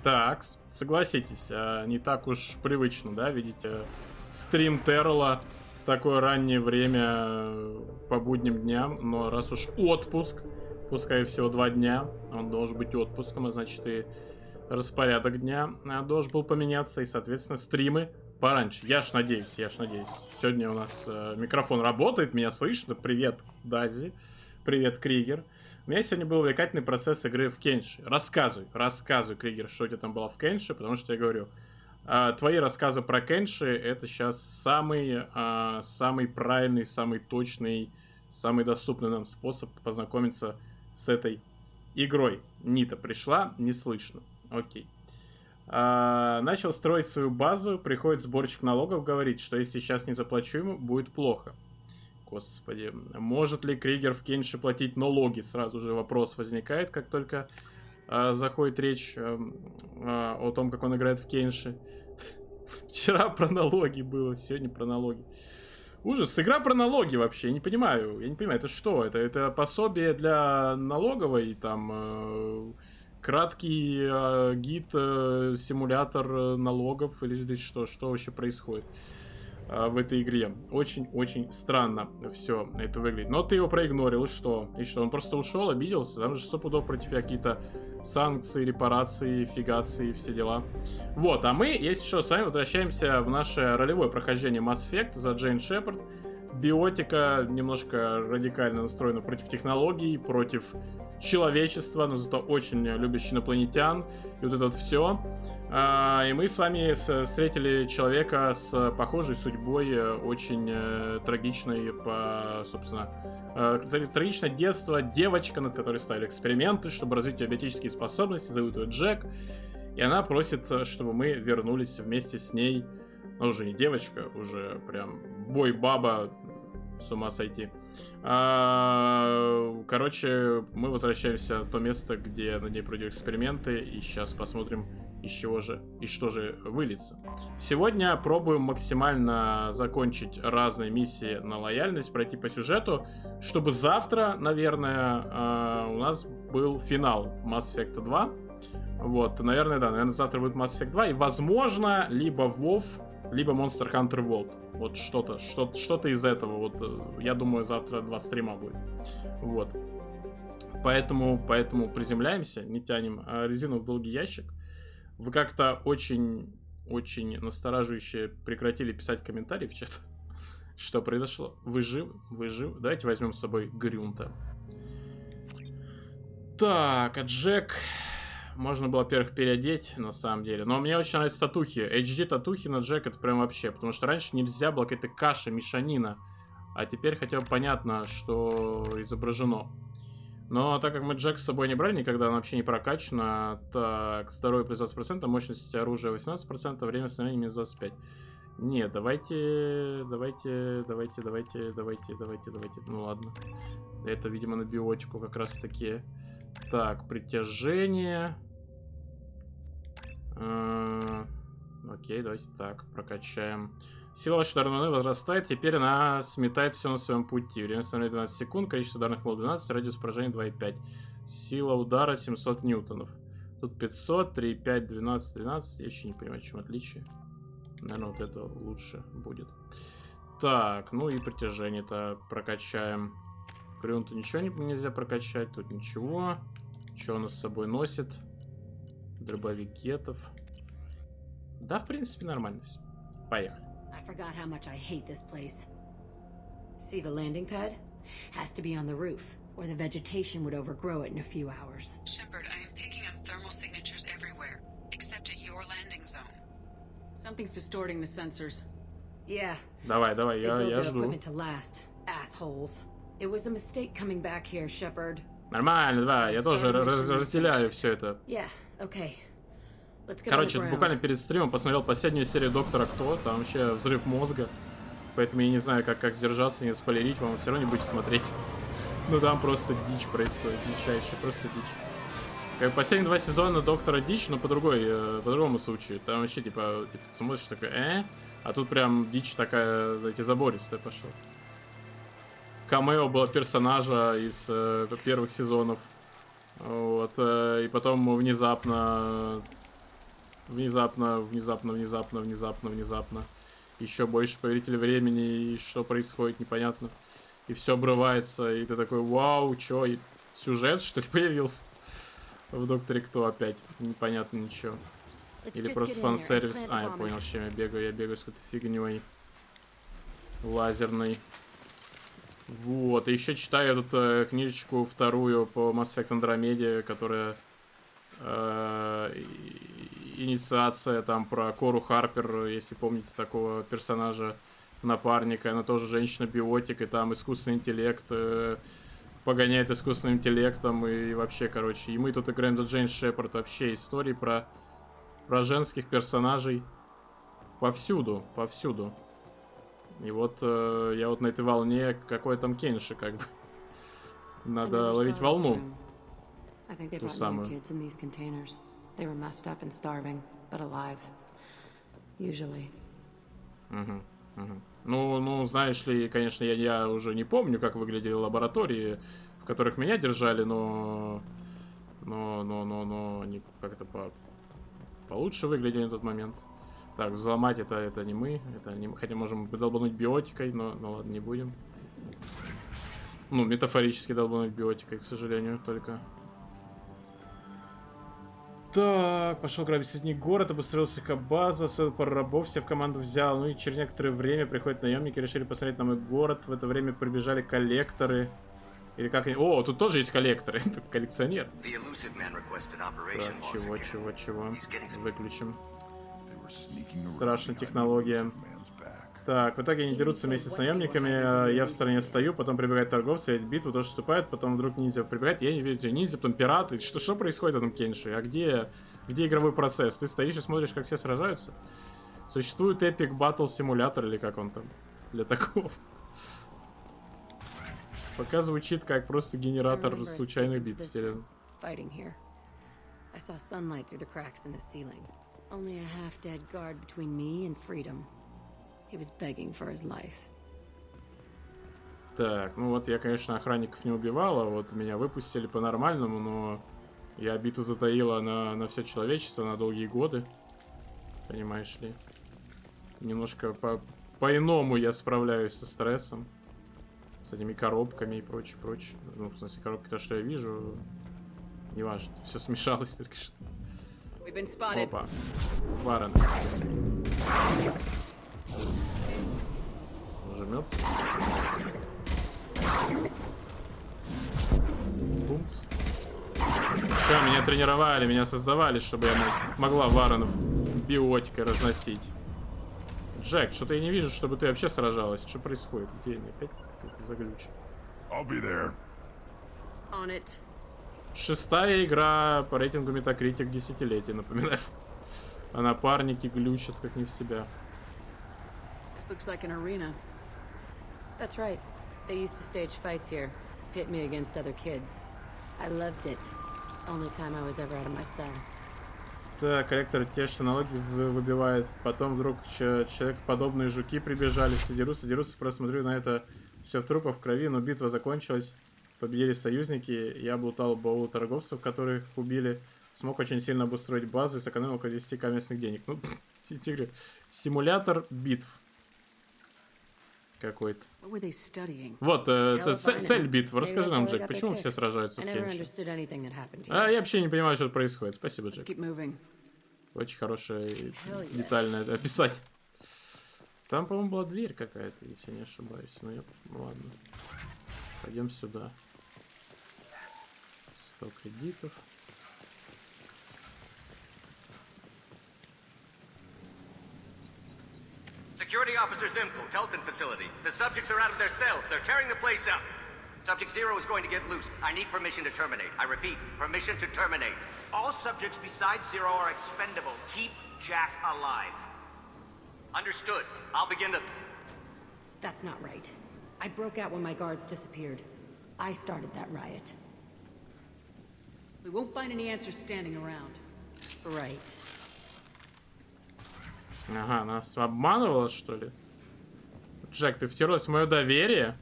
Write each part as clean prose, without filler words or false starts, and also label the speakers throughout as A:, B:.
A: Так, согласитесь, не так уж привычно, да, видите стрим Террела в такое раннее время по будним дням, но раз уж отпуск, пускай всего 2 дня, он должен быть отпуском, а значит и распорядок дня должен был поменяться, и, соответственно, стримы пораньше. Я ж надеюсь. Сегодня у нас микрофон работает, меня слышно. Привет, Дази. Привет, Кригер. У меня сегодня был увлекательный процесс игры в Кенши. Рассказывай, Кригер, что у тебя там было в Кенши, потому что я говорю, твои рассказы про Кенши это сейчас самый правильный, самый точный, самый доступный нам способ познакомиться с этой игрой. Нита пришла, не слышно. Окей. Начал строить свою базу, приходит сборщик налогов, говорит, что если сейчас не заплачу ему, будет плохо. Господи, может ли Кригер в Кенши платить налоги? Сразу же вопрос возникает, как только заходит речь о том, как он играет в Кенши. Вчера про налоги было, сегодня про налоги. Ужас, игра про налоги вообще, я не понимаю, это что? Это пособие для налоговой, там, краткий гид, симулятор налогов, или что вообще происходит в этой игре. Очень-очень странно все это выглядит. Но ты его проигнорил, и что? Он просто ушел, обиделся, там же 100 пудов против тебя какие-то санкции, репарации, фигации, все дела. Вот, а мы, если что, с вами возвращаемся в наше ролевое прохождение Mass Effect за Джейн Шепард. Биотика немножко радикально настроена против технологий, против человечества, но зато очень любящий инопланетян. И вот это вот все. И мы с вами встретили человека с похожей судьбой, очень трагичной, собственно, трагичное детство. Девочка, над которой ставили эксперименты, чтобы развить ее биотические способности. Зовут ее Джек. И она просит, чтобы мы вернулись вместе с ней. Ну, уже не девочка, уже прям бой-баба, с ума сойти. Короче, мы возвращаемся в то место, где на ней пройдут эксперименты, и сейчас посмотрим, из чего же и что же выльется. Сегодня пробуем максимально закончить разные миссии на лояльность, пройти по сюжету, чтобы завтра, наверное, у нас был финал Mass Effect 2. Вот, наверное, завтра будет Mass Effect 2, и, возможно, либо WoW, либо Monster Hunter World. Вот что-то из этого. Вот, я думаю, завтра 2 стрима будет. Вот. Поэтому приземляемся, не тянем резину в долгий ящик. Вы как-то очень настораживающе прекратили писать комментарии в чат. Что произошло? Вы живы? Давайте возьмем с собой Грюнта. Так, а Джек... Можно было, во-первых, переодеть, на самом деле. Но мне очень нравятся татухи. HD татухи на Джек это прям вообще. Потому что раньше нельзя было, какая-то каша, мешанина. А теперь хотя бы понятно, что изображено. Но так как мы Джек с собой не брали никогда, она вообще не прокачана. Так, здоровье плюс 20%, мощность оружия 18%, время становления минус 25%. Нет, давайте. Ну ладно. Это, видимо, на биотику как раз таки. Так, притяжение. Окей, давайте так, прокачаем. Сила вашей ударной волны возрастает, теперь она сметает все на своем пути. Время становления 12 секунд, количество ударных волн 12, радиус поражения 2,5. Сила удара 700 ньютонов. Тут 500, 3,5, 12, 13. Я вообще не понимаю, в чем отличие. Наверное, вот это лучше будет. Так, ну и притяжение-то прокачаем. Крюнту ничего нельзя прокачать, тут ничего. Что он с собой носит? Дробовик гетов. Да, в принципе, нормально все. Поехали.
B: See the landing pad? Has to be on the roof, or the vegetation would overgrow it in a few hours.
C: Shepard, I am picking up thermal signatures everywhere, except at your landing zone.
B: Something's distorting the sensors. Yeah.
A: Давай, я жду.
B: Equipment to last. Assholes. It was a mistake coming back here, Shepard.
A: Нормально, да, я тоже разделяю все это.
B: Yeah, okay.
A: Короче, буквально перед стримом посмотрел последнюю серию Доктора Кто, там вообще взрыв мозга. Поэтому я не знаю, как сдержаться, не спойлерить, вам все равно не будете смотреть. Ну там просто дичь происходит, дичайшая, просто дичь. Как последние 2 сезона Доктора дичь, но по другому случаю. Там вообще типа смотришь такой, а тут прям дичь такая, знаете, забористая пошла. Камео было персонажа из первых сезонов. Вот, и потом внезапно Внезапно. Еще больше повелитель времени, и что происходит, непонятно. И все обрывается, и ты такой, вау, чё, и сюжет, что ли, появился в Докторе Кто опять? Непонятно ничего. Или просто фан-сервис. А, я понял, с чем я бегаю. Я бегаю с какой-то фигней лазерной. Вот, и еще читаю тут книжечку вторую по Mass Effect Andromeda, которая инициация там про Кору Харпер, если помните такого персонажа, напарника. Она тоже женщина-биотик, и там искусственный интеллект погоняет искусственным интеллектом, и вообще, короче. И мы тут играем за Джейн Шепард. Вообще истории про женских персонажей повсюду. И вот я вот на этой волне, какой там Кенши, как бы. Надо ловить волну. Ту самую. Ну, знаешь ли, конечно, я уже не помню, как выглядели лаборатории, в которых меня держали, но они как-то получше выглядели на тот момент. Так, взломать это не мы, хотя можем долбануть биотикой, но ладно, не будем. Ну, метафорически долбануть биотикой, к сожалению, только. Так, пошел грабить соседний город, обустроил слегка базу, освоил пару рабов, все в команду взял. Ну и через некоторое время приходят наемники, решили посмотреть на мой город. В это время прибежали коллекторы. Или как они... О, тут тоже есть коллекторы. Это коллекционер. Так, чего? Выключим. Страшная технология. Так, в итоге они дерутся вместе с наемниками, я в стороне стою, потом прибегают торговцы, ведь битву тоже вступают, потом вдруг ниндзя прибегает, я не вижу ниндзя, потом пираты. Что происходит в этом Кенши? А где игровой процесс? Ты стоишь и смотришь, как все сражаются? Существует Epic Battle Simulator, или как он там, для такого? Пока звучит как просто генератор случайных битв. Так, ну вот я, конечно, охранников не убивала, вот меня выпустили по-нормальному, но я обиду затаила на все человечество на долгие годы. Понимаешь ли? Немножко по-иному я справляюсь со стрессом. С этими коробками и прочее. Ну, в смысле, коробки, то, что я вижу, неважно. Все смешалось только что. Опа. Варен. Жмет. Бумц. Что, меня тренировали, меня создавали, чтобы я могла Варенов биотикой разносить. Джек, что-то я не вижу, чтобы ты вообще сражалась. Что происходит? Где они? Опять какой-то заглюч. Шестая игра по рейтингу Metacritic десятилетия, напоминаю. А напарники глючат, как не в себя.
B: That's right. They used to stage fights here, pit me against other kids. I loved it. Only time I was ever out of my cell.
A: Так, коллектор те, что налоги выбивает. Потом вдруг человекоподобные жуки прибежали, все дерутся. Просто смотрю на это все в трупах, в крови, но битва закончилась. Победили союзники. Я облутал баул торговцев, которых убили. Смог очень сильно обустроить базу и сэкономил около 10 местных денег. Ну, симулятор битв. Какой-то. Вот, цель битвы. Расскажи нам, Джек, почему все сражаются в Кенши? А я вообще не понимаю, что происходит. Спасибо, Джек. Очень хорошее детальное описание. Там, по-моему, была дверь какая-то, если не ошибаюсь. Ну, ладно. Пойдем сюда. 100 кредитов.
D: Security Officer Zimkel, Telton facility. The subjects are out of their cells. They're tearing the place up. Subject 0 is going to get loose. I need permission to terminate. I repeat, permission to terminate.
E: All subjects besides 0 are expendable. Keep Jack alive.
D: Understood. I'll begin to...
B: That's not right. I broke out when my guards disappeared. I started that riot.
F: We won't find any answers standing around.
B: Right.
A: Ага, нас обманывала, что ли? Джек, ты втерлась в мое доверие?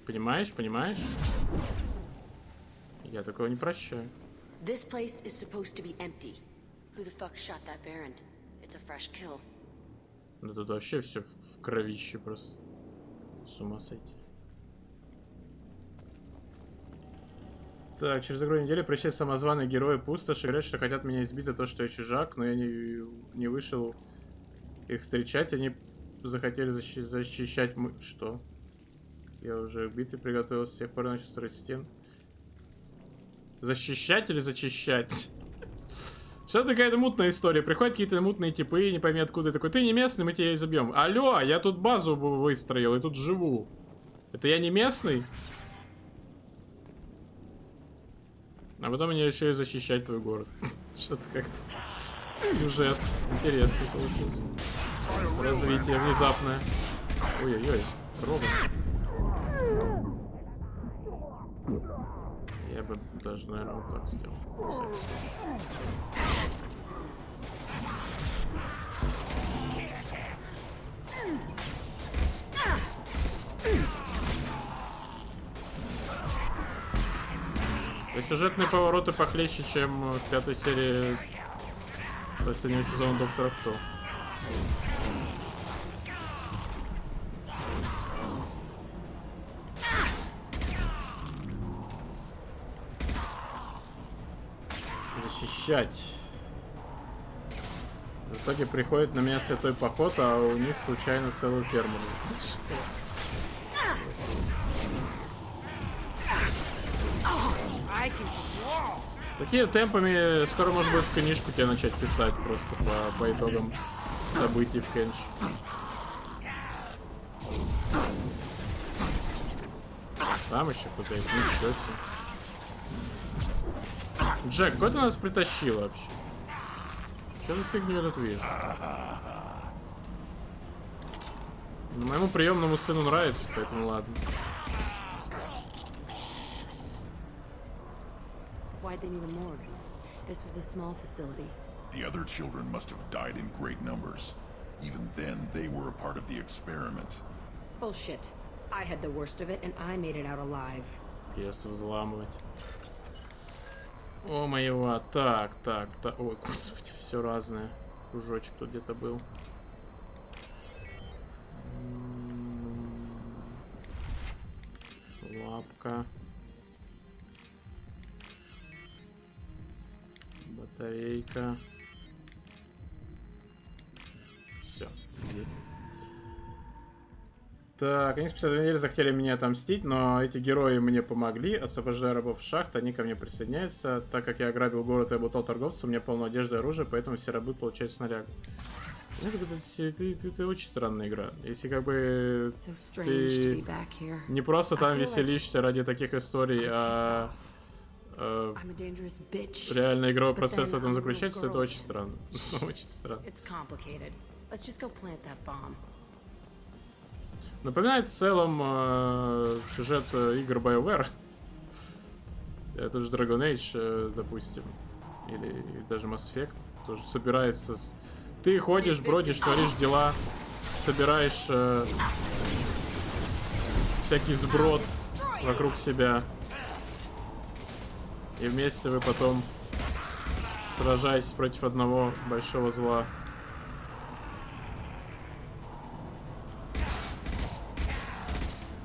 A: Понимаешь? Я такого не прощаю.
B: This place is supposed to be empty. Who the fuck shot that Baron? It's a fresh kill.
A: Да тут вообще все в кровище просто. С ума сойти. Так, через игру недели пришли самозваные герои пустоши. Говорят, что хотят меня избить за то, что я чужак, но я не вышел их встречать. Они захотели защищать... Что? Я уже к битве приготовился, с тех пор начал строить стен. Защищать или зачищать? Что-то какая-то мутная история. Приходят какие-то мутные типы, не пойми откуда. Такой, ты не местный, мы тебя и забьем. Алло, я тут базу выстроил и тут живу. Это я не местный? А потом они решили защищать твой город. Что-то как-то... Сюжет интересный получился. Развитие внезапное. Ой-ой-ой, робот. Я бы даже, наверное, вот так сделал. На всякий случай. То есть сюжетные повороты похлеще, чем в 5-й серии последнего сезона Доктора Кто. Защищать. В итоге приходит на меня святой поход, а у них случайно целую ферму. Такими темпами скоро, может быть, книжку тебе начать писать просто по итогам событий в Кенш. Там еще кто-то есть, ничего себе. Джек, куда ты нас притащил вообще? Что за фигню я тут вижу? Моему приемному сыну нравится, поэтому ладно.
B: Why'd they need a morgue? This was a small facility.
G: The other children must have died in great numbers. Even then, they were a part of the experiment.
B: Bullshit. I had the worst of it, and I made it out alive.
A: Пьесу взламывать. О, моего. Так. Ой, господи, все разное. Кружочек тут где-то был. Лапка. Батарейка. Все, здесь. Так, они спустя 2 недели захотели меня отомстить, но эти герои мне помогли. Освобождая рабов шахт, они ко мне присоединяются. Так как я ограбил город и обутал торговцев, у меня полно одежды и оружия, поэтому все рабы получают снарягу. Это очень странная игра. Если как бы ты не просто там веселишься ради таких историй, а реально игровой процесс в этом заключается, то это очень странно. Очень странно. Напоминает в целом сюжет игр BioWare. Это же Dragon Age, допустим. Или даже Mass Effect. Тоже собирается... Ты ходишь, бродишь, творишь дела, собираешь всякий сброд вокруг себя. И вместе вы потом сражаетесь против одного большого зла.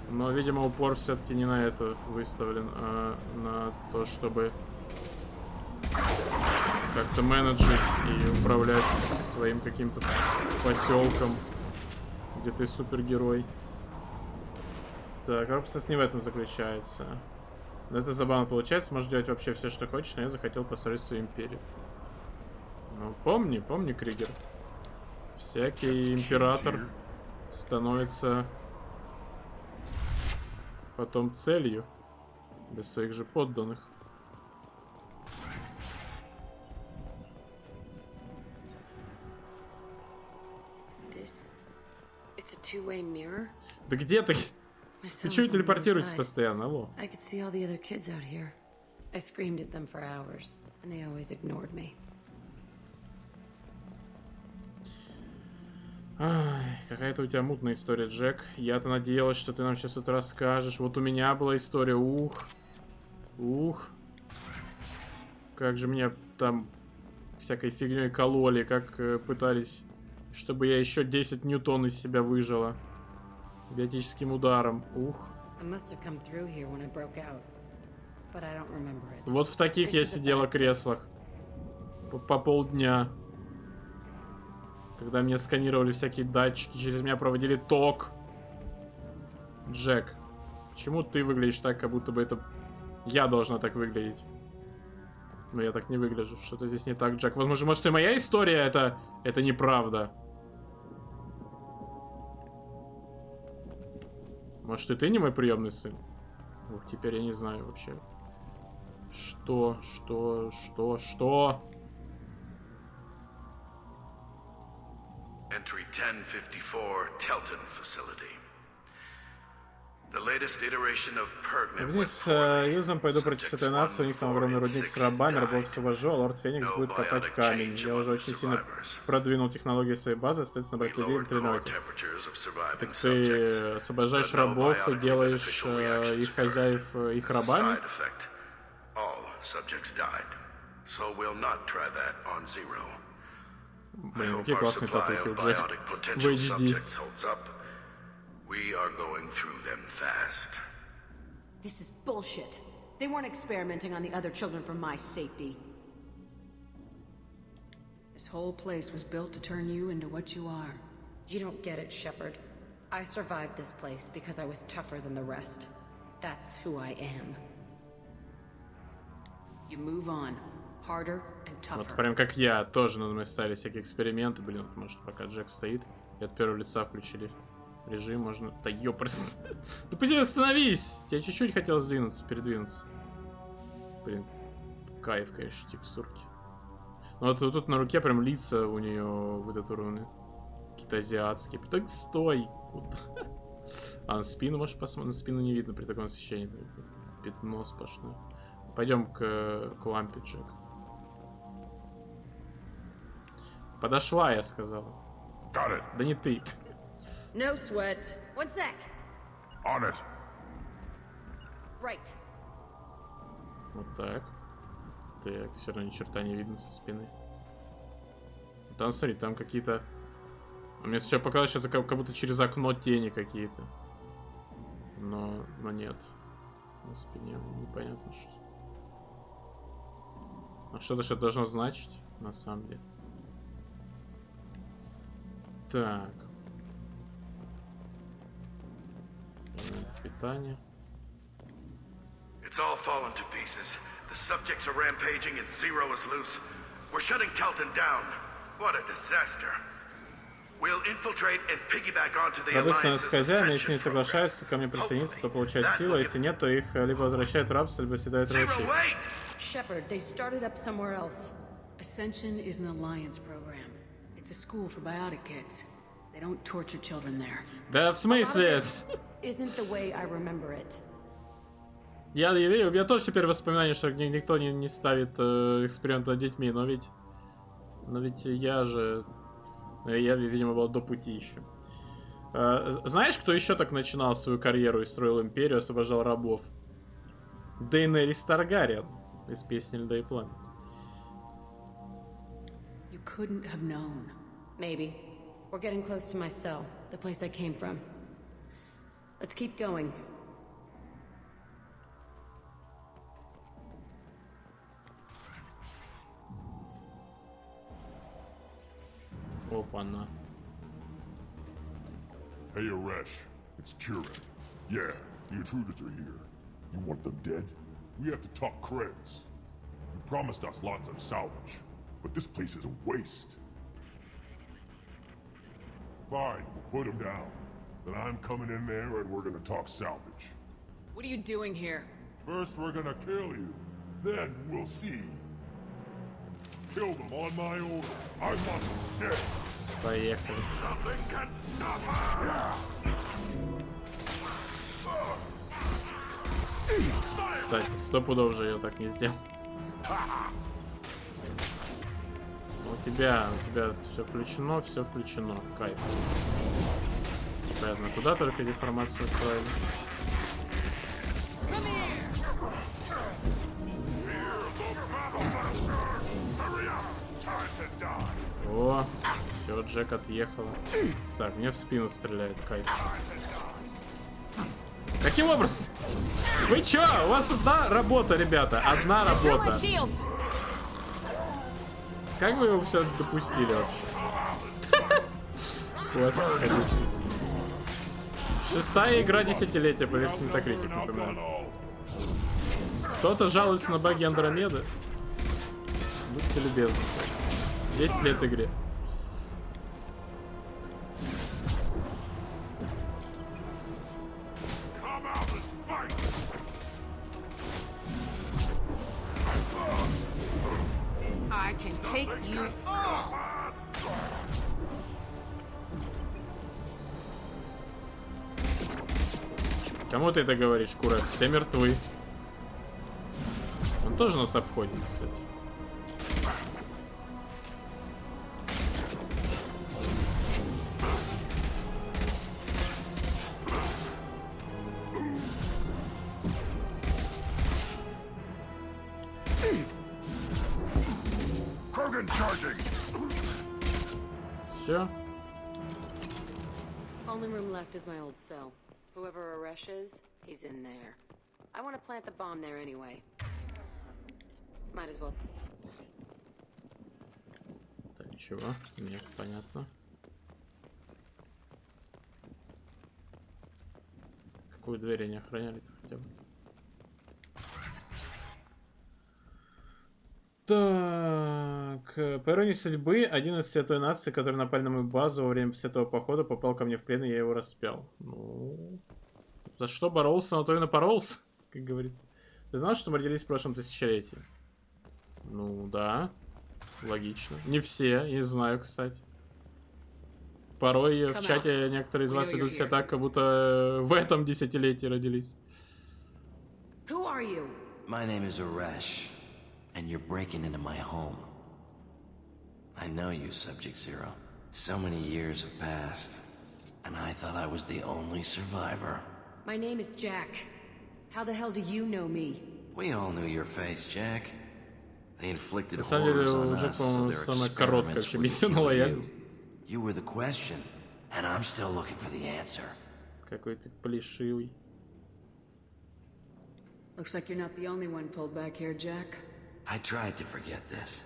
A: Но, видимо, упор все-таки не на это выставлен, а на то, чтобы как-то менеджить и управлять своим каким-то поселком, где ты супергерой. Так, процесс не в этом заключается. Но это забавно получается, можешь делать вообще все, что хочешь, но я захотел построить свою империю. Ну, помни, Кригер. Всякий император становится потом целью для своих же подданных. Да где ты? Ты чего телепортируетесь постоянно, алло? Ай, какая-то у тебя мутная история, Джек. Я-то надеялась, что ты нам сейчас это расскажешь. Вот у меня была история, ух. Как же меня там всякой фигней кололи, как пытались, чтобы я еще 10 ньютон из себя выжила. Биотическим ударом. Ух. Вот в таких я сидела креслах. По полдня. Когда мне сканировали всякие датчики, через меня проводили ток. Джек, почему ты выглядишь так, как будто бы это я должна так выглядеть? Но я так не выгляжу. Что-то здесь не так, Джек. Возможно, может и моя история это неправда. Может и ты не мой приемный сын? Ух, теперь я не знаю вообще. Что?
H: Entry 1054, Telton Facility. The latest iteration of Pergnum.
A: Вниз с Юзом пойду против этой нации. У них там огромный рудник с рабами, рабов освобожу, а Лорд Феникс будет копать камень. Я уже очень сильно продвинул технологии своей базы, остается набрать людей и тренировать. Так ты освобождаешь рабов и делаешь их хозяев их рабами? Блин, какие классные татухи у Джека в HD.
H: We are going through them fast.
B: This is bullshit. They weren't experimenting on the other children for my safety.
F: This whole place was built to turn you into what you are.
B: You don't get it, Shepard. I survived this place because I was tougher than the rest. That's who I am.
F: You move on. Harder and tougher.
A: Вот прям как я, тоже надо мной ставили всякие эксперименты. Блин, вот, может пока Джек стоит, и от первого лица включили режим, можно... Да ёпрст. Да пойди остановись! Я чуть-чуть хотел сдвинуться, передвинуться. Блин, кайф, конечно, текстурки. Ну вот тут на руке прям лица у нее вытатуированы. Какие-то азиатские. Так стой! А на спину, может, посмотреть? На спину не видно при таком освещении. Пятно сплошное. Пойдем к лампе, Джек. Подошла, я сказала. Да не ты.
B: No sweat. One sec.
G: On it.
B: Right.
A: Вот так. Так, все равно ни черта не видно со спины. Там, смотри, там какие-то... Мне сначала показалось, что это как будто через окно тени какие-то. Но нет. На спине непонятно что. А что-то что должно значить, на самом деле. Так. Питание.
H: It's all fallen to pieces. The subjects are rampaging and Zero is loose. We're shutting Telton down. What a disaster. We'll infiltrate and piggyback onto the
A: Соответственно, с хозяином,
H: alliance's
A: если не
H: ascension
A: соглашаются ко мне
H: program.
A: присоединиться, то получают
H: Hopefully,
A: силу, а
H: that
A: если нет, то их либо возвращают в рабство, либо съедают
H: Zero,
A: ручей.
H: wait!
B: Shepard, they started up somewhere else.
F: Ascension is an alliance program. It's a school for biotic kids. They don't torture children there.
A: Да в смысле?
B: Isn't the way I remember it.
A: Я верю, у меня тоже теперь воспоминания, что никто не ставит эксперименты над детьми, но ведь я же... Я, видимо, был до пути еще. Знаешь, кто еще так начинал свою карьеру и строил империю, освобождал рабов? Дейенерис Таргариен из песни «Льда и пламя».
F: You couldn't have known.
B: Maybe. We're getting close to my cell, the place I came from. Let's keep going.
A: Опа-на.
G: Hey, Aresh. It's Kieran. Yeah, the intruders are here. You want them dead? We have to talk creds. You promised us lots of salvage, but this place is a waste. Fine, we'll put them down. Then I'm coming in there and we're gonna talk salvage.
F: What are you doing here?
G: First we're gonna kill you, then we'll see. Kill them on my order. I want them dead.
A: Поехали.
G: Nothing can stop us!
A: Кстати, 100 пудов же я так не сделал. У тебя все включено, кайф. Понятно, куда только деформацию устроили. О, все, Джек отъехала. Так, мне в спину стреляет, кайф. Каким образом? Вы чё? У вас одна работа, ребята. Одна работа. Как вы его все допустили вообще? Господи Иисусе. 6-я игра десятилетия по версии Metacritic, напоминаю. Кто-то жалуется на баги Андромеды? Будьте любезны. 10 лет игре.
C: I can take you all.
A: Кому ты это говоришь, Курет? Все мертвы. Он тоже нас обходит, кстати. Все.
B: Only room left is my old cell. Whoever Aresh is, he's in there. I want to plant the bomb there anyway. Might as well.
A: Да ничего, мне понятно. Какую дверь они охраняли-то хотя бы? Так, по иронии судьбы, один из святой нации, который напали на мою базу во время святого похода, попал ко мне в плен, и я его распял. Ну, за что боролся, на то и напоролся, как говорится. Ты знал, что мы родились в прошлом тысячелетии? Ну, да, логично. Не все, не знаю, кстати. Порой в чате некоторые из вас ведут себя так, как будто в этом десятилетии родились.
B: Who are you?
I: My name is Aresh. And you're breaking into my home. I know you, Subject Zero. So many years have passed, and I thought I was the only survivor.
B: My name is Jack. How the hell do you know me?
I: We all knew your face, Jack. They inflicted
A: На самом деле,
I: horrors on
A: уже,
I: us, so
A: по-моему,
I: their
A: самая короткая
I: experiments
A: вообще
I: would
A: миссия на
I: kill you.
A: лояльность.
I: You were the question, and I'm still looking for the answer.
A: Какой ты плешивый.
F: Looks like you're not the only one pulled back here, Jack.
I: I tried to forget this,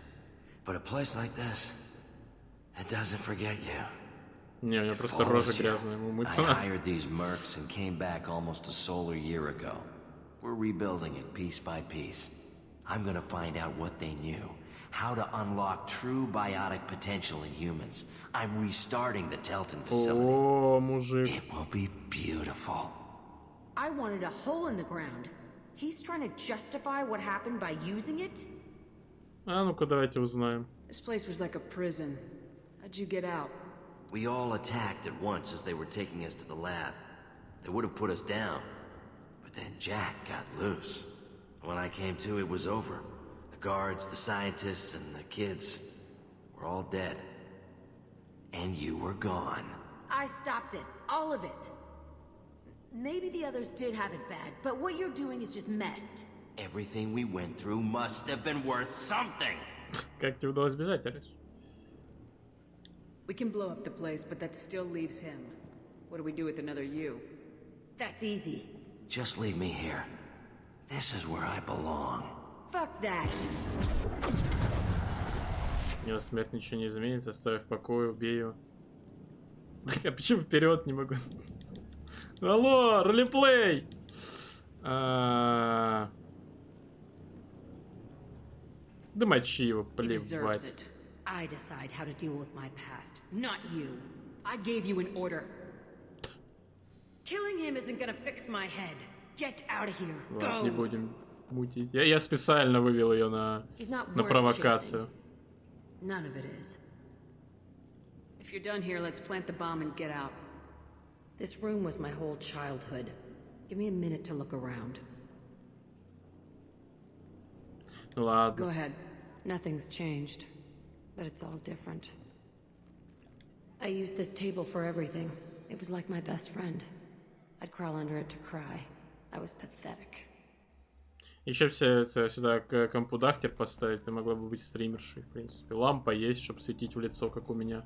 I: but a place like this, it doesn't forget you.
A: Не, у него просто рожа грязная, ему мыться
I: I
A: надо.
I: hired these mercs and came back almost a solar year ago. We're rebuilding it piece by piece. I'm gonna find out what they knew, how to unlock true biotic potential in humans. I'm restarting the Telton facility.
A: О, мужик.
I: It will be beautiful.
B: I wanted a hole in the ground. He's trying to justify what happened by using it?
A: А ну-ка, давайте узнаем.
F: This place was like a prison. How'd you get out?
I: We all attacked at once as they were taking us to the lab. They would have put us down. But then Jack got loose. When I came to, it was over. The guards, the scientists, and the kids were all dead. And you were gone.
B: I stopped it. All of it. Maybe the others did have it bad, but what you're doing is just messed.
I: Everything we went through must have been worth something.
A: Как тебе удалось бежать, Ариш?
F: We can blow up the place, but that still leaves him. What do we do with another you?
B: That's easy.
I: Just leave me here. This is where I belong.
B: Fuck that.
A: Его смерть ничего не изменит, оставив в покое, убей его. Так, а почему вперед не могу? Алло, ролеплей! Да мочи его, плевать.
B: I decide how to deal with my past, not you. I gave you an order. Killing him isn't gonna fix my head. Get out of here.
A: Ладно, не
B: Go.
A: будем мутить. Я специально вывел ее на провокацию.
B: None of it is.
F: If you're done here, let's plant the bomb and get out.
B: This room was my whole childhood. Give me a minute to look around.
A: Ладно.
F: Go ahead.
B: Nothing's changed, but it's all different. I used this table for everything. It was like my best friend. I'd crawl under it to cry. I was pathetic.
A: Еще все сюда компудахтер поставить, ты могла бы быть стримершей, в принципе. Лампа есть, чтобы светить в лицо, как у меня.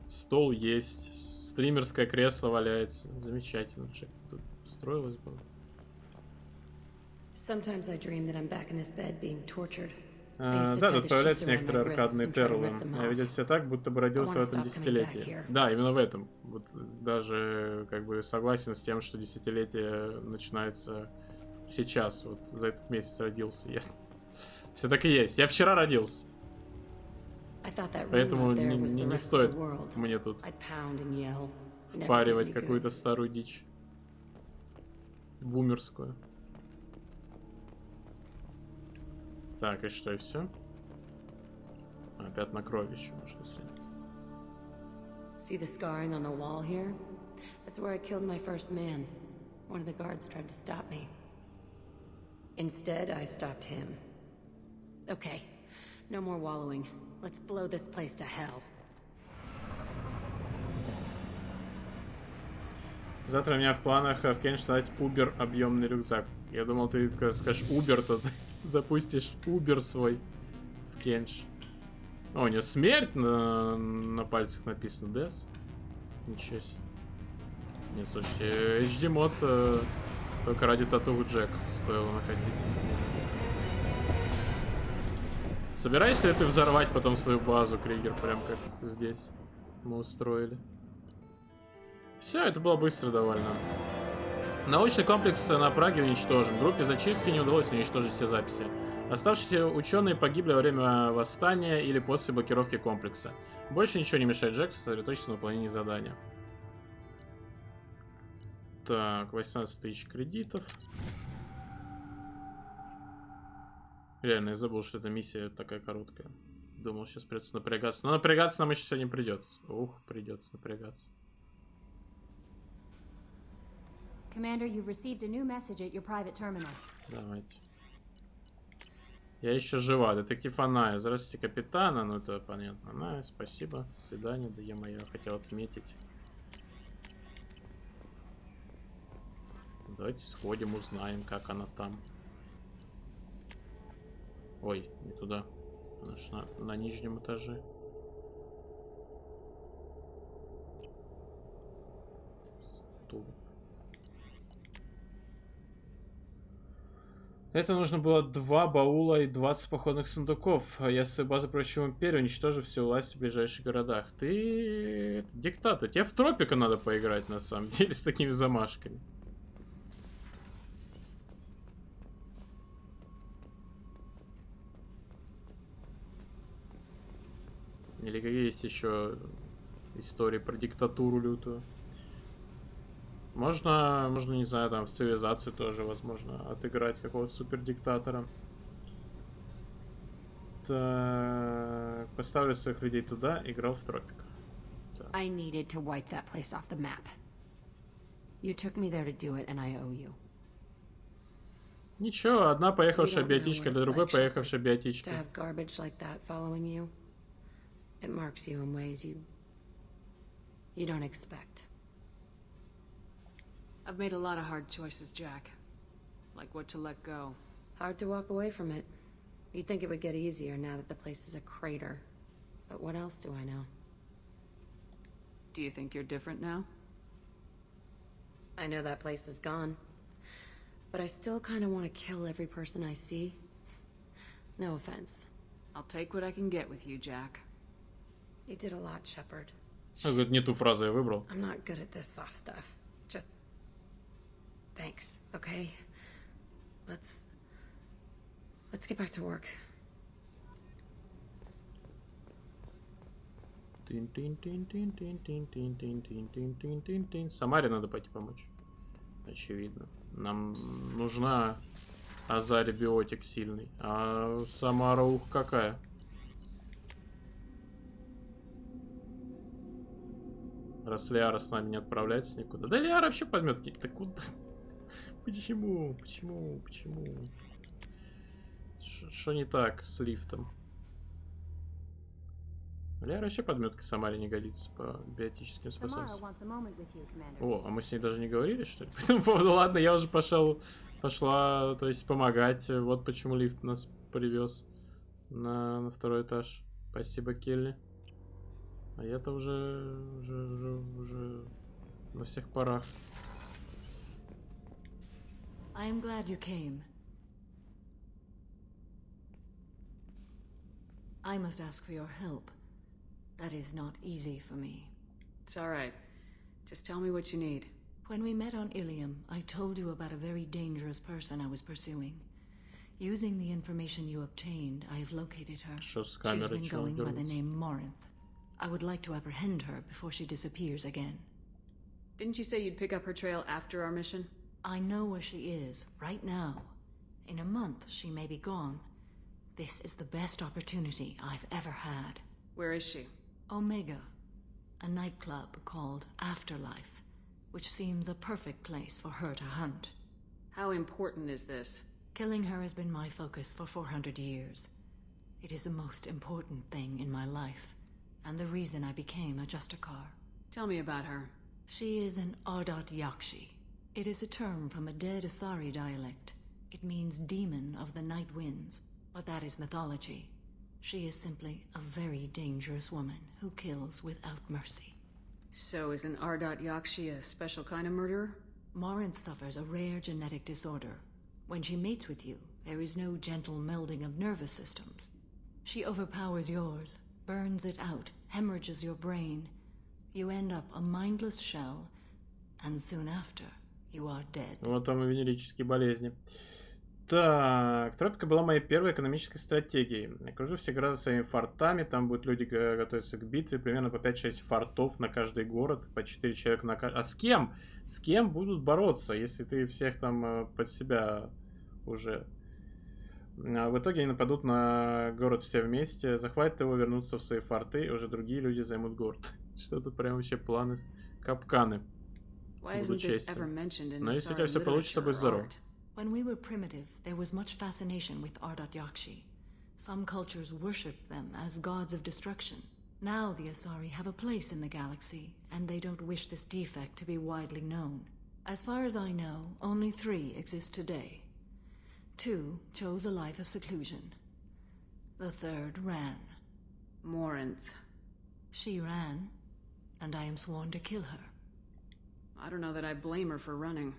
A: Стол есть. Стримерское кресло валяется. Замечательно. Что тут строилось бы. Да, тут появляются некоторые аркадные терлы. Видят все так, будто бы родился в этом десятилетии. Да, именно в этом. Вот даже как бы согласен с тем, что десятилетие начинается сейчас. Вот за этот месяц родился я. Все так и есть. Я вчера родился. Поэтому не стоит мне тут впаривать какую-то старую дичь. Бумерскую. Так, и что, и все? Пятна крови еще можно следить.
B: See the scarring on the wall here? That's where I killed my first man. One of the guards tried to stop me. Instead, I stopped him. Okay, no more wallowing. Let's blow this place to hell.
A: Завтра у меня в планах в Кенш стать Убер объемный рюкзак. Я думал, ты скажешь Убер, то ты запустишь Убер свой в Кенш. О, у него смерть на пальцах написано, Death. Ничего себе. Не, слушайте, HD мод только ради тату Джек стоило находить. Собираешься ли ты взорвать потом свою базу, Кригер, прям как здесь мы устроили? Все, это было быстро довольно. Научный комплекс на Праге уничтожен. Группе зачистки не удалось уничтожить все записи. Оставшиеся ученые погибли во время восстания или после блокировки комплекса. Больше ничего не мешает Джек сосредоточиться на выполнении задания. Так, 18 тысяч кредитов. Реально, я забыл, что эта миссия такая короткая. Думал, сейчас придется напрягаться. Но напрягаться нам еще сегодня придется. Ух, придется напрягаться.
J: Commander, you've received a new message at your private terminal.
A: Давайте. Я еще жива. Детектив Аная. Здравствуйте, капитана. Ну, это понятно. Аная, спасибо. До свидания. Да я моя хотел отметить. Давайте сходим, узнаем, как она там. Ой, не туда. Она ж на нижнем этаже. Стул. Это нужно было 2 баула и 20 походных сундуков. Я свою базу прочил империю, уничтожив всю власть в ближайших городах. Ты диктатор. Тебе в Тропика надо поиграть, на самом деле, с такими замашками. Или какие есть еще истории про диктатуру лютую. Можно, не знаю, там в цивилизацию тоже возможно отыграть какого-то супердиктатора. Так, поставлю своих людей туда, играл в Тропик.
B: I needed to wipe that place off the map. You took me there to do it, and I owe you.
A: Ничего, одна поехавшая биотичка для другой поехавшая биотичка.
B: To have garbage like that following you, it marks you in ways you don't expect.
F: I've made a lot of hard choices, Jack. Like what to let go.
B: Hard to walk away from it. You'd think it would get easier now that the place is a crater. But what else do I know?
F: Do you think you're different now?
B: I know that place is gone. But I still kind of want to kill every person I see. No offense.
F: I'll take what I can get with you, Jack.
B: You did a lot, Shepard.
A: Не ту фразу я выбрал.
B: I'm not good at this soft stuff. Just... Thanks, okay? Let's get back to work.
A: Самаре надо пойти помочь. Очевидно. Нам нужна Азари биотик сильный. А Самара ух какая. Раз Лиара с нами не отправляется никуда. Да Лиара вообще поймет какие-то куда. Почему? Что не так с лифтом? Ляра вообще подметка Самаре не годится по биотическим
J: Samara
A: способностям.
J: wants a moment with you, Commander.
A: О, а мы с ней даже не говорили, что ли? По этому поводу, ладно, я уже пошла, то есть, помогать. Вот почему лифт нас привез на второй этаж. Спасибо, Келли. А я-то уже на всех парах.
F: I am glad you came. I must ask for your help. That is not easy for me.
B: It's all right. Just tell me what you need.
F: When we met on Ilium, I told you about a very dangerous person I was pursuing. Using the information you obtained, I have located her.
A: Что с
F: She's
A: камерой,
F: been
A: чё
F: going by the
A: дёргается?
F: name Morinth. I would like to apprehend her before she disappears again.
B: Didn't you say you'd pick up her trail after our mission?
F: I know where she is, right now. In a month, she may be gone. This is the best opportunity I've ever had.
B: Where is she?
F: Omega, a nightclub called Afterlife, which seems a perfect place for her to hunt.
B: How important is this?
F: Killing her has been my focus for 400 years. It is the most important thing in my life, and the reason I became a Justicar.
B: Tell me about her.
F: She is an Ardat Yakshi. It is a term from a dead Asari dialect. It means demon of the night winds, but that is mythology. She is simply a very dangerous woman who kills without mercy.
B: So is an Ardat Yakshi a special kind of murderer?
F: Morinth suffers a rare genetic disorder. When she mates with you, there is no gentle melding of nervous systems. She overpowers yours, burns it out, hemorrhages your brain. You end up a mindless shell, and soon after, you are dead.
A: Вот там и венерические болезни. Так, тропика была моей первой экономической стратегией. Окружу все города своими фортами, там будут люди готовиться к битве, примерно по 5-6 фортов на каждый город, по 4 человека на каждый. А с кем? С кем будут бороться, если ты всех там под себя уже... В итоге они нападут на город все вместе, захватят его, вернутся в свои форты, и уже другие люди займут город. Что-то прям вообще планы, капканы. Буду честен. Но если у тебя все получится, будь здоров.
F: When we were primitive, there was much fascination with Ardat Yakshi. Some cultures worshipped them as gods of destruction. Now the Asari have a place in the galaxy, and they don't wish this defect to be widely known. As far as I know, only 3 exist today. 2 chose a life of seclusion. The 3rd ran.
B: Morinth.
F: She ran, and I am sworn to kill her.
B: I don't know that I blame her for running.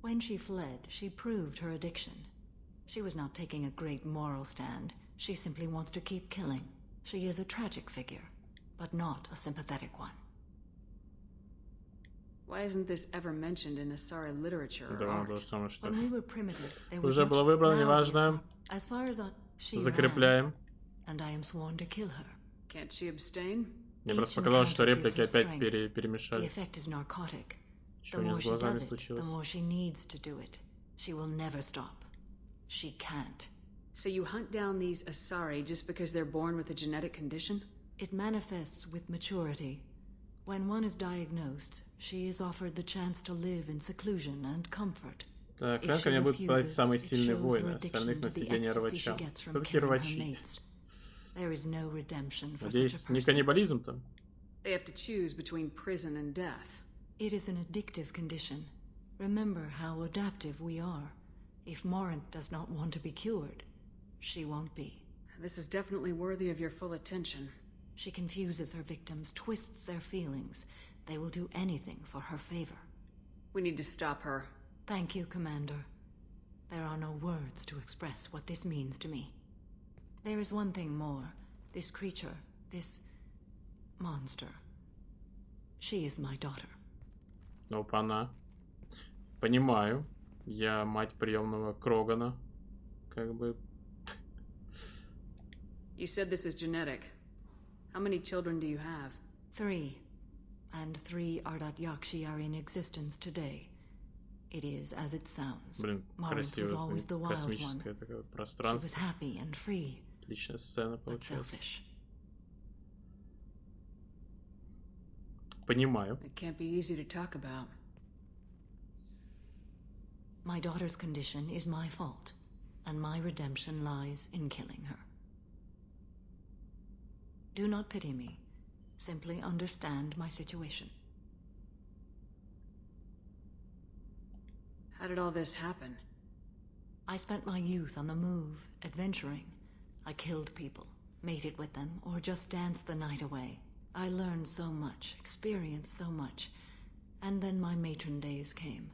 F: When she fled, she proved her addiction. She was not taking a great moral stand. She simply wants to keep killing. She is a tragic figure, but not a sympathetic one.
B: Why isn't this ever mentioned in Asari literature or art?
F: When we were primitive, there was
A: Уже было выбрано, неважно.
F: As far as she
A: Закрепляем.
F: And I am sworn to kill her.
B: Can't she abstain?
A: Мне просто показалось, что реплики опять
F: The
A: перемешались.
F: effect is narcotic.
A: Что
F: The
A: у нее
F: more
A: с
F: she
A: глазами
F: does it,
A: случилось?
F: the more she needs to do it. She will never stop. She can't.
B: So you hunt down these Asari just because they're born with a genetic condition?
F: It manifests with maturity. When one is diagnosed, she is offered the chance to live in seclusion and comfort.
A: Так, Фрэнка мне будет платить самый сильный воин, остальных на сиденье рвача. Кто такие рвачи?
F: There is no redemption for
A: Надеюсь,
F: such a
A: не
F: person.
A: каннибализм-то?
B: They have to choose between prison and death.
F: It is an addictive condition. Remember how adaptive we are. If Morinth does not want to be cured, she won't be.
B: This is definitely worthy of your full attention.
F: She confuses her victims, twists their feelings. They will do anything for her favor.
B: We need to stop her.
F: Thank you, Commander. There are no words to express what this means to me. There is one thing more. This creature, this monster. She is my daughter.
A: Опа-на. Понимаю. Я мать приемного Крогана. Как бы...
B: You said this is genetic. How many children do you have?
F: 3. And 3 Ardat Yakshi are in existence today. It is as it sounds.
A: Блин,
F: Morinth was always the wild one.
A: космическое такое
F: She was
A: пространство.
F: happy and free,
A: Отличная сцена
F: but
A: получилась.
F: selfish.
A: Понимаю.
B: It can't be easy to talk about.
F: My daughter's condition is my fault, and my redemption lies in killing her. Do not pity me. Simply understand my situation.
B: How did all this happen?
F: I spent my youth on the move, adventuring. I killed people, mated with them, or just danced the night away. I learned so much, experienced so much, and then my matron days came.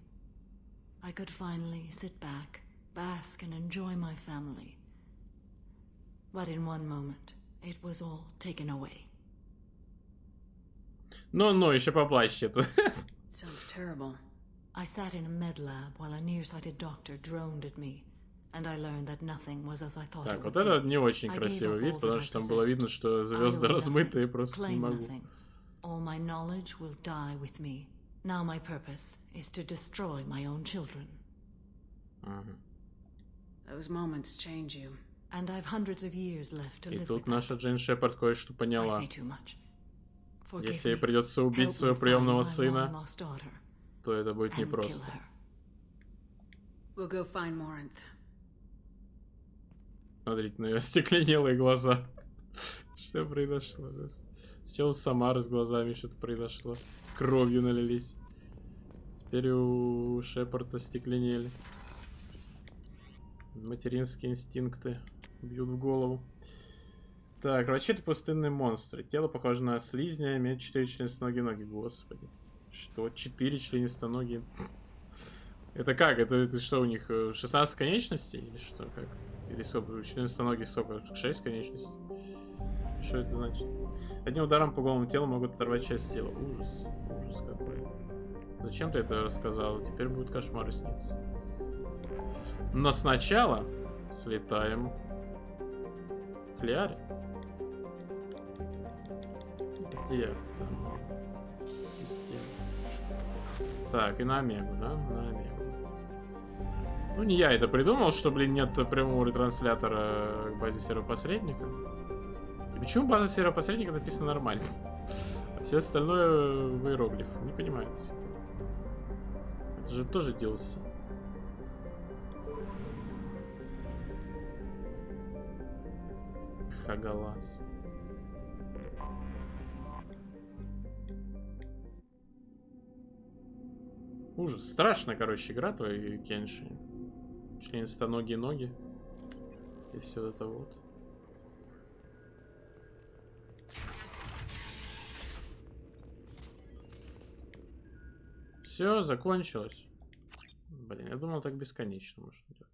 F: I could finally sit back, bask and enjoy my family. But in one moment, it was all taken away.
A: Ну, еще поплачьте тут.
B: Sounds terrible.
F: I sat in a med lab while a nearsighted doctor droned at me, and I learned that nothing was as I thought
A: Так,
F: it
A: вот
F: would
A: это
F: be.
A: не очень красивый вид, потому что там было видно, что звезды размытые, просто не могу.
F: All my knowledge will die with me. Now my purpose is to destroy my own children.
B: Those moments change you.
F: And I've hundreds of years left to
A: И
F: live
A: тут
F: with
A: наша Джейн Шепард кое-что
F: that. I
A: поняла.
F: say too much. Forgive
A: Если ей
F: me.
A: придется убить
F: Help
A: своего
F: me
A: приемного
F: find my
A: сына,
F: long-lost daughter
A: то это будет
F: and kill
A: непросто.
F: her.
B: We'll go find Morinth.
A: Смотрите на ее остекленелые глаза. Что произошло? Сначала у Самары с глазами что-то произошло. Кровью налились. Теперь у Шепарда остекленели. Материнские инстинкты бьют в голову. Так, вообще-то пустынные монстры. Тело похоже на слизня, имеет 4 членистоногие ноги. Господи. Что? 4 членистоногие? Это как? Это что у них? 16 конечностей? Или что? Как? Или сколько? У членистоногих сколько? 6 конечностей? Что это значит? Одним ударом по голому телу могут оторвать часть тела. Ужас. Ужас какой. Зачем ты это рассказал? Теперь будут кошмары сниться. Но сначала слетаем к Лиаре. Где там система? Так, и на Омегу, да? На Омегу. Ну, не я это придумал, что, блин, нет прямого ретранслятора к базе сервопосредника. И почему база сервопосредника написана нормально? А все остальное в иероглиф. Не понимаю. Это же тоже DLC. Хагалас. Ужас. Страшно, короче, игра твоя, Кенши. Членистоногие ноги. И все это вот. Все, закончилось. Блин, я думал, так бесконечно можно делать.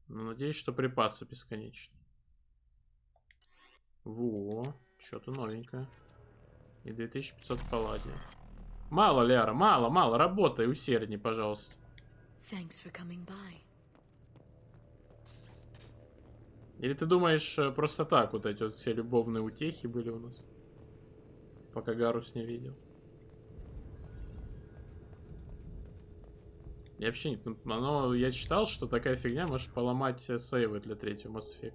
A: Но надеюсь, что припасы бесконечны. Во, что-то новенькое. И 2500 палладия. Мало, Ляра, мало, работай усерднее, пожалуйста.
F: Thanks for coming by.
A: Или ты думаешь, просто так вот эти вот все любовные утехи были у нас? Пока Гарус не видел. Я вообще не... Но я читал, что такая фигня может поломать сейвы для третьего Mass Effect.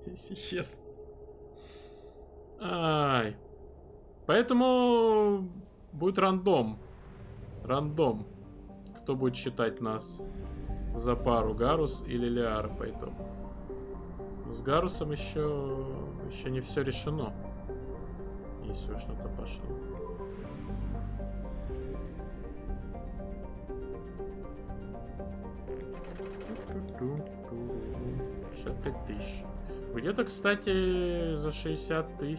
A: Если честно. Ай. Поэтому будет рандом. Рандом. Кто будет считать нас за пару, Гарус или Лиара по итогу. С Гарусом еще не все решено. Если уж что-то пошло. $65 000. Где-то, кстати, за 60 000.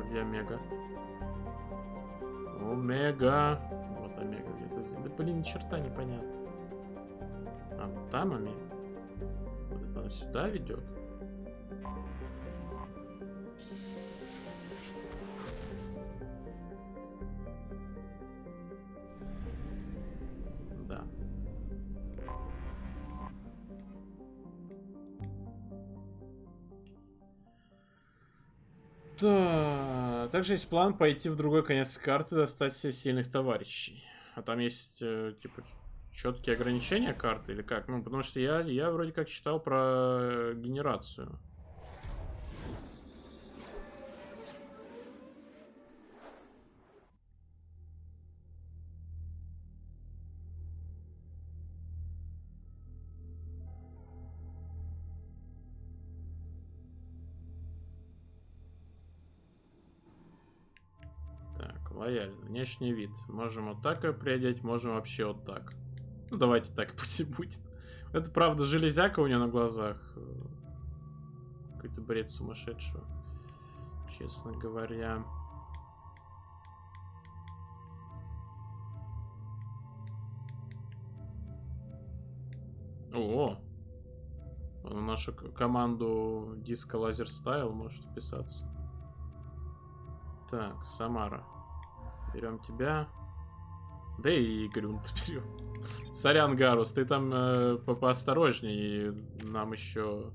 A: Где Омега? Омега. Вот Омега где-то. Да блин, ни черта непонятно. А, вот там Омега. Вот это она сюда ведет. Да. Да. Также есть план пойти в другой конец карты, достать себе сильных товарищей. А там есть, типа, четкие ограничения карты или как? Ну, потому что я вроде как читал про генерацию. Лояльно. Внешний вид. Можем вот так ее приодеть, можем вообще вот так. Ну, давайте так пусть и будет. Это, правда, железяка у нее на глазах. Какой-то бред сумасшедшего. Честно говоря. О! Он в нашу команду Disco Laser Style может вписаться. Так, Самара. Берем тебя. Да и Грюнт берем. Сорян, Гарус, ты там поосторожнее. Нам еще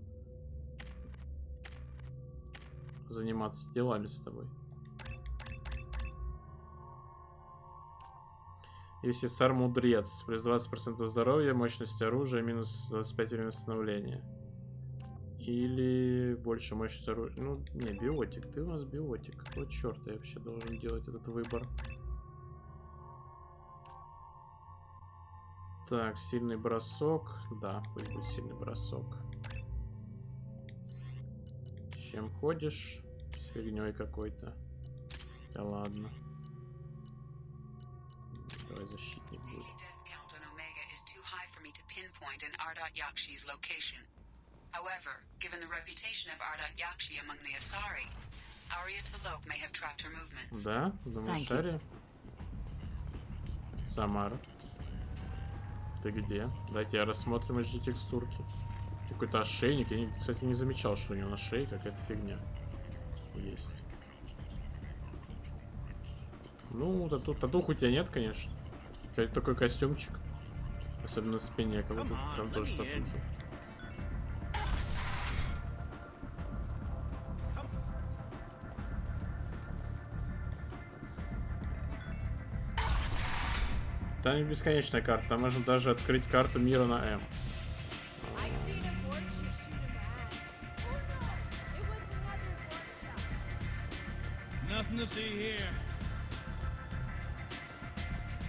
A: заниматься делами с тобой. Евсицар Мудрец. Плюс 20% здоровья, мощность оружия, минус 25 время восстановления. Или больше мощность оружия. Ну, не, биотик. Ты у нас биотик. Вот черт, я вообще должен делать этот выбор. Так, сильный бросок. Да, пусть будет сильный бросок. С чем ходишь? С фигней какой-то. Да ладно. Давай защитник будет.
C: However, given the reputation of Ardat Yakshi among the Asari, Arya Talok may have tracked her movements.
A: Да, думаю, Шария. Самара. Ты где? Дайте я рассмотрим HD текстурки. Какой-то ошейник. Я, кстати, не замечал, что у него на шее какая-то фигня есть. Ну, татух у тебя нет, конечно. Такой костюмчик. Особенно на спине, как будто там тоже татухи. Там не бесконечная карта, там можно даже открыть карту мира на М.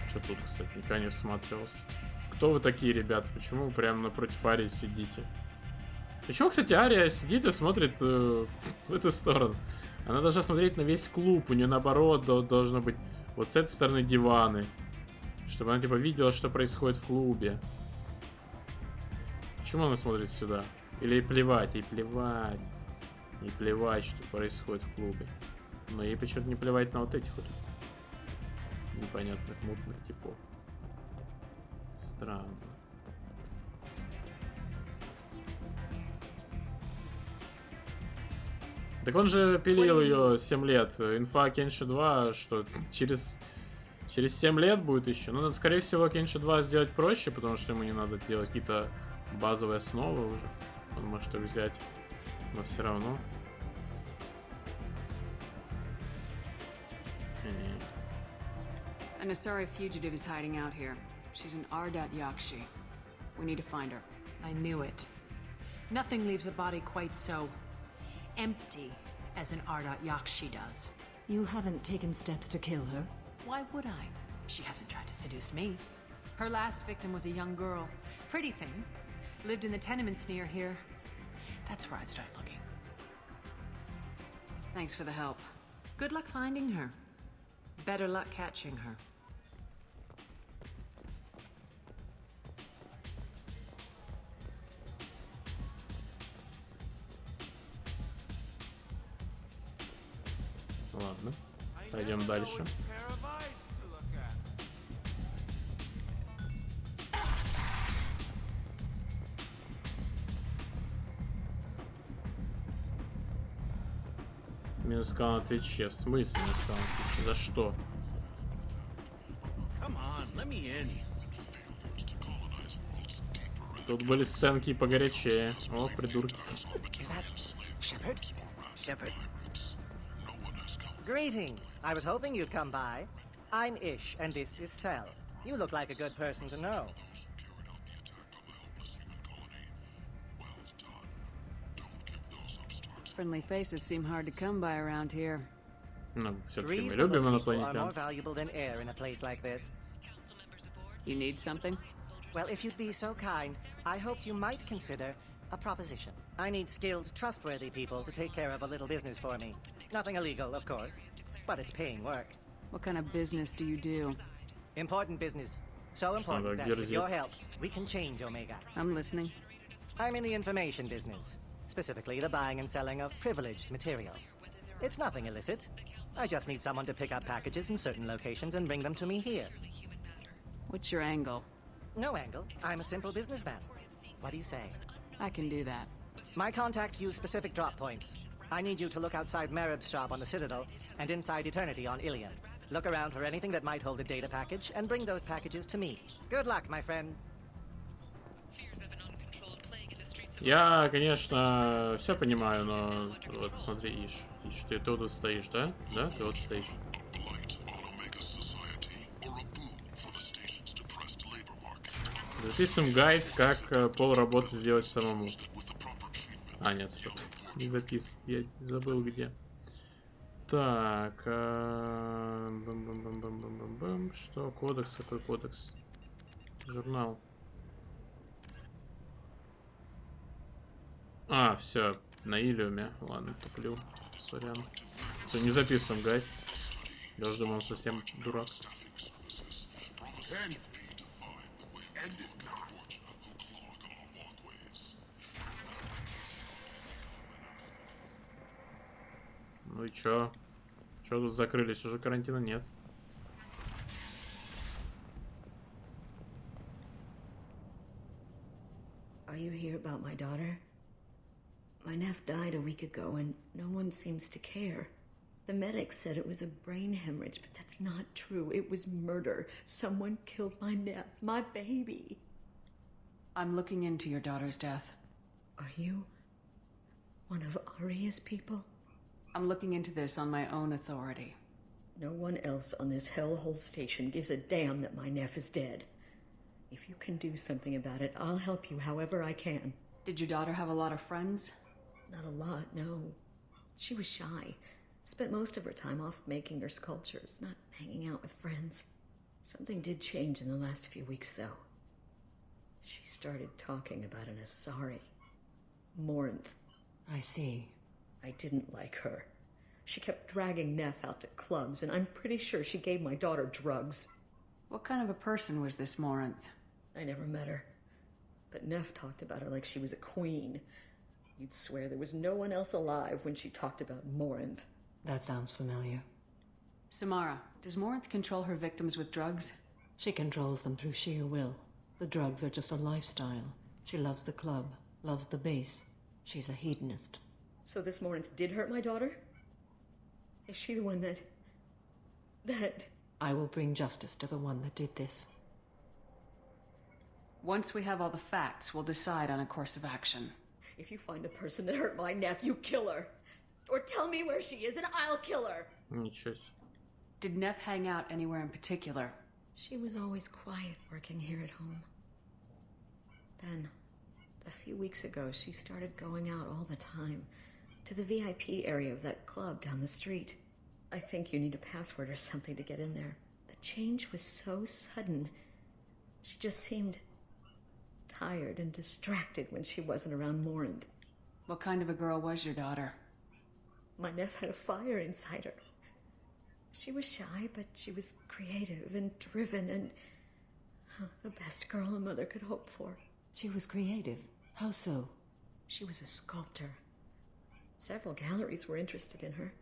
A: Что тут, кстати, никогда не всматривался. Кто вы такие, ребята? Почему вы прямо напротив Арии сидите? Почему, кстати, Ария сидит и смотрит в эту сторону? Она должна смотреть на весь клуб. У нее, наоборот, должно быть вот с этой стороны диваны. Чтобы она, типа, видела, что происходит в клубе. Почему она смотрит сюда? Или ей плевать? Ей плевать. Ей плевать, что происходит в клубе. Но ей почему-то не плевать на вот этих вот непонятных, мутных типов. Странно. Так он же пилил ее 7 лет. Инфа Кенши 2, что через 7 лет будет еще. Ну, скорее всего, Кенши 2 сделать проще, потому что ему не надо делать какие-то базовые основы уже. Он может их взять, но все равно.
K: An Asari fugitive is hiding out here. She's an Ardat Yakshi. We need to find her.
B: I knew it. Nothing leaves a body quite so empty as an Ardat Yakshi does.
F: You haven't taken steps to kill her?
B: Why would I? She hasn't tried to seduce me. Her last victim was a young girl. Pretty thing. Lived in the tenements near here. That's where I'd start looking.
K: Thanks for the help.
B: Good luck finding her. Better luck catching her.
A: Ладно, пойдем дальше. Минус канал на Твиче. В смысле минус канал на Твиче? За что? Тут были сценки погорячее. О, придурки.
L: Shepard? Greetings. I was hoping you'd come by. I'm Ish, and this is Cell. You look like a good person to know.
K: Friendly faces seem hard to come by around here.
A: Ну, все-таки мы любим инопланетян.
L: More valuable than air in a place like this.
K: You need something?
L: Well, if you'd be so kind, I hoped you might consider a proposition. I need skilled, trustworthy people to take care of a little business for me. Nothing illegal, of course, but it's paying work.
K: What kind of business do you do?
L: Important business. So important that with your help, we can change Omega.
K: I'm listening.
L: I'm in the information business, specifically the buying and selling of privileged material. It's nothing illicit. I just need someone to pick up packages in certain locations and bring them to me here.
K: What's your angle?
L: No angle. I'm a simple businessman. What do you say?
K: I can do that.
L: My contacts use specific drop points. I need you to look outside Merib's shop on the Citadel and inside Eternity on Ilion. Look around for anything that might hold a data package and bring those packages to me. Good luck, my friend.
A: Я, конечно, все понимаю, но вот смотри, Иш, ты тут стоишь, да? Да, ты вот стоишь. Записываем гайд, как полработы сделать самому. А, нет, стоп, не записывай, я забыл где. Так, что, кодекс, какой кодекс? Журнал. А, все, на Илиуме. Ладно, туплю. Сорян. Все, не записываем гайд. Я уже думал, он совсем дурак. Ну и чё? Чё тут закрылись? Уже карантина нет.
F: Are you here about my daughter? My nephew died a week ago and no one seems to care. The medics said it was a brain hemorrhage, but that's not true. It was murder. Someone killed my nephew, my baby.
K: I'm looking into your daughter's death.
F: Are you one of Aria's people?
K: I'm looking into this on my own authority.
F: No one else on this hellhole station gives a damn that my nephew is dead. If you can do something about it, I'll help you however I can.
K: Did your daughter have a lot of friends?
F: Not a lot, no. She was shy. Spent most of her time off making her sculptures, not hanging out with friends. Something did change in the last few weeks, though. She started talking about an Asari. Morinth.
M: I see.
F: I didn't like her. She kept dragging Neff out to clubs, and I'm pretty sure she gave my daughter drugs.
K: What kind of a person was this Morinth?
F: I never met her. But Neff talked about her like she was a queen. You'd swear there was no one else alive when she talked about Morinth.
M: That sounds familiar.
K: Samara, does Morinth control her victims with drugs?
M: She controls them through sheer will. The drugs are just a lifestyle. She loves the club, loves the base. She's a hedonist.
F: So this Morinth did hurt my daughter? Is she the one that...
M: I will bring justice to the one that did this.
K: Once we have all the facts, we'll decide on a course of action.
F: If you find the person that hurt my nephew, kill her. Or tell me where she is and I'll kill her.
A: Ничего себе.
K: Did Neff hang out anywhere in particular?
F: She was always quiet working here at home. Then, a few weeks ago, she started going out all the time. To the VIP area of that club down the street. I think you need a password or something to get in there. The change was so sudden. She just seemed tired and distracted when she wasn't around Morinth.
K: What kind of a girl was your daughter?
F: My nephew had a fire inside her. She was shy, but she was creative and driven and the best girl a mother could hope for.
M: She was creative. How so?
F: She was a sculptor. Several galleries were interested in her.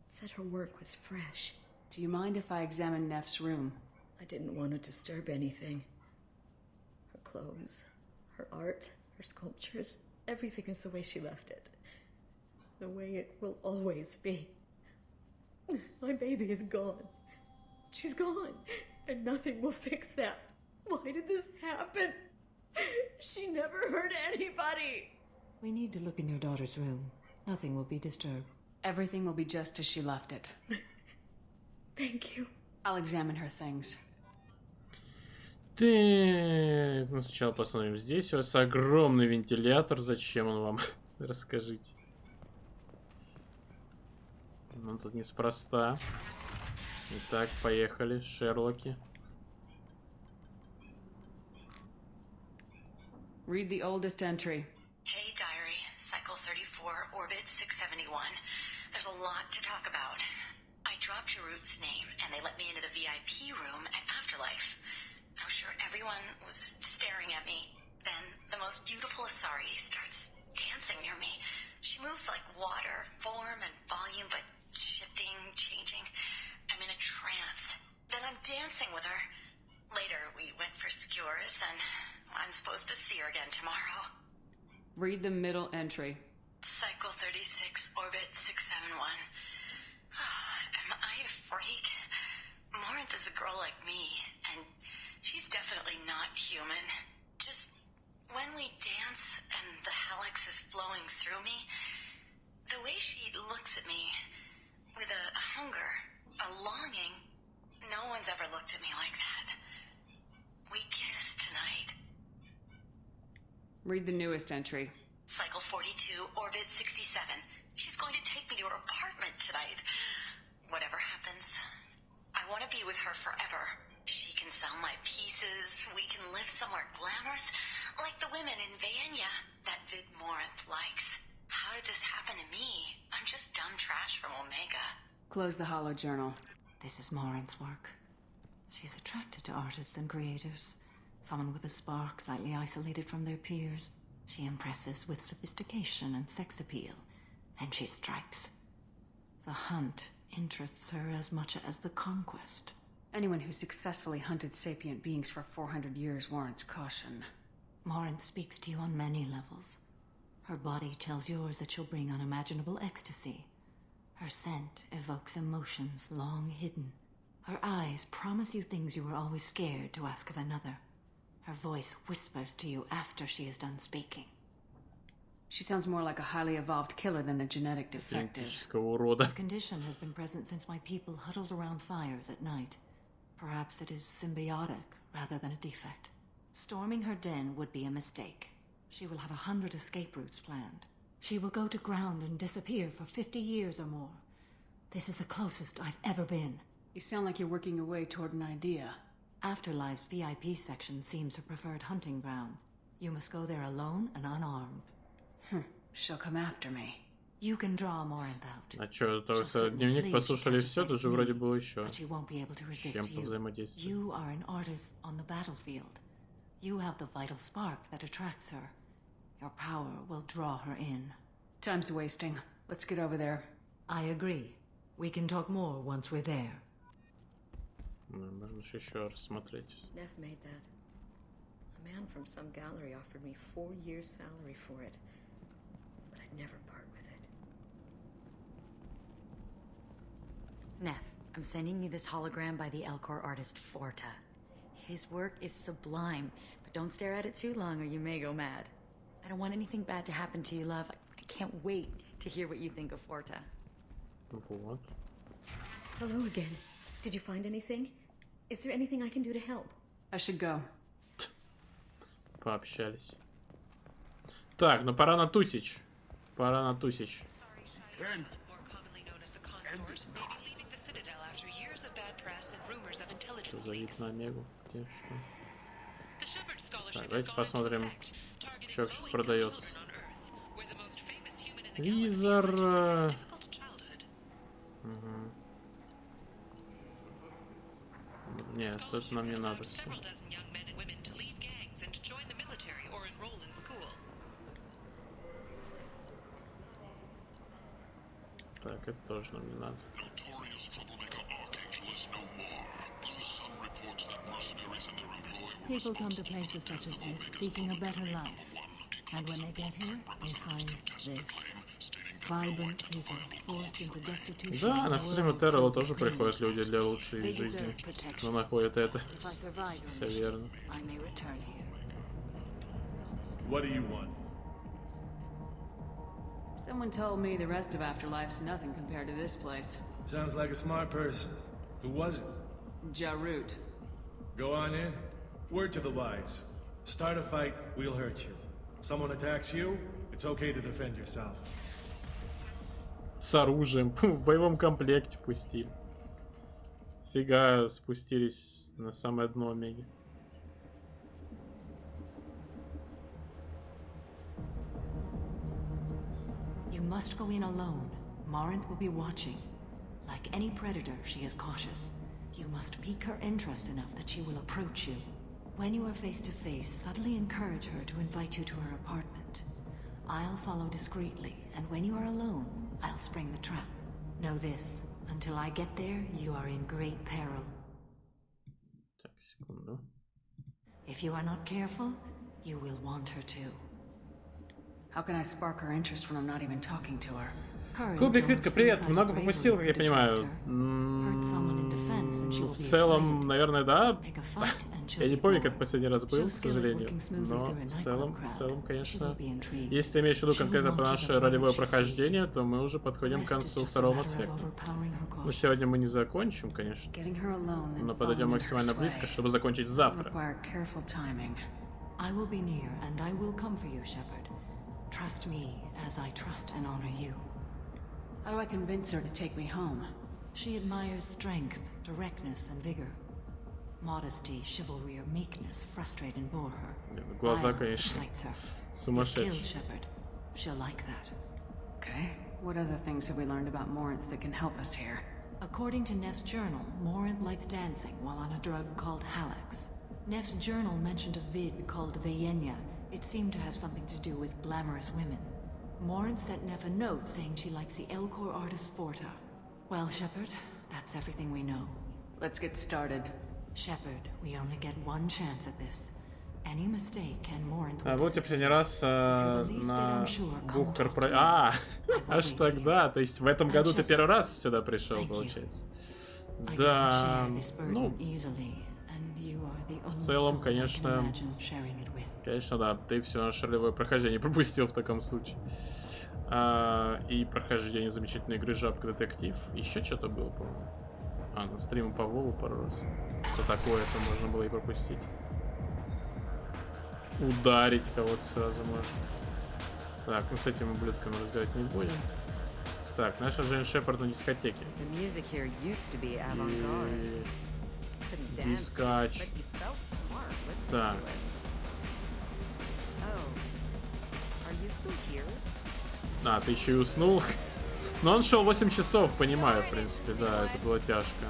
F: Said her work was fresh.
K: Do you mind if I examine Neff's room?
F: I didn't want to disturb anything. Her clothes, her art, her sculptures, everything is the way she left it. The way it will always be. My baby is gone. She's gone, and nothing will fix that. Why did this happen? She never hurt anybody.
M: We need to look in your daughter's room. Nothing will be disturbed.
K: Everything will be just as she left it.
F: Thank you.
K: I'll examine her things.
A: Так, ну сначала посмотрим. Здесь у вас огромный вентилятор. Зачем он вам? Расскажите. Ну тут неспроста. Итак, поехали, Шерлоки.
K: Read the oldest entry.
C: Hey, diary. Cycle 34, orbit 671. There's a lot to talk about.
N: I dropped Jarut's name, and they let me into the VIP room at Afterlife. I'm sure everyone was staring at me. Then the most beautiful Asari starts dancing near me. She moves like water, form and volume, but shifting, changing. I'm in a trance. Then I'm dancing with her. Later, we went for skewers, and I'm supposed to see her again tomorrow.
K: Read the middle entry.
N: Cycle 36, orbit 671. Am I a freak? Morinth is a girl like me, and she's definitely not human. Just when we dance and the helix is flowing through me, the way she looks at me with a hunger, a longing, no one's ever looked at me like that. We kiss tonight.
K: Read the newest entry.
N: Cycle 42, orbit 67. She's going to take me to her apartment tonight. Whatever happens, I want to be with her forever. She can sell my pieces. We can live somewhere glamorous, like the women in Vanya that Vid Morinth likes. How did this happen to me? I'm just dumb trash from Omega.
K: Close the hollow journal.
F: This is Morinth's work. She's attracted to artists and creators. Someone with a spark, slightly isolated from their peers. She impresses with sophistication and sex appeal. Then she strikes. The hunt interests her as much as the conquest.
K: Anyone who successfully hunted sapient beings for 400 years warrants caution.
F: Morinth speaks to you on many levels. Her body tells yours that she'll bring unimaginable ecstasy. Her scent evokes emotions long hidden. Her eyes promise you things you were always scared to ask of another. Her voice whispers to you after she is done speaking.
K: She sounds more like a highly evolved killer than a genetic defective.
F: The condition has been present since my people huddled around fires at night. Perhaps it is symbiotic rather than a defect. Storming her den would be a mistake. She will have 100 escape routes planned. She will go to ground and disappear for 50 years or more. This is the closest I've ever been.
K: You sound like you're working your way toward an idea.
F: Afterlife's VIP section seems her preferred hunting ground. You must go there alone and unarmed.
K: She'll come after me.
F: You can draw Morinth out.
A: А чё, только дневник послушали все, тут же вроде было еще с чем повзаимодействовать.
F: You are an artist on the battlefield. You have the vital spark that attracts her. Your power will draw her in.
K: Time's wasting. Let's get over there.
F: I agree. We can talk more once we're there.
A: Можно еще рассмотреть.
M: Neff made that. A man from some gallery offered me 4 years' salary for it. But I'd never part with it.
O: Neff, I'm sending you this hologram by the Elcor artist Forta. His work is sublime, but don't stare at it too long or you may go mad. I don't want anything bad to happen to you, love. I can't wait to hear what you think of Forta.
A: Вот.
M: Hello again. Did you find anything? Is there anything I can do to help?
K: I should go.
A: Пообщались. Так, ну пора на тусич. Пора на тусич. Что за вид на Омегу? Где что? Так, давайте посмотрим, что вообще продается. Визор. Угу. Нет, это нам не надо все. Так, это тоже нам не надо.
F: People come to places such as this seeking a better life. And when they get here, they find this. Vibrant people forced into destitution.
A: Да, на стримы Террела тоже приходят люди для лучшей жизни. Но находят это. Все верно.
P: What do you want?
K: Someone told me the rest of Afterlife's nothing compared to this place.
P: Sounds like a smart person. Who was it?
K: Jarut.
P: Go on in. Word to the wise. Start a fight, we'll hurt you. Someone attacks you, it's okay to defend yourself.
A: С оружием. В боевом комплекте пустили. Фига спустились на самое дно Омеги.
F: You must go in alone. Morinth will be watching. Like any predator, she is cautious. You must pique her interest enough that she will approach you. When you are face to face, subtly encourage her to invite you to her apartment. I'll follow discreetly, and when you are alone, I'll spring the trap. Know this, until I get there, you are in great peril.
A: Так, секунду.
F: If you are not careful, you will want her to.
K: How can I spark her interest when I'm not even talking to her?
A: Кубик, Витка, привет. Много пропустил, как я понимаю. В целом, наверное, да. Я не помню, как последний раз был, к сожалению. Но в целом, конечно. Если ты имеешь в виду конкретно по наше ролевое прохождение, то мы уже подходим к концу второго аспекта. Ну, сегодня мы не закончим, конечно. Но подойдем максимально близко, чтобы закончить завтра.
F: Trust me as I trust and honor you.
K: How do I convince her to take me home?
F: She admires strength, directness, and vigor. Modesty, chivalry, or meekness frustrate and bore her.
A: Глаза, конечно, сумасшедшие.
F: She'll like that.
K: Okay. What other things have we learned about Morinth that can help us here?
F: According to Neff's journal, Morinth likes dancing while on a drug called Halax. Neff's journal mentioned a vid called Veyenya. It seemed to have something to do with glamorous women. Morinth sent Neff a note saying she likes the Elcor artist Forta. Well, Shepard, that's everything we know.
K: Let's get started.
F: Shepard, we only get one chance at this. Any mistake and Morinth
A: А вот я последний раз на двух корпорациях. Аж тогда. То есть в этом году ты первый раз сюда пришел, получается. Да, ну, в целом, конечно, да, ты все наше ролевое прохождение пропустил в таком случае. И прохождение замечательной игры Жабка Детектив. Еще что-то было, по-моему. На стриме по Вову пару раз. Что такое, это можно было и пропустить. Ударить кого-то сразу можно. Так, ну с этими ублюдками разговаривать не будем. Так, наша Джейн Шепард на дискотеке. И дискач. Так. Ты еще и уснул. Но он шел 8 часов, понимаю, в принципе, да, это было тяжко.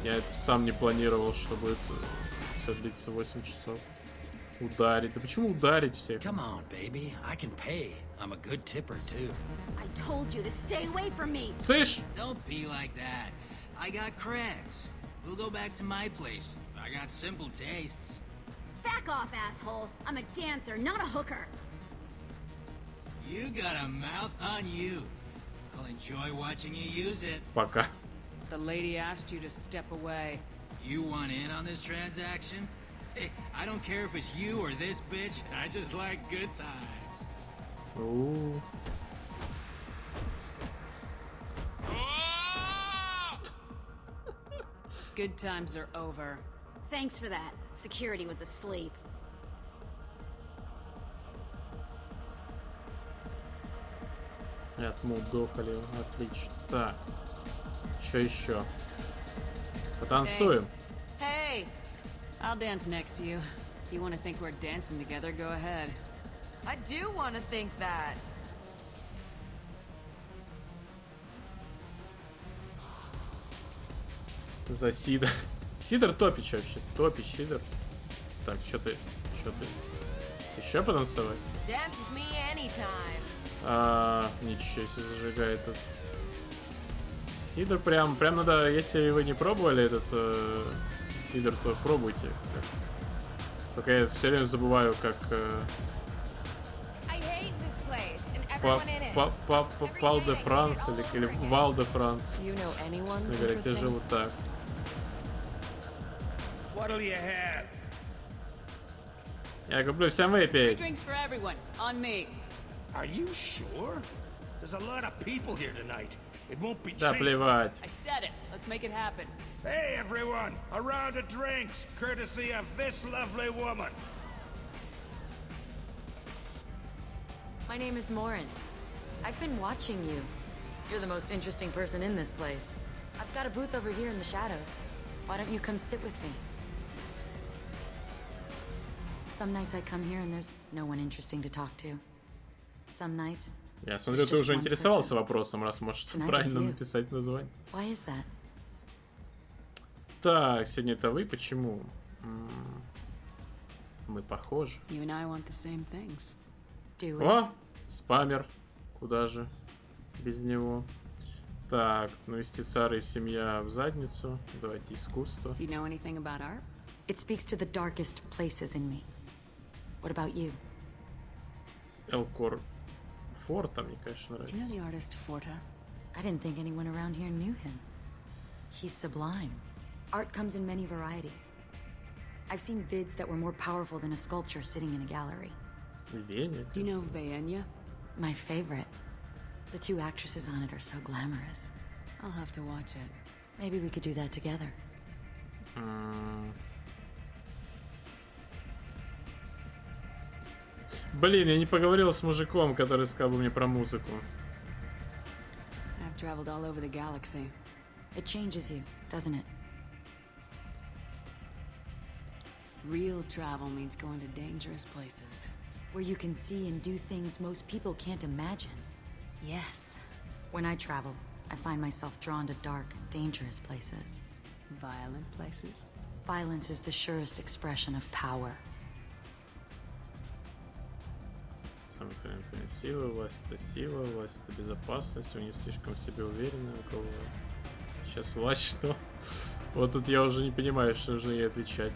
A: Я сам не планировал, что будет все длиться 8 часов. Ударить. Да почему ударить всех? Слышь?
Q: Back off, asshole. I'm a dancer, not a hooker.
R: You got a mouth on you. I'll enjoy watching you use it.
A: Пока.
K: The lady asked you to step away.
R: You want in on this transaction? Hey, I don't care if it's you or this bitch. I just like good times.
A: Ooh.
K: Good times are over.
Q: Thanks for that. Security was asleep.
A: Отмудохали, отлично. Так, что еще? Потанцуем.
K: Hey, I'll dance next to you. If you want to think we're dancing together, go ahead.
S: I do want to think that.
A: За Сидор. Сидор топич вообще. Топич, Сидор. Так, что ты? Еще потанцевать? Ничего себе зажигает тут. Сидор прям надо, если вы не пробовали этот Сидор, то пробуйте. Только я все время забываю, как Пал де Франс или Вал де Франс. Честно говоря, тяжело так. Я куплю всем выпить.
E: Are you sure? There's a lot of people here tonight. It won't be cheap.
A: Да плевать.
K: I said it. Let's make it happen.
E: Hey everyone, a round of drinks, courtesy of this lovely woman.
O: My name is Morinth. I've been watching you. You're the most interesting person in this place. I've got a booth over here in the shadows. Why don't you come sit with me? Some nights I come here and there's no one interesting to talk to. Some nights,
A: Я смотрю, ты уже интересовался вопросом, раз можешь правильно написать название. Так, сегодня это вы, почему? Мы похожи. О, спамер. Куда же без него? Так, ну истицары и семья в задницу. Давайте искусство.
O: It speaks to the darkest places in me. What about you?
A: Элкор Форта, мне, конечно, нравится.
O: Do you know the artist Forta? I didn't think anyone around here knew him. He's sublime. Art comes in many varieties. I've seen vids that were more powerful than a sculpture sitting in a gallery.
A: Веня?
K: Do you know Vayenya?
O: My favorite. The two actresses on it are so glamorous.
K: I'll have to watch it.
O: Maybe we could do that together.
A: Блин, я не поговорил с мужиком, который сказал бы мне про музыку.
K: I've traveled all over the galaxy.
O: It changes you, doesn't it?
K: Real travel means going to dangerous places.
O: Where you can see and do things most people can't imagine.
K: Yes.
O: When I travel, I find myself drawn to dark, dangerous places.
K: Violent places?
O: Violence is the surest expression of power.
A: Сила, власть это сила, власть это безопасность, вы не слишком в себе уверены, у кого сейчас власть что? Вот тут я уже не понимаю, что нужно ей отвечать.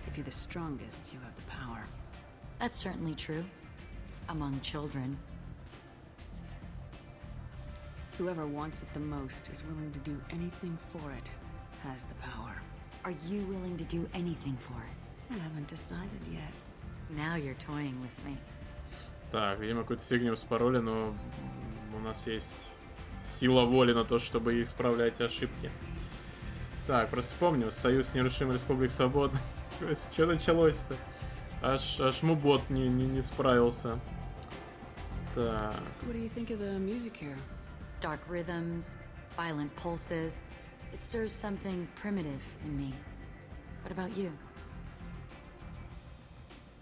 K: If you're the strongest, you have the power.
O: That's certainly true. Among children.
K: Whoever wants it the most is willing to do anything for it, has the power.
O: Are you willing to do anything for it?
K: I haven't decided yet.
O: Now you're toying with me.
A: Так, видимо, какую-то фигню спороли, но у нас есть сила воли на то, чтобы исправлять ошибки. Так, просто вспомнил, Союз нерушимых республик свободы. Что началось-то? Аж мубот не справился. Так.
K: What do you think of the music here?
O: Dark rhythms, violent pulses. It stirs something primitive in me. What about you?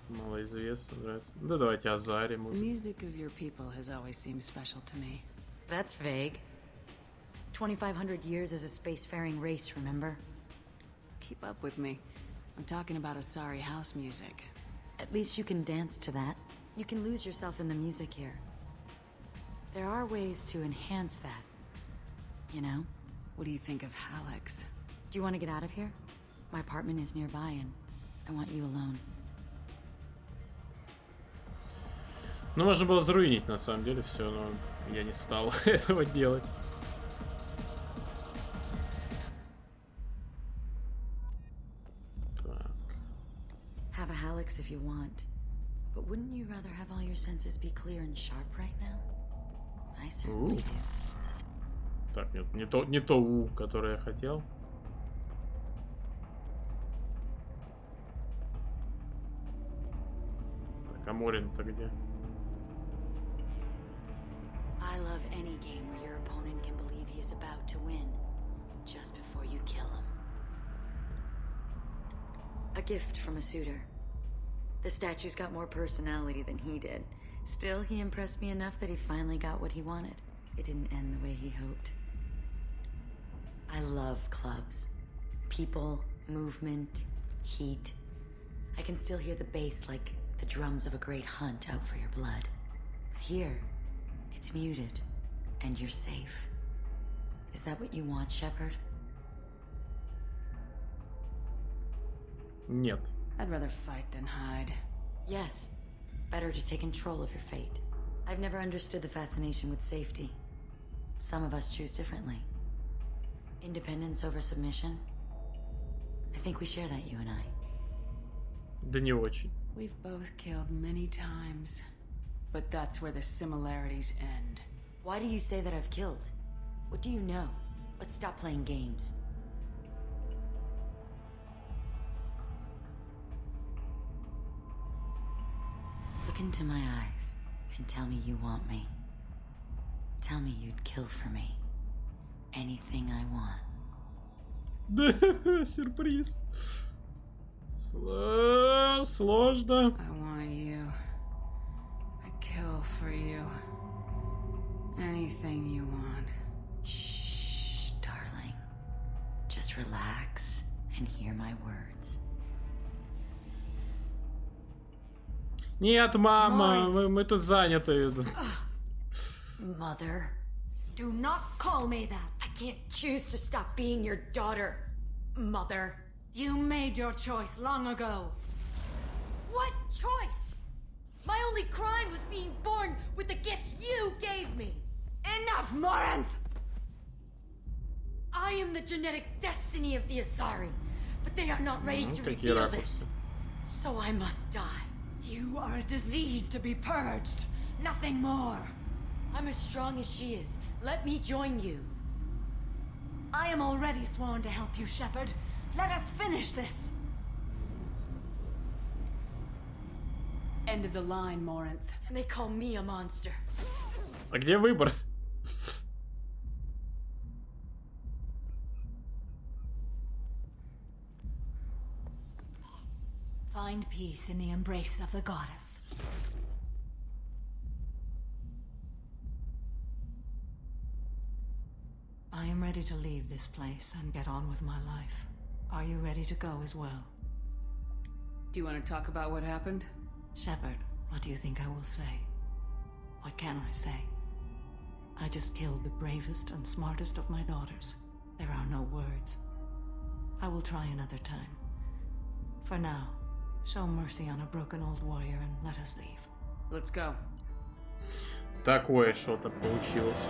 A: Малоизвестно, нравится. Да давайте Азари
K: The
A: музыку.
K: music of your people has always seemed special to me.
O: That's vague. 2,500 years as a spacefaring race, remember?
K: Keep up with me. I'm talking about Asari house music.
O: At least you can dance to that. You can lose yourself in the music here. There are ways to enhance that. You know?
K: What do you think of Hallex?
O: Do you want to get out of here? My apartment is nearby and I want you alone.
A: Ну, можно было заруинить, на самом деле, все, но я не стал этого делать. Так.
O: Have a Hallex if you want. But wouldn't you rather have all your senses be clear and sharp right now? I certainly do.
A: Так, нет, не то У, которое я хотел. Так, а Морин-то где?
O: I love any game where your opponent can believe he is about to win, just before you kill him. A gift from a suitor. The statue's got more personality than he did. Still, he impressed me enough that he finally got what he wanted. It didn't end the way he hoped. I love clubs. People, movement, heat. I can still hear the bass like the drums of a great hunt out for your blood. But here, it's muted, and you're safe. Is that what you want, Shepard?
A: Нет.
K: I'd rather fight than hide.
O: Yes. Better to take control of your fate. I've never understood the fascination with safety. Some of us choose differently. Independence over submission? I think we share that, you and I.
A: Да не очень.
K: We've both killed many times, but that's where the similarities end.
O: Why do you say that I've killed? What do you know? Let's stop playing games. Look into my eyes and tell me you want me. Tell me you'd kill for me. Anything I want.
A: Да, сюрприз. Сложно.
K: I want you. I kill for you. Anything you want.
O: Shh, darling. Just relax and hear my words.
A: Нет, мама, мы тут заняты.
O: Mother, do not call me that. I can't choose to stop being your daughter. Mother,
F: You made your choice long ago.
O: what choice? My only crime was being born with the gifts you gave me. Enough, Morinth! I am the genetic destiny of the Asari, but they are not ready to reveal this. So I must die.
F: You are a disease to be purged. Nothing more.
O: I'm as strong as she is. Let me join you.
F: I am already sworn to help you, Shepard. Let us finish this.
K: End of the line, Morinth.
O: And they call me a monster.
A: А где выбор?
F: Find peace in the embrace of the goddess. I am ready to leave this place and get on with my life. Are you ready to go as well?
K: Do you want to talk about what happened?
F: Shepard, what do you think I will say? What can I say? I just killed the bravest and smartest of my daughters. There are no words. I will try another time. For now, show mercy on a broken old warrior and let us leave.
K: Let's go.
A: Такое что-то получилось.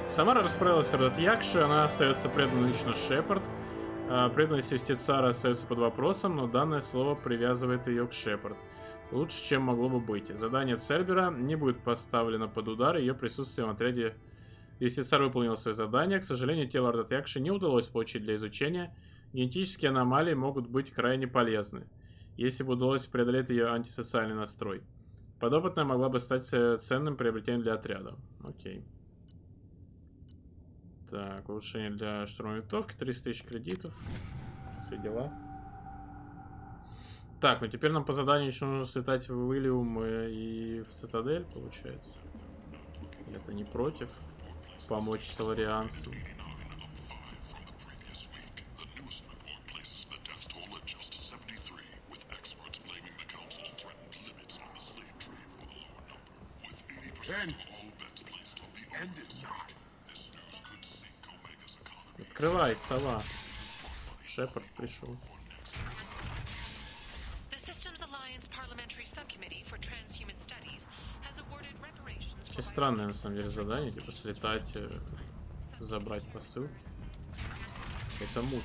A: Самара расправилась с Ардатьякши, она остается преданной лично Шепард. Преданность юстицара остается под вопросом, но данное слово привязывает ее к Шепард. Лучше, чем могло бы быть. Задание Цербера не будет поставлено под удар, ее присутствие в отряде. Юстицар выполнил свое задание. К сожалению, тело Ардатьякши не удалось получить для изучения. Генетические аномалии могут быть крайне полезны, если бы удалось преодолеть ее антисоциальный настрой. Подопытная могла бы стать ценным приобретением для отряда. Окей. Так, улучшение для штурмовой винтовки, 300 тысяч кредитов. Все дела. Так, ну теперь нам по заданию еще нужно слетать в Иллиум и в Цитадель, получается. Я-то не против помочь соларианцам. Открывай, сова. Шепард пришел. Очень странное на самом деле задание, типа слетать, забрать посыл. Это муть.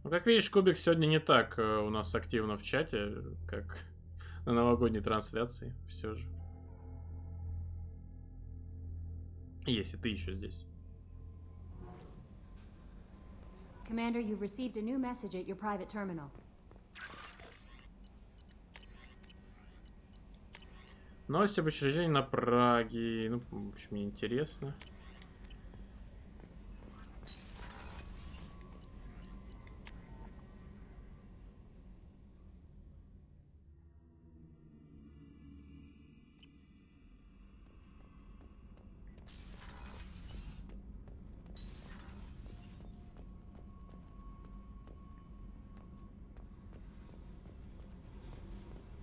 A: Ну, как видишь, Кубик сегодня не так у нас активно в чате, как на новогодней трансляции, все же. Если ты еще здесь.
J: Commander, you've received a new message at your private terminal.
A: Новости об учреждении на Праге. Ну, в общем, мне интересно.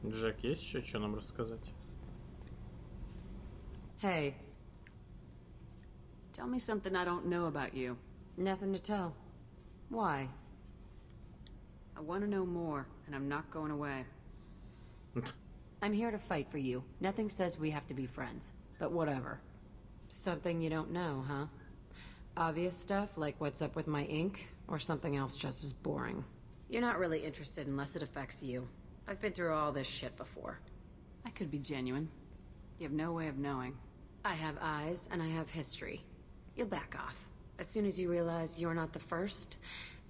A: Джек, есть еще что нам рассказать?
K: Hey. Tell me something I don't know about you.
T: Nothing to tell. Why?
K: I want to know more, and I'm not going away.
T: I'm here to fight for you. Nothing says we have to be friends, but whatever. Something you don't know, huh? Obvious stuff, like what's up with my ink, or something else just as boring. You're not really interested unless it affects you. I've been through all this shit before.
K: I could be genuine. You have no way of knowing.
T: I have eyes, and I have history. You'll back off. As soon as you realize you're not the first,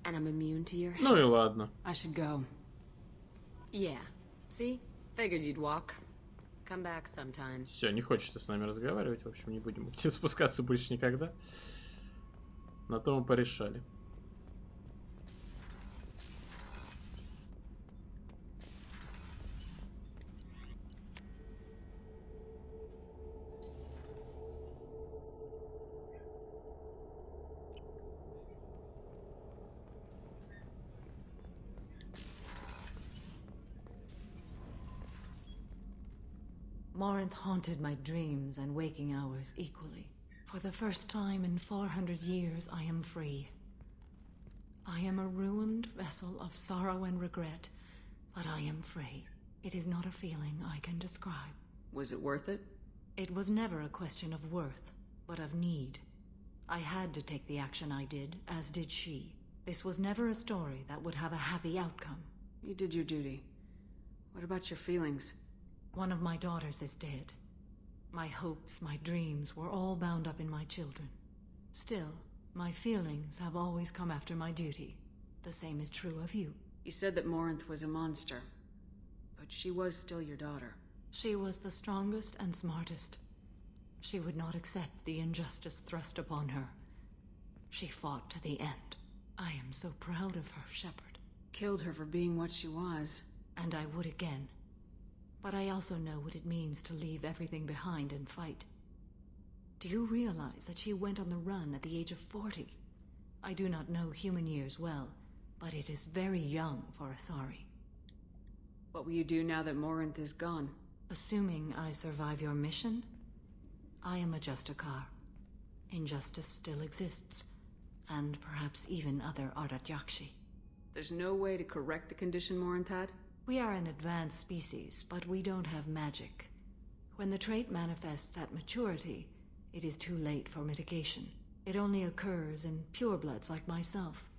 T: and I'm immune to your
A: Ну и ладно.
T: I should go. Yeah. See? Figured you'd walk. Come back sometime.
A: Все, не хочет с нами разговаривать. В общем, не будем идти спускаться больше никогда. На то мы порешали.
F: Morinth haunted my dreams and waking hours equally. For the first time in 400 years, I am free. I am a ruined vessel of sorrow and regret, but I am free. It is not a feeling I can describe.
T: Was it worth it?
F: It was never a question of worth, but of need. I had to take the action I did, as did she. This was never a story that would have a happy outcome.
T: You did your duty. What about your feelings?
F: One of my daughters is dead. My hopes, my dreams were all bound up in my children. Still, my feelings have always come after my duty. The same is true of you.
T: You said that Morinth was a monster, but she was still your daughter.
F: She was the strongest and smartest. She would not accept the injustice thrust upon her. She fought to the end. I am so proud of her, Shepard.
T: Killed her for being what she was.
F: And I would again. But I also know what it means to leave everything behind and fight. Do you realize that she went on the run at the age of 40? I do not know human years well, but it is very young for Asari.
T: What will you do now that Morinth is gone?
F: Assuming I survive your mission, I am a Justicar. Injustice still exists, and perhaps even other Ardat Yakshi.
T: There's no way to correct the condition Morinth had?
F: We are an advanced species, but we don't have magic. When the trait manifests at maturity, it is too late for mitigation. It only occurs in purebloods like myself.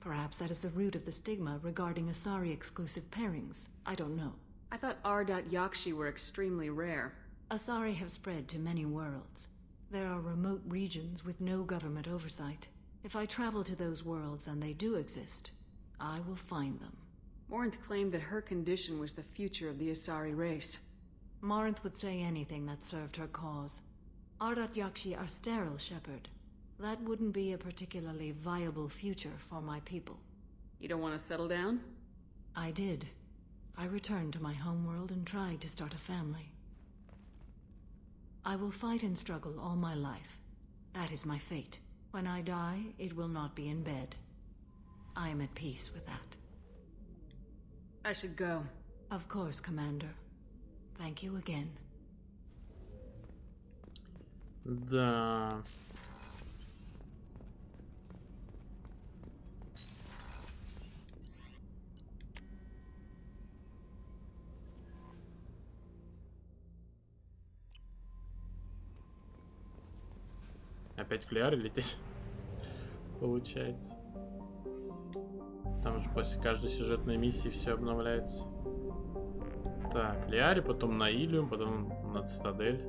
F: Perhaps that is the root of the stigma regarding Asari-exclusive pairings. I don't know.
T: I thought Ardat Yakshi were extremely rare.
F: Asari have spread to many worlds. There are remote regions with no government oversight. If I travel to those worlds and they do exist, I will find them.
T: Morinth claimed that her condition was the future of the Asari race.
F: Morinth would say anything that served her cause. Ardat Yakshi are sterile, Shepard. That wouldn't be a particularly viable future for my people.
T: You don't want to settle down?
F: I did. I returned to my homeworld and tried to start a family. I will fight and struggle all my life. That is my fate. When I die, it will not be in bed. I am at peace with that.
T: I should go.
F: Of course, Commander. Thank you again.
A: Да. Опять к Лиаре лететь? Получается. Там же после каждой сюжетной миссии все обновляется. Так, Лиаре, потом на Илиум, потом на Цитадель.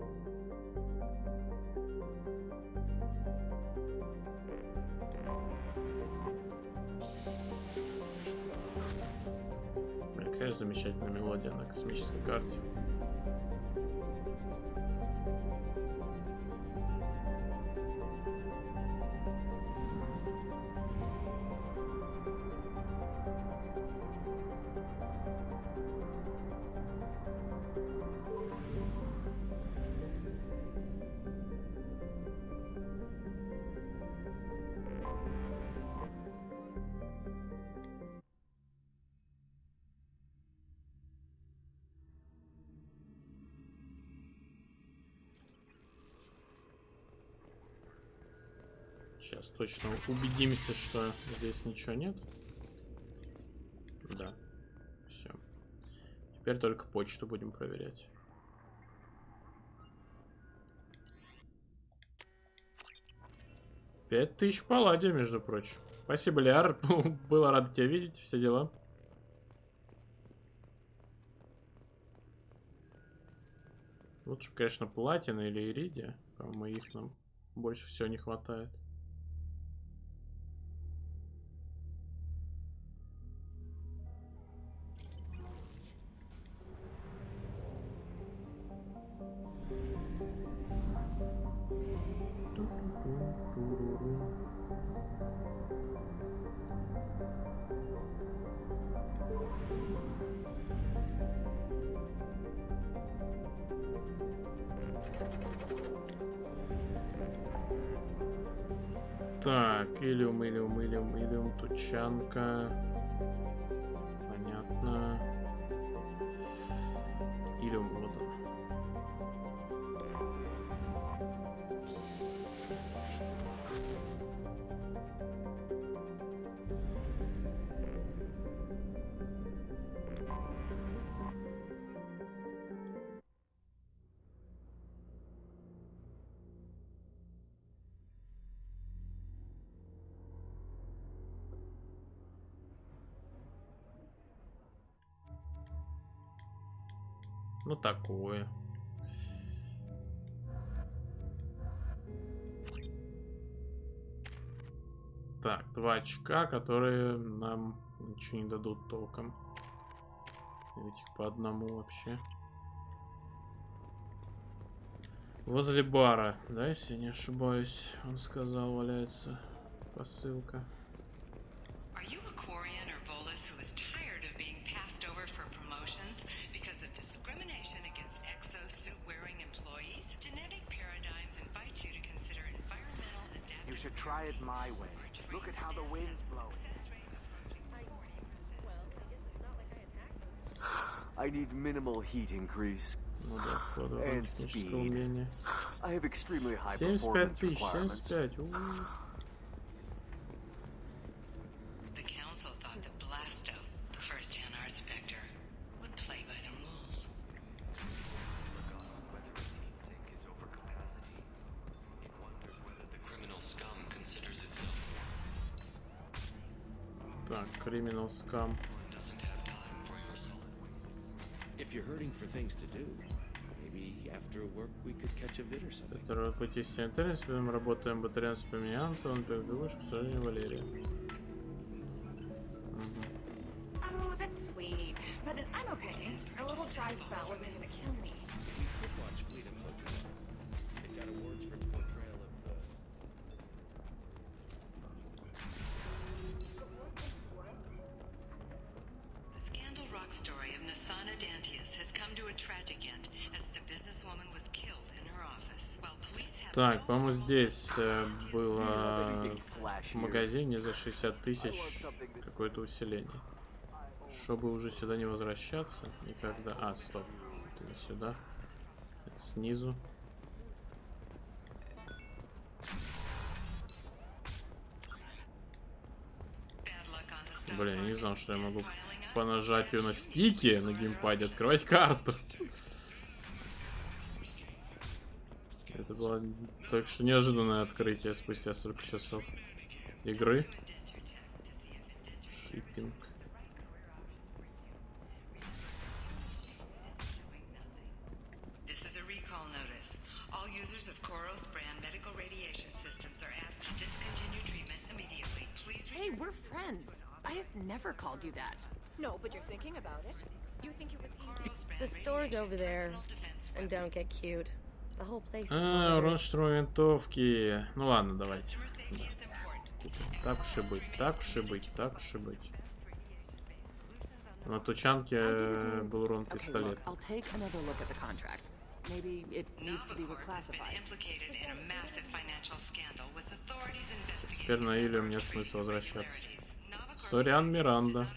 A: Блин, какая же замечательная мелодия на космической карте. Сейчас точно убедимся, что здесь ничего нет. Да. Все. Теперь только почту будем проверять. $5000 палладия, между прочим. Спасибо, Лиар. Было рад тебя видеть. Все дела. Лучше, конечно, платина или иридия. По-моему, их нам больше всего не хватает. Так, илиум, тучанка. Понятно. Илиум вода. Ну такое. Так, 2 очка, которые нам ничего не дадут толком. Ведь их по одному вообще. Возле бара, да, если не ошибаюсь, он сказал, валяется посылка.
E: You should try it my way. Look at how the wind's blowing.
U: I need minimal heat increase and speed. I have extremely high performance requirements.
A: 75 000,
C: The council thought that Blasto, the first NR Spectre, would play by the rules.
A: Так, Criminal Scam.
P: If you're hurting for things to do, maybe after work we could catch a vid or something.
A: Второй пути с интернет, с ним работаем батарея с помянутым, он передумал, что сражение Валерия.
V: Oh, that's sweet. But I'm okay. A little dry spell wasn't gonna kill me.
P: They got awards for portrayal of the...
C: Scandal rock story of Nasana Dantius has come to a tragic end as the businesswoman was killed in her office. While police have
A: Так, по-моему, здесь было в магазине за 60 тысяч какое-то усиление. Чтобы уже сюда не возвращаться никогда. А, стоп. Это не сюда. Это снизу. Блин, я не знал, что я могу по нажатию на стике на геймпаде открывать карту. Это было только что неожиданное открытие спустя 40 часов игры. Шиппинг.
C: This is a recall notice. All users of Koros brand medical radiation systems are asked to discontinue treatment immediately. Please.
V: Hey, we're friends. I have never called you that. No, but you're thinking about it. You think it was easy?
W: The store's over there. And don't get cute. The whole place is
A: урон штурмовой винтовки. Ну ладно, давайте. Да. Так уж и быть, так уж и быть, так уж и быть. На тучанке был урон пистолет.
V: I'll take another look at the contract. Maybe it needs to be reclassified.
A: Теперь на Илиум нет смысла возвращаться. Сориан Миранда.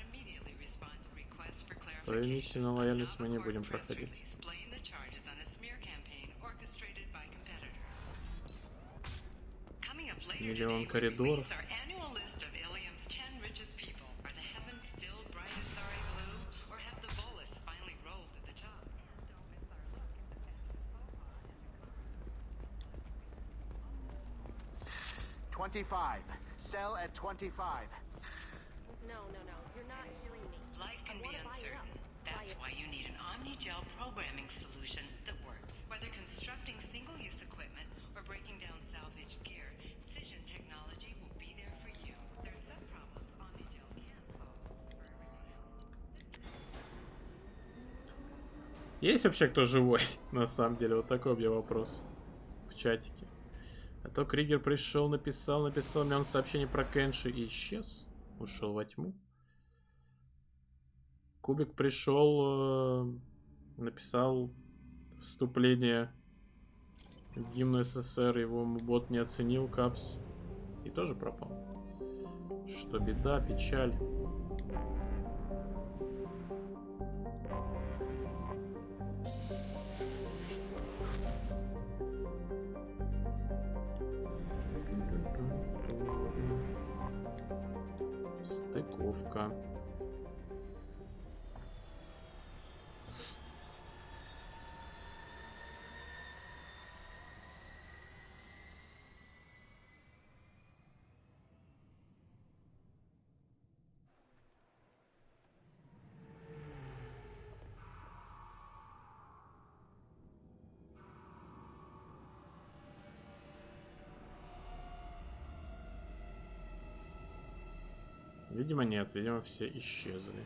A: Твою миссию на лояльность мы не будем проходить. Миллион коридоров.
E: $25. Sell at $25.
V: No, you're not hearing me.
C: Life can be uncertain. That's why you need an omni-gel programming solution that works. Whether constructing single-use equipment or breaking down salvaged gear, Cision technology will be there for you. There's some problems omni-gel can't solve.
A: Есть вообще кто живой? На самом деле, вот такой у меня вопрос в чатике. А то Кригер пришел, написал мне он сообщение про Кенши и исчез. ушел во тьму. Кубик пришел, написал вступление к гимну СССР, его бот не оценил, капс, и тоже пропал. Что беда, печаль. Стыковка. Видимо, нет. Видимо, все исчезли.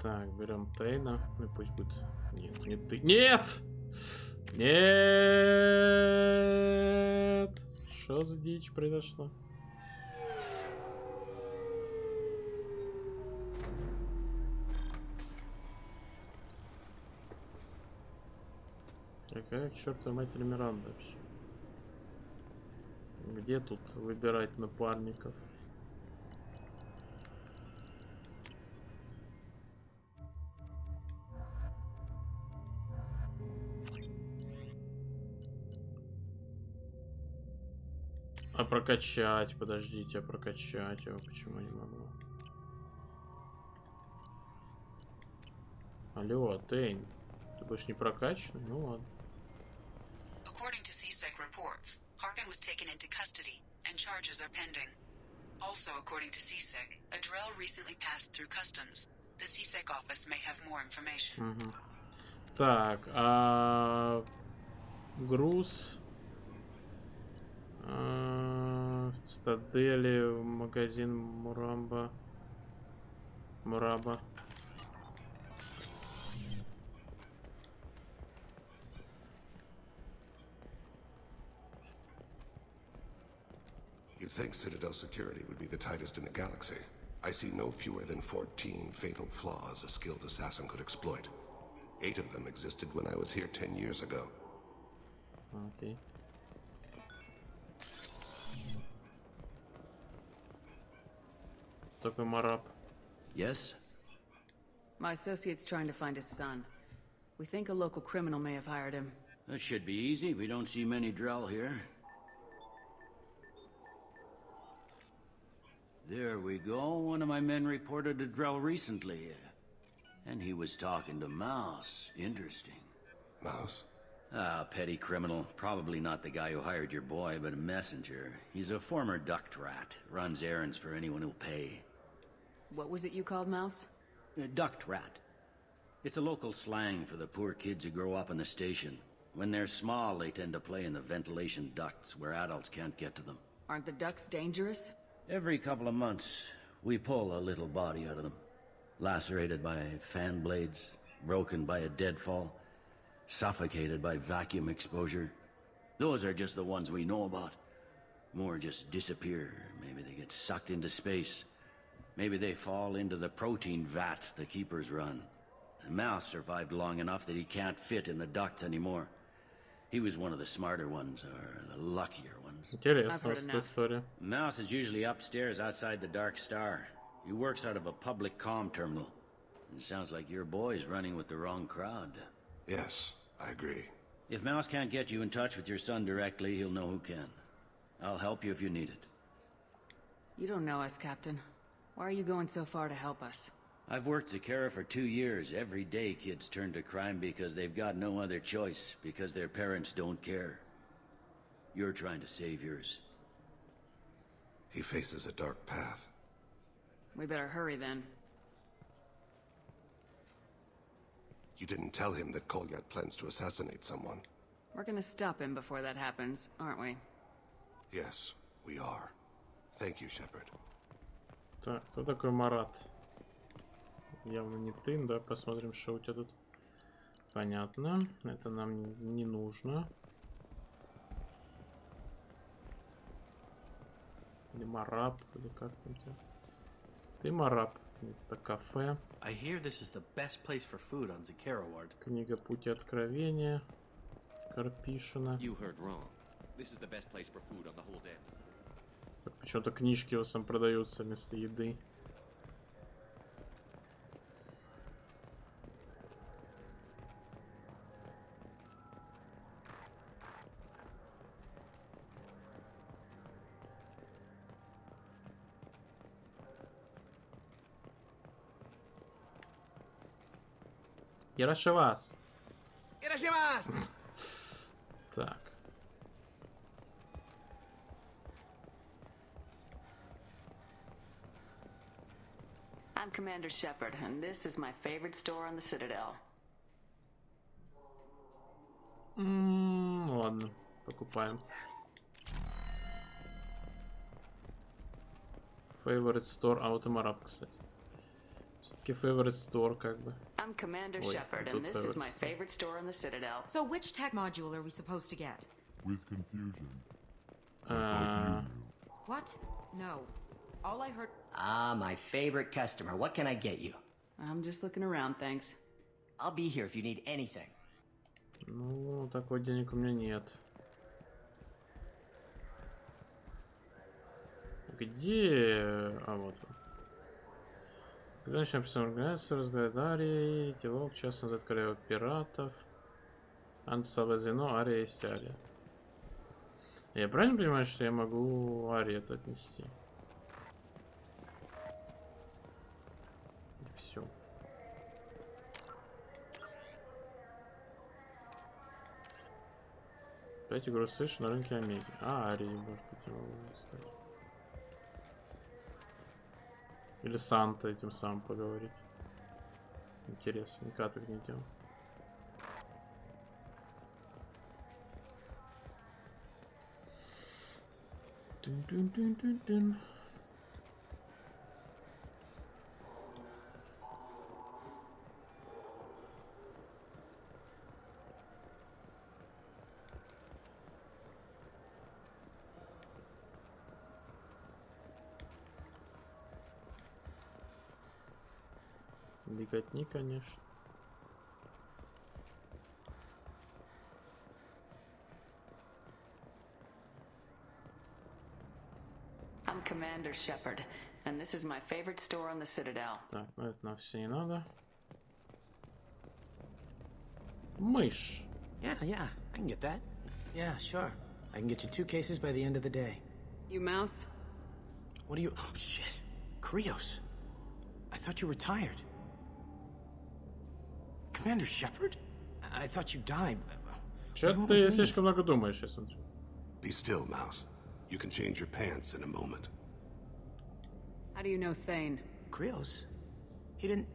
A: Так, берем Тейна. Ну пусть будет... Нет, не ты. Нет! Нет! Что за дичь произошла? Какая к чертовой матери Миранда вообще? Где тут выбирать напарников? А прокачать, подождите, а прокачать его почему не могу? Алло, Тейн, ты будешь не прокачанный? Ну ладно.
C: According to CSEC reports, Harkin was taken into custody and charges are pending. Also, according to CSEC, a drill recently passed through customs. The CSEC office may have more information.
A: Угу. Так, груз. В Цитадели, магазин Мураба.
D: You'd think Citadel security would be the tightest in the galaxy. I see no fewer than 14 fatal flaws a skilled assassin could exploit. 8 of them existed when I was here 10 years ago.
A: Okay. Такой Мараб.
R: Yes?
K: My associate's trying to find his son. We think a local criminal may have hired him.
R: That should be easy. We don't see many Drell here. There we go. One of my men reported a Drell recently. And he was talking to Mouse. Interesting.
D: Mouse?
R: Ah, petty criminal. Probably not the guy who hired your boy, but a messenger. He's a former duct rat. Runs errands for anyone who'll pay.
K: What was it you called Mouse?
R: A duct rat. It's a local slang for the poor kids who grow up in the station. When they're small, they tend to play in the ventilation ducts where adults can't get to them.
K: Aren't the ducts dangerous?
R: Every couple of months, we pull a little body out of them. Lacerated by fan blades, broken by a deadfall, suffocated by vacuum exposure. Those are just the ones we know about. More just disappear. Maybe they get sucked into space. Maybe they fall into the protein vats the keepers run. The Mouse survived long enough that he can't fit in the ducts anymore. He was one of the smarter ones, or the luckier ones.
A: Интересная история.
R: Mouse is usually upstairs outside the Dark Star. He works out of a public comm terminal. It sounds like your boy's running with the wrong crowd.
D: Yes, I agree.
R: If Mouse can't get you in touch with your son directly, he'll know who can. I'll help you if you need it.
K: You don't know us, Captain. Why are you going so far to help us?
R: I've worked Zakara for 2 years. Every day kids turn to crime because they've got no other choice, because their parents don't care. You're trying to save yours.
D: He faces a dark path.
K: We better hurry then.
D: You didn't tell him that Kolyat plans to assassinate someone.
K: We're gonna stop him before that happens, aren't we?
D: Yes, we are. Thank you, Shepard.
A: Так, кто такой Марат? Явно не ты, да? Посмотрим, что у тебя тут. Понятно. Это нам не нужно. Или Мараб, или как там тебя? Ты Мараб. Это кафе.
G: I hear this is the best place for food on Zakara Ward.
A: Книга Пути Откровения. Карпишина.
H: You heard wrong. This is the best place for food on the whole day.
A: Почему-то книжки у сам продаются вместо еды. Ирашивас.
L: Ирашивас!
A: Так.
K: I'm Commander Shepard, and this is my favorite store on the Citadel.
A: Ладно, покупаем. Favorite store, Аутомараб, кстати. Все-таки favorite store, как бы.
K: I'm Commander Shepard, and this is my favorite store on the Citadel.
I: So which tech module are we supposed to get?
X: With confusion.
I: What? No. All I heard...
Y: Ah, my favorite customer. What can I get you?
K: I'm just looking around, thanks.
Y: I'll be here if you need anything.
A: Ну, такой денег у меня нет. Где... А, вот он. Когда начинаем писать организацию, разговаривать Арии, Телок, час назад королева пиратов. Антисалвазино, Ария есть Ария. Я правильно понимаю, что я могу Арию это отнести? И все. 5 игр слышу на рынке Омеги. А, Арии, может быть, я могу стать. Или Санта этим самым поговорить. Интересно, никак так не делал. Тун-тун-тун-тун-тун. Беготни, конечно.
K: I'm Commander Shepard, and this is my favorite store on the Citadel.
A: Так, ну это нам все не надо. Мышь.
Z: Yeah, I can get that. Yeah, sure. I can get you 2 cases by the end of the day.
K: You mouse?
Z: What are you... Oh, shit. Krios. I thought you were retired. Commander Shepard? I thought you died.
A: Что ты слишком много думаешь, я смотрю.
D: Be still, Mouse. You can change your pants in a moment.
K: How do you know Thane?
Z: Krios? He didn't...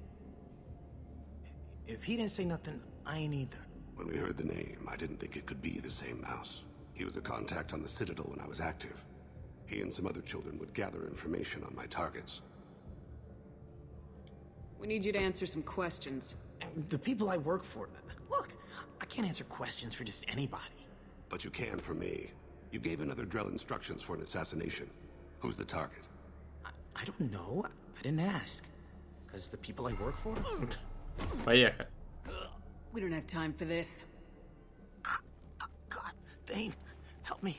Z: If he didn't say nothing, I ain't either.
D: When we heard the name, I didn't think it could be the same Mouse. He was a contact on the Citadel when I was active. He and some other children would gather information on my targets.
K: We need you to answer some questions.
Z: The people I work for... Look, I can't answer questions for just anybody.
D: But you can for me. You gave another Drell instructions for an assassination. Who's the target?
Z: I don't know. I didn't ask. Because the people I work for...
A: Поехали.
K: We don't have time for this.
Z: God, Thane, help me.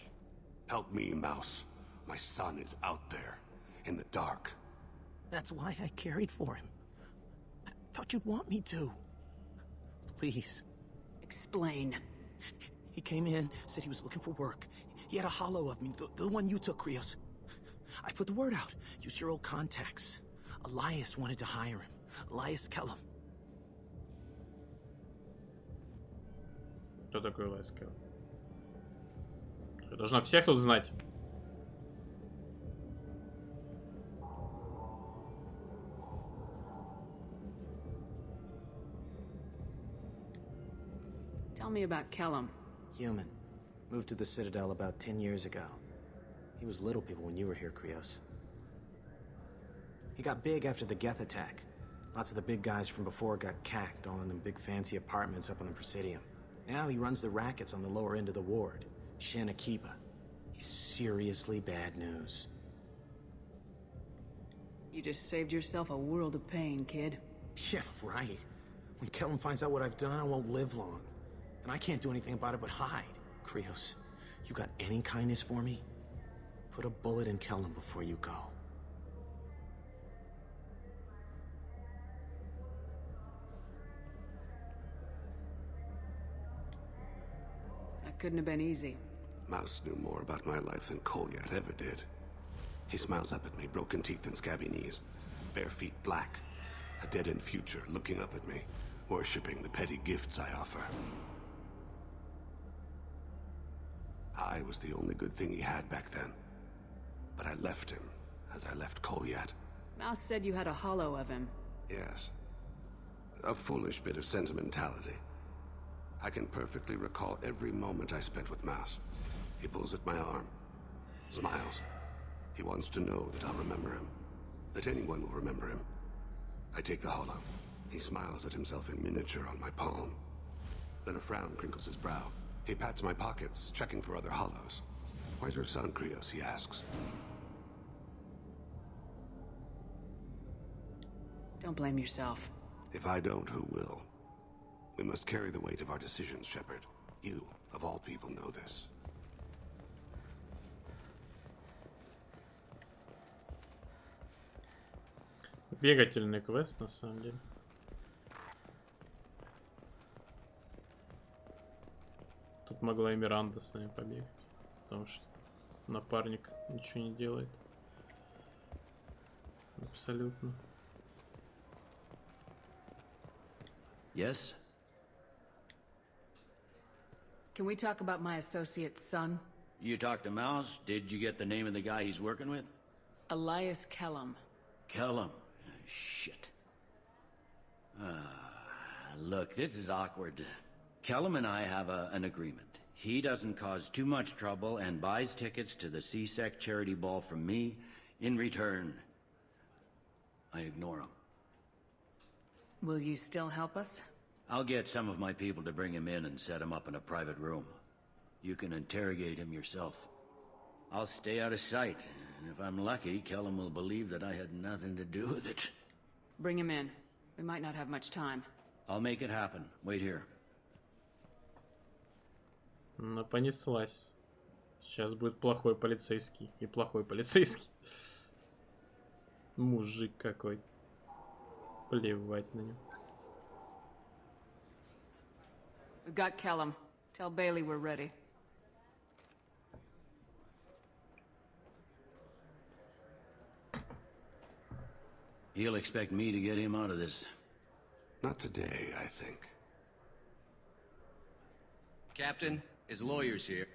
D: Help me, Mouse. My son is out there, in the dark.
Z: That's why I carried for him. I thought you'd want me to. Please.
K: Explain.
Z: He came in, said he was looking for work. He had a hollow of me, the one you took, Krios. I put the word out. Used your old contacts. Elias wanted to hire him. Elias Kellum.
A: Кто такой Elias Kellum? Я должна всех тут знать.
K: Tell me about Kellum.
Z: Human. Moved to the Citadel about 10 years ago. He was little people when you were here, Krios. He got big after the Geth attack. Lots of the big guys from before got cacked all in them big fancy apartments up on the Presidium. Now he runs the rackets on the lower end of the ward, Shin Akiba. He's seriously bad news.
K: You just saved yourself a world of pain, kid.
Z: Yeah, right. When Kellum finds out what I've done, I won't live long. And I can't do anything about it but hide. Krios, you got any kindness for me? Put a bullet in Kellum before you go.
K: That couldn't have been easy.
D: Mouse knew more about my life than Kolyat ever did. He smiles up at me, broken teeth and scabby knees. Bare feet black. A dead-end future looking up at me, worshipping the petty gifts I offer. I was the only good thing he had back then. But I left him, as I left Kolyat.
K: Mouse said you had a hollow of him.
D: Yes. A foolish bit of sentimentality. I can perfectly recall every moment I spent with Mouse. He pulls at my arm, smiles. He wants to know that I'll remember him, that anyone will remember him. I take the hollow. He smiles at himself in miniature on my palm. Then a frown crinkles his brow. He pats my pockets, checking for other hollows. Where's your son, Krios, he asks.
K: Don't blame yourself.
D: If I don't, who will? We must carry the weight of our decisions, Shepard. You, of all people, know this.
A: Бегательный квест, на самом деле. Тут могла и Миранда с нами побегать, потому что напарник ничего не делает. Абсолютно.
R: Yes?
K: Can we talk about my associate's son?
R: You talked to Mouse? Did you get the name of the guy he's working with?
K: Elias Kellum.
R: Kellum. Shit. Look, this is awkward. Kellum and I have an agreement. He doesn't cause too much trouble and buys tickets to the CSEC charity ball from me. In return, I ignore him.
K: Will you still help us?
R: I'll get some of my people to bring him in and set him up in a private room. You can interrogate him yourself. I'll stay out of sight, and if I'm lucky, Kellum will believe that I had nothing to do with it.
K: Bring him in. We might not have much time.
R: I'll make it happen. Wait here.
A: Ну, понеслась. Сейчас будет плохой полицейский. И плохой полицейский. Мужик какой. Плевать на него.
K: We've got Kellum. Tell Bailey we're ready.
R: He'll expect me to get him out of this.
D: Not today, I think.
B: Captain, his lawyer's here.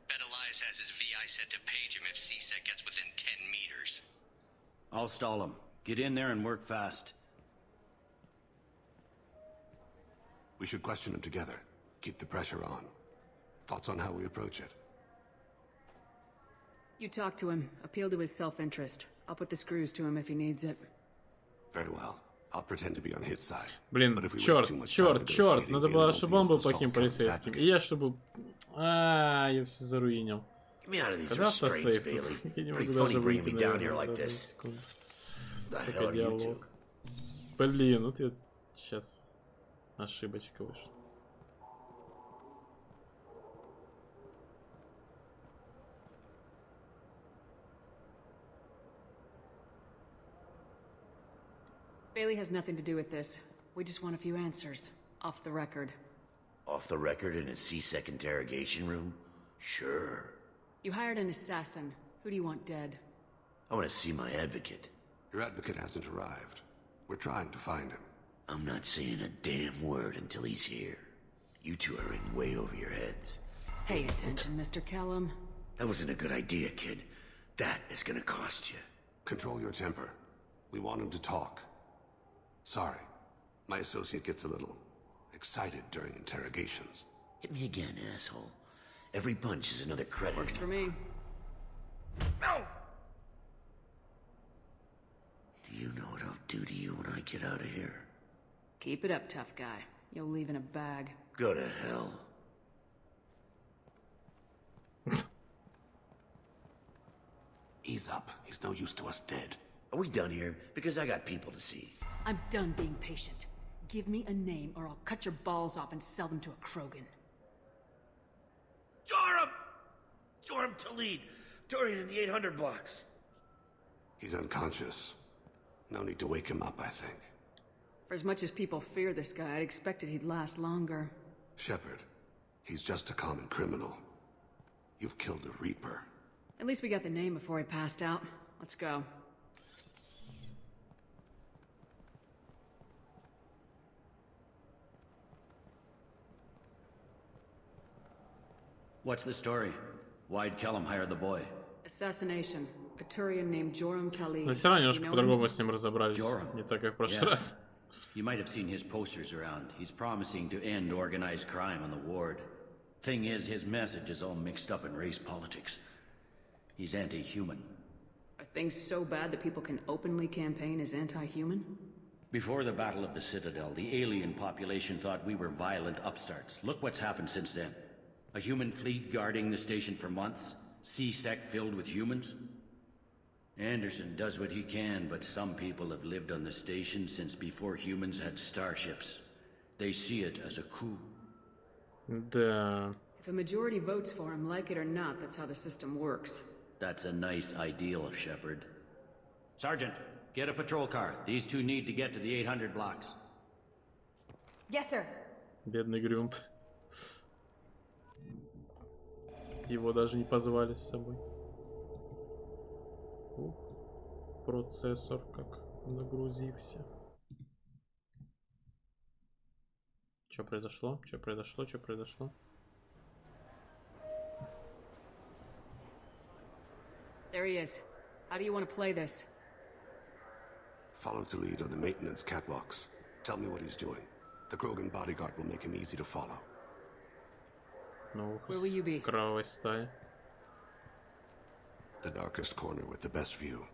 B: Bet Elias has his VI set to page him if CSEC gets within 10 meters.
R: I'll stall him. Get in there and work fast.
D: We should question him together. Keep the pressure on. Thoughts on how we approach it?
K: You talk to him. Appeal to his self-interest. I'll put the screws to him if he needs it.
D: Very well. I'll pretend to be on his side.
A: Блин, черт, надо было, чтобы он был плохим полицейским. И я, чтобы... я все заруинил. Когда автосейв тут? Я не могу даже выйти, наверное. Только диалог. Блин, вот я сейчас... Ошибочка вышла.
K: Bailey has nothing to do with this. We just want a few answers. Off the record.
M: Off the record in a CSEC interrogation room? Sure.
K: You hired an assassin. Who do you want dead?
M: I want to see my advocate.
D: Your advocate hasn't arrived. We're trying to find him.
M: I'm not saying a damn word until he's here. You two are in way over your heads.
K: Pay attention, Mr. Kellum.
M: That wasn't a good idea, kid. That is gonna cost you.
D: Control your temper. We want him to talk. Sorry. My associate gets a little excited during interrogations.
M: Hit me again, asshole. Every punch is another credit.
K: Works for me.
M: No! Do you know what I'll do to you when I get out of here?
K: Keep it up, tough guy. You'll leave in a bag.
M: Go to hell.
D: Ease up. He's no use to us dead.
M: Are we done here? Because I got people to see.
K: I'm done being patient. Give me a name or I'll cut your balls off and sell them to a Krogan.
M: Joram! Joram Talid. Dorian in the 800 blocks.
D: He's unconscious. No need to wake him up, I think.
K: For as much as people fear this guy, I'd expected he'd last longer.
D: Shepard, he's just a common criminal. You've killed a Reaper.
K: At least we got the name before he passed out. Let's go.
R: What's the story? Why'd Kellum hire the boy?
K: Assassination. A Turian named Joram Talid.
A: Но все равно немножко по-другому с ним разобрались. Не так, как в прошлый раз.
R: You might have seen his posters around. He's promising to end organized crime on the ward. Thing is, his message is all mixed up in race politics. He's anti-human.
K: Are things so bad that people can openly campaign as anti-human?
R: Before the Battle of the Citadel, the alien population thought we were violent upstarts. Look what's happened since then. A human fleet guarding the station for months. C-Sec filled with humans. Anderson does what he can, but some people have lived on the station since before humans had starships. They see it as a coup.
A: Да.
K: If a majority votes for him, like it or not, that's how the system works.
R: That's a nice ideal, Shepard. Sergeant, get a patrol car. These two need to get to the 800 blocks.
I: Yes, sir.
A: Бедный Грюнт. Его даже не позвали с собой. Ух, процессор как нагрузился. Что произошло? Что произошло? Что произошло?
K: There he is. How do you want to play this?
D: Follow to lead on the maintenance catwalks. Tell me what he's doing. The Krogan bodyguard will make him easy to follow.
A: Ну,
K: Where will you be?
A: Кровавой стаи.
D: The darkest corner with the best view.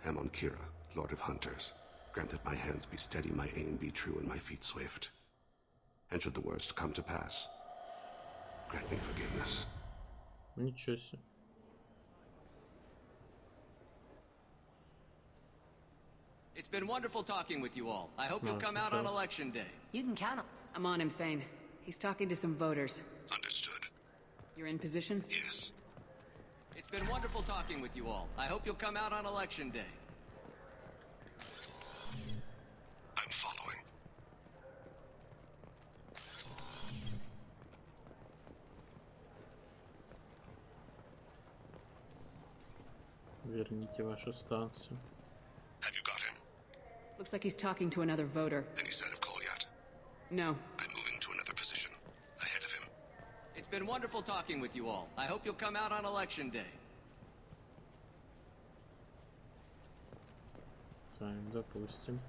D: Amon Kira, Lord of Hunters. Grant that my hands be steady, my aim be true, and my feet swift. And should the worst come to pass, grant me forgiveness.
A: Ничего себе.
B: It's been wonderful talking with you all. I hope you'll come out on election day.
I: You can count him.
K: I'm on him, Thane. He's talking to some voters.
D: Understood.
K: You're in position?
D: Yes.
B: It's been wonderful talking with you all. I hope you'll come out on election day.
D: I'm following.
A: Верните вашу станцию.
D: Have you got him?
K: Looks like he's talking to another voter.
D: Any sign of call yet?
K: No.
D: I'm moving to another position. Ahead of him.
B: It's been wonderful talking with you all. I hope you'll come out on election day.
A: Так, допустим.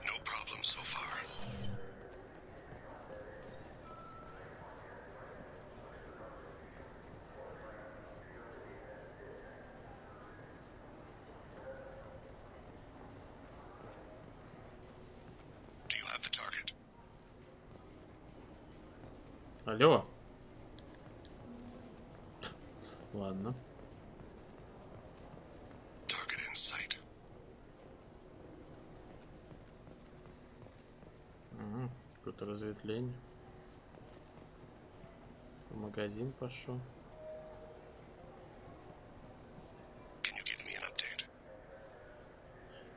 D: No problem so far. Do you have the target?
A: Алло. Ладно.
D: Target in sight.
A: Какое-то разветвление. В магазин пошел.
D: Can you give me an update?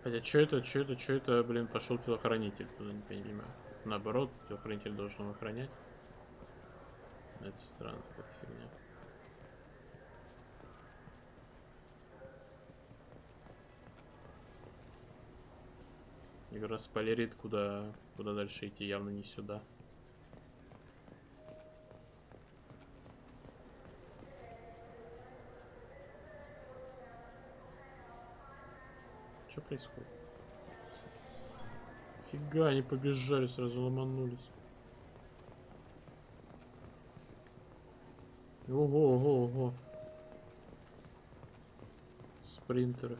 A: Хотя, что это, блин, пошел телохранитель туда, не понимаю. Наоборот, телохранитель должен охранять. Это странно, какая-то фигня. Игра спойлерит, куда дальше идти, явно не сюда. Что происходит? Фига, они побежали, сразу ломанулись. Ого, ого, ого. Спринтеры.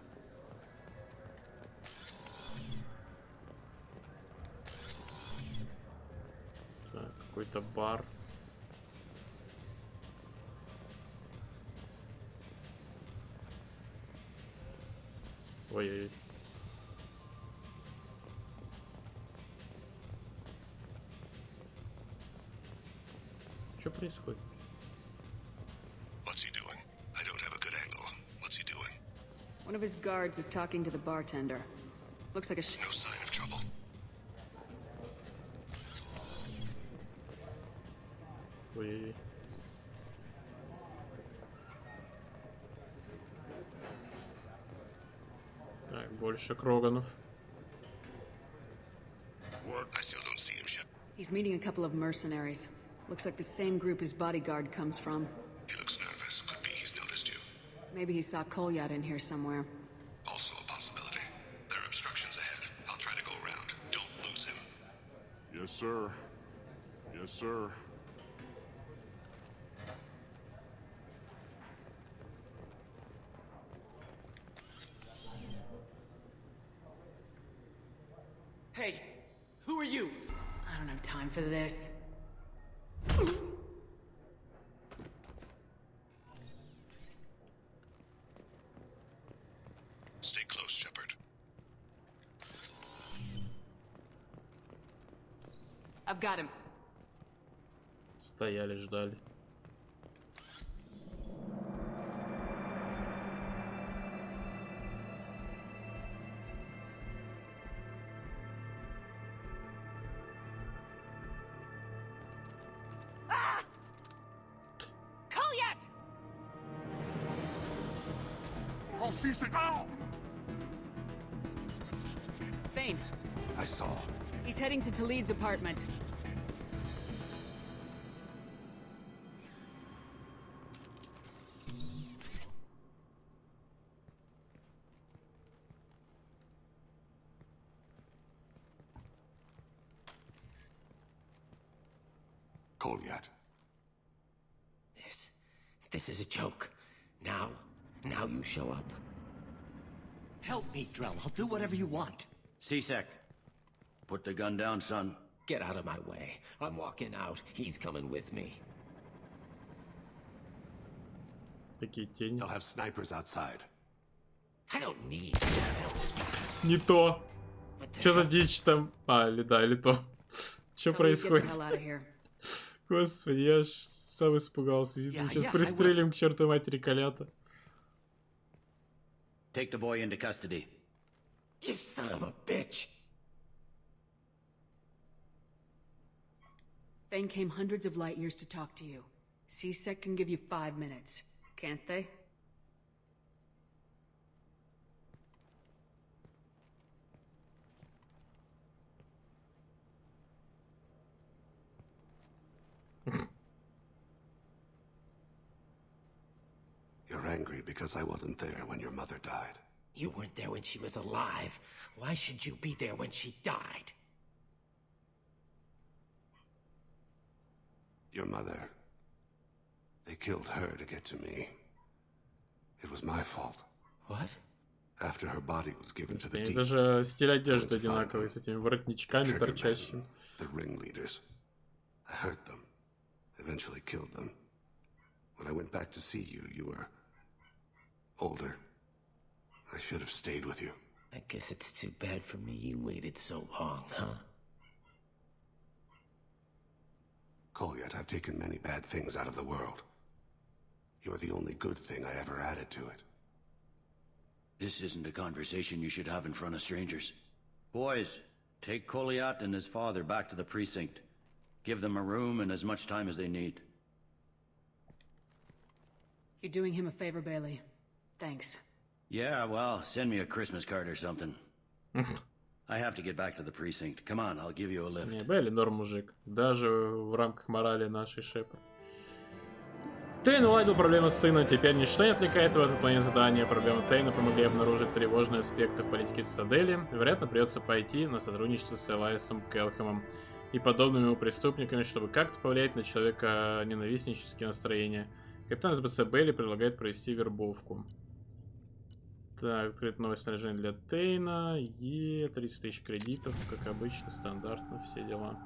A: Так, какой-то бар. Ой-ой-ой. Что происходит?
K: One of his guards is talking to the bartender. Looks like a
D: No sign of trouble.
A: Ой-ой-ой. Так, больше Кроганов.
D: I still don't see him, Shep.
K: He's meeting a couple of mercenaries. Looks like the same group his bodyguard comes from.
D: He looks nervous. Could be he's noticed you.
K: Maybe he saw Kolyat in here somewhere.
D: Also a possibility. There are obstructions ahead. I'll try to go around. Don't lose him.
J: Yes, sir. Yes, sir.
Y: Hey, who are you?
K: I don't have time for this.
D: Stay close, Shepard.
K: I've got him.
A: Стояли, ждали.
K: Kolyat!
J: I'll cease it now!
K: Thane.
D: I saw.
K: He's heading to Talid's apartment.
D: Kolyat.
M: This is a joke. Now you show up.
Y: Help me, Drell. I'll do whatever you want.
R: C-Sec. Put the gun down, son.
M: Get out of my way. I'm walking out. He's coming with me.
A: Такие тени.
D: They'll have snipers outside.
M: I don't need help.
A: Не то. Что за дичь там? А, или да, или то. Что происходит? Господи, я аж сам испугался. Сейчас пристрелим к чертовой матери Колята.
R: Take the boy into custody.
M: You son of a bitch!
K: Thane came hundreds of light years to talk to you. C-Sec can give you 5 minutes, can't they?
D: You're angry because I wasn't there when your mother died.
M: You weren't there when she was alive. Why should you be there when she died?
D: Your mother... They killed her to get to me. It was my fault.
M: What?
D: After her body was given to the deep.
A: Даже стиль одежды одинаковый, с этими воротничками торчащими.
D: The ringleaders. I hurt them. Eventually killed them. When I went back to see you, you were... older. I should have stayed with you.
M: I guess it's too bad for me you waited so long, huh?
D: Kolyat, I've taken many bad things out of the world. You're the only good thing I ever added to it.
R: This isn't a conversation you should have in front of strangers. Boys, take Kolyat and his father back to the precinct. Give them a room and as much time as they need.
K: You're doing him a favor, Bailey. Thanks.
R: Yeah, well, send me a Christmas card or something. I have to get back to the precinct. Come on, I'll give you a lift.
A: Не, Бейли норм мужик. Даже в рамках морали нашей Шепард. Тейн уладил проблему с сыном, теперь ничто не отвлекает его от выполнения задания. Проблемы Тейна помогли обнаружить тревожные аспекты в политике Цитадели. Вероятно, придется пойти на сотрудничество с Элайсом Келхэмом и подобными ему преступниками, чтобы как-то повлиять на человека ненавистнические настроения. Капитан СБЦ Бейли предлагает провести вербовку. Так, открыть новое снаряжение для Тейна. 30 тысяч кредитов, как обычно, стандартно, все дела.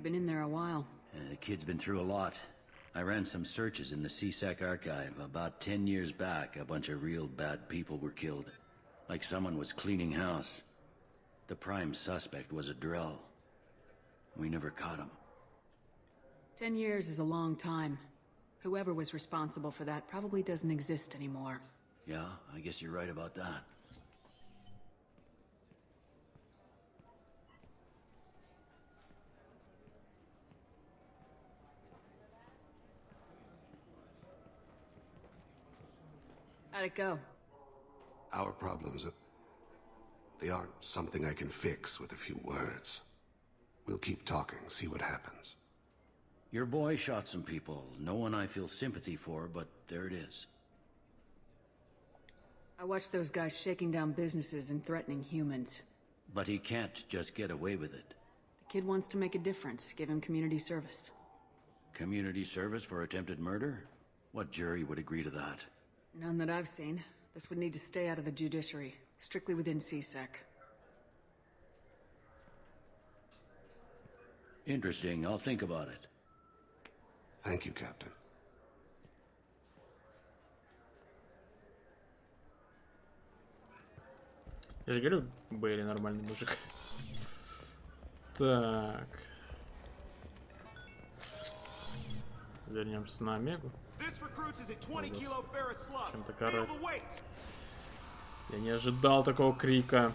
K: Been in there a while.
R: The kid's been through a lot. I ran some searches in the CSEC archive. About 10 years back, a bunch of real bad people were killed. Like someone was cleaning house. The prime suspect was a Drell. We never caught him.
K: 10 years is a long time. Whoever was responsible for that probably doesn't exist anymore.
R: Yeah, I guess you're right about that.
K: How'd it go?
D: Our problems, they aren't something I can fix with a few words. We'll keep talking, see what happens.
R: Your boy shot some people. No one I feel sympathy for, but there it is.
K: I watched those guys shaking down businesses and threatening humans.
R: But he can't just get away with it.
K: The kid wants to make a difference. Give him community service.
R: Community service for attempted murder? What jury would agree to that?
K: None that I've seen. This would need to stay out of the judiciary, strictly within CSEC.
R: Interesting. I'll think about it.
D: Thank you, Captain.
A: Я же говорю, Бейли нормальный мужик. Так. Вернемся на Омегу. Чем-то короче. Я не ожидал такого крика.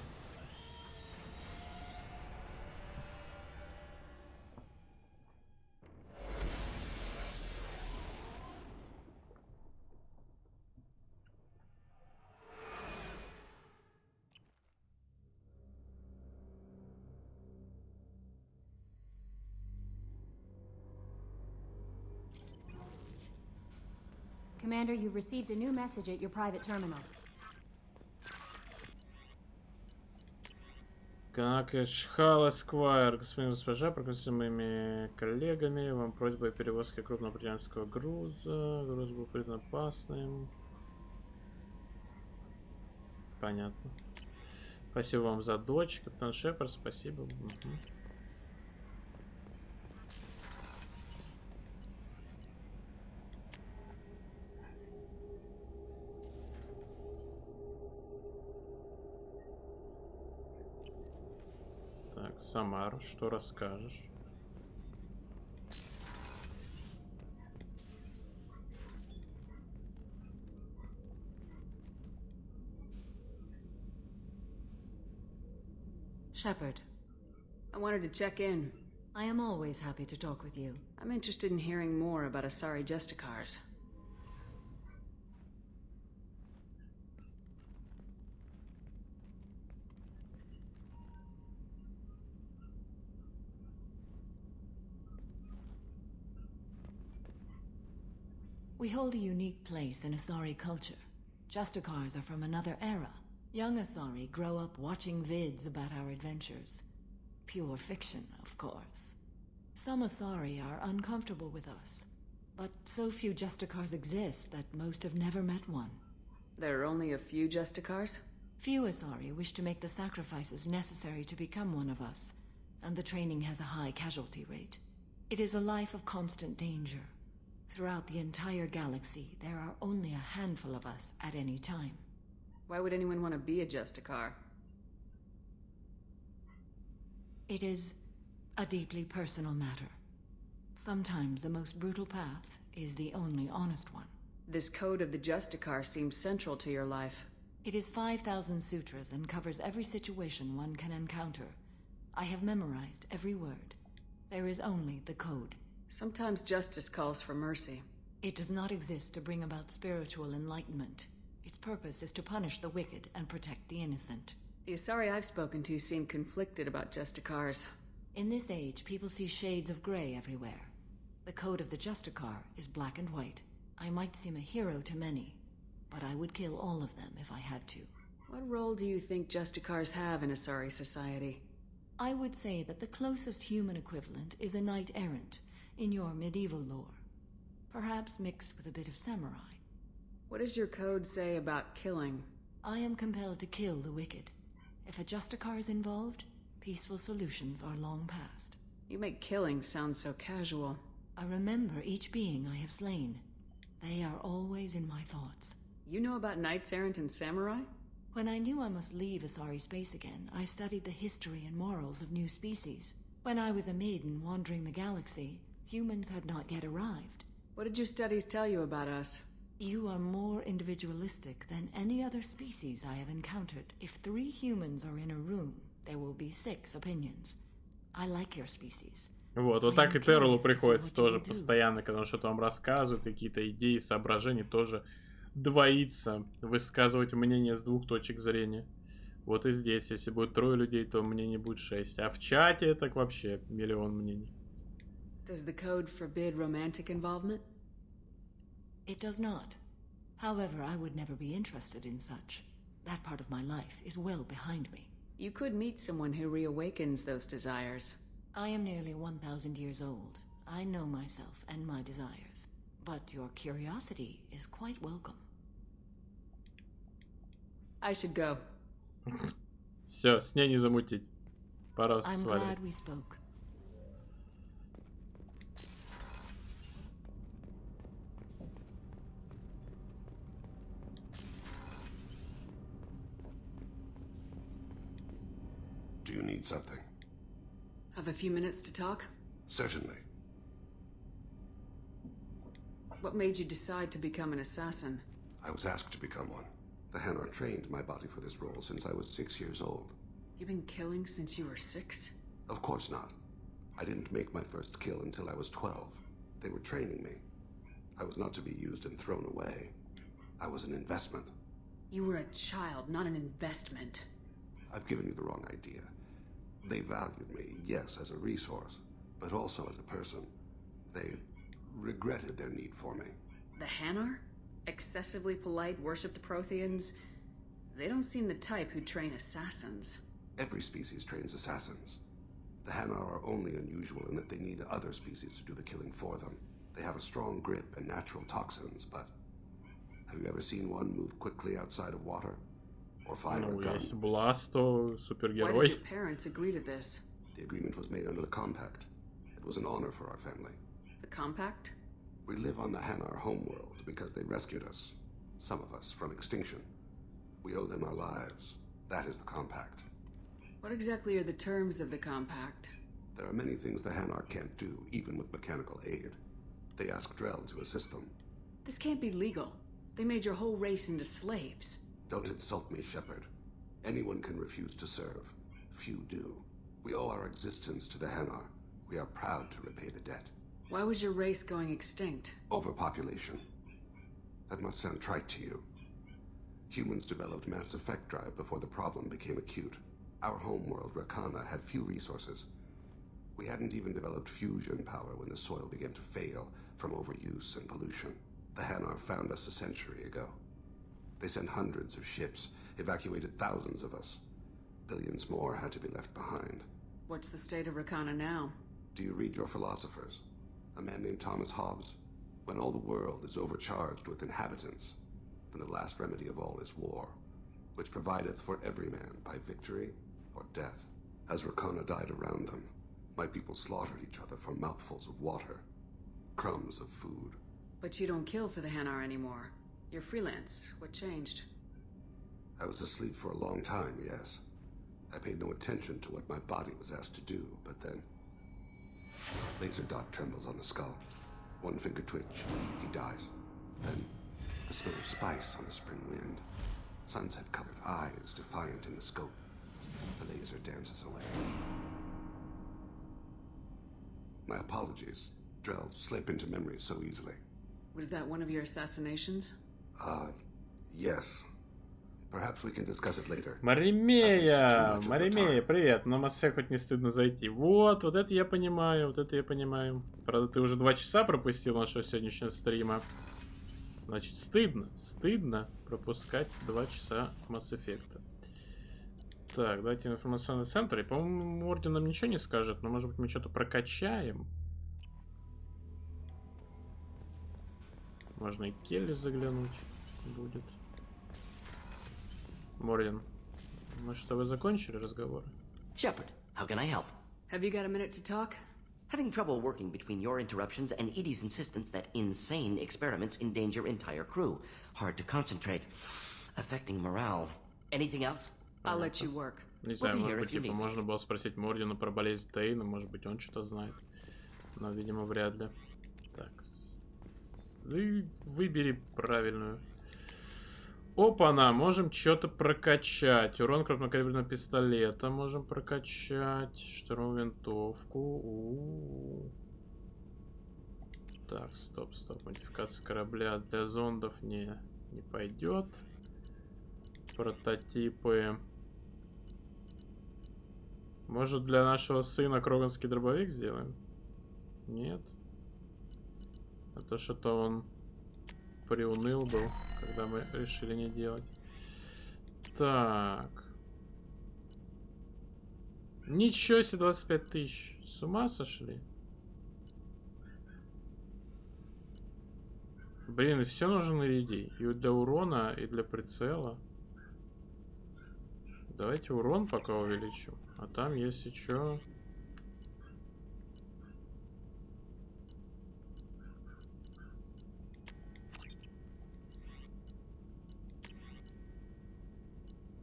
I: Commander, you've received a new message at your private terminal.
A: Как Шхал Эсквайр, господин госпожа, проконсультируйте моими коллегами. Вам просьба о перевозке крупного британского груза. Груз был признан опасным. Понятно. Спасибо вам за дочь, капитан Шепард, спасибо. Угу. Так, Самар, что расскажешь?
F: Shepard.
K: I wanted to check in.
F: I am always happy to talk with you.
K: I'm interested in hearing more about Asari Justicars.
F: We hold a unique place in Asari culture. Justicars are from another era. Young Asari grow up watching vids about our adventures. Pure fiction, of course. Some Asari are uncomfortable with us, but so few Justicars exist that most have never met one.
K: There are only a few Justicars?
F: Few Asari wish to make the sacrifices necessary to become one of us, and the training has a high casualty rate. It is a life of constant danger. Throughout the entire galaxy, there are only a handful of us at any time.
K: Why would anyone want to be a Justicar?
F: It is a deeply personal matter. Sometimes the most brutal path is the only honest one.
K: This code of the Justicar seems central to your life.
F: It is 5,000 sutras and covers every situation one can encounter. I have memorized every word. There is only the code.
K: Sometimes justice calls for mercy.
F: It does not exist to bring about spiritual enlightenment. Its purpose is to punish the wicked and protect the innocent.
K: The Asari I've spoken to seem conflicted about Justicars.
F: In this age, people see shades of gray everywhere. The code of the Justicar is black and white. I might seem a hero to many, but I would kill all of them if I had to.
K: What role do you think Justicars have in Asari society?
F: I would say that the closest human equivalent is a knight-errant in your medieval lore. Perhaps mixed with a bit of samurai.
K: What does your code say about killing?
F: I am compelled to kill the wicked. If a Justicar is involved, peaceful solutions are long past.
K: You make killing sound so casual.
F: I remember each being I have slain. They are always in my thoughts.
K: You know about knights errant and samurai?
F: When I knew I must leave Asari space again, I studied the history and morals of new species. When I was a maiden wandering the galaxy, humans had not yet arrived.
K: What did your studies tell you about us?
F: You are more individualistic than any other species I have encountered. If 3 humans are in a room, there will be 6 opinions. I like your species.
A: Вот так и Террелу приходится тоже постоянно, когда он что-то вам рассказывает, какие-то идеи, соображения, тоже двоиться, высказывать мнение с 2 точек зрения. Вот и здесь, если будет 3 людей, то мнений будет 6. А в чате так вообще миллион мнений.
K: Does the code forbid romantic involvement?
F: It does not. However, I would never be interested in such. That part of my life is well behind me.
K: You could meet someone who reawakens those desires.
F: I am nearly 1,000 years old. I know myself and my desires. But your curiosity is quite welcome.
K: I should go.
A: Все, с ней не замутить. Пора
F: I'm
A: сваливать.
F: glad we spoke.
D: Do you need something?
K: Have a few minutes to talk?
D: Certainly.
K: What made you decide to become an assassin?
D: I was asked to become one. The Hanar trained my body for this role since I was 6 years old.
K: You've been killing since you were 6?
D: Of course not. I didn't make my first kill until I was 12. They were training me. I was not to be used and thrown away. I was an investment.
K: You were a child, not an investment.
D: I've given you the wrong idea. They valued me, yes, as a resource, but also as a person. They regretted their need for me.
K: The Hanar? Excessively polite, worship the Protheans? They don't seem the type who train assassins.
D: Every species trains assassins. The Hanar are only unusual in that they need other species to do the killing for them. They have a strong grip and natural toxins, but have you ever seen one move quickly outside of water? Or fire a gun?
A: Если Бласто, супергерой.
K: Why did your parents agree to this?
D: The agreement was made under the compact. It was an honor for our family.
K: The compact?
D: We live on the Hanar homeworld because they rescued us, some of us, from extinction. We owe them our lives. That is the compact.
K: What exactly are the terms of the compact?
D: There are many things the Hanar can't do, even with mechanical aid. They ask Drell to assist them.
K: This can't be legal. They made your whole race into slaves.
D: Don't insult me, Shepard. Anyone can refuse to serve. Few do. We owe our existence to the Hanar. We are proud to repay the debt.
K: Why was your race going extinct?
D: Overpopulation. That must sound trite to you. Humans developed mass effect drive before the problem became acute. Our homeworld, Rakana, had few resources. We hadn't even developed fusion power when the soil began to fail from overuse and pollution. The Hanar found us a century ago. They sent hundreds of ships, evacuated thousands of us. Billions more had to be left behind.
K: What's the state of Rakana now?
D: Do you read your philosophers? A man named Thomas Hobbes? When all the world is overcharged with inhabitants, then the last remedy of all is war, which provideth for every man by victory or death. As Rakana died around them, my people slaughtered each other for mouthfuls of water, crumbs of food.
K: But you don't kill for the Hanar anymore. You're freelance. What changed?
D: I was asleep for a long time, yes. I paid no attention to what my body was asked to do, but then... Laser dot trembles on the skull. One finger twitch. He dies. Then, the smell of spice on the spring wind. Sunset-colored eyes defiant in the scope. The laser dances away. My apologies. Drell slip into memory so easily.
K: Was that one of your assassinations?
D: Yes. Perhaps we can discuss it later.
A: Маримея, привет. На Mass Effect хоть не стыдно зайти. Вот это я понимаю, вот это я понимаю. Правда, ты уже 2 часа пропустил нашего сегодняшнего стрима. Значит, стыдно пропускать 2 часа Mass Effect. Так, давайте в информационный центр. И, по-моему, Орден нам ничего не скажет, но, может быть, мы что-то прокачаем. Можно и Келли заглянуть будет. Морден, мы что, вы закончили разговор?
N: Shepard, how can I help?
K: Have you got a minute to talk?
N: Having trouble working between your interruptions and Edie's insistence that insane experiments endanger entire crew. Hard to concentrate. Affecting morale. Anything else?
K: I'll let you work.
A: Не знаю, может быть, типа, можно было спросить Мордена про болезнь Тейна, может быть, он что-то знает. Но, видимо, вряд ли. Так. Выбери правильную. Опа-на, можем что-то прокачать. Урон крупнокалиберного пистолета можем прокачать. Штурмовую винтовку. Так, стоп. Модификация корабля для зондов не пойдет. Прототипы. Может, для нашего сына кроганский дробовик сделаем? Нет. А то что-то он приуныл был, когда мы решили не делать. Так. Ничего себе, 25 тысяч. С ума сошли? Блин, и все нужно нарядить. И для урона, и для прицела. Давайте урон пока увеличим. А там, если что...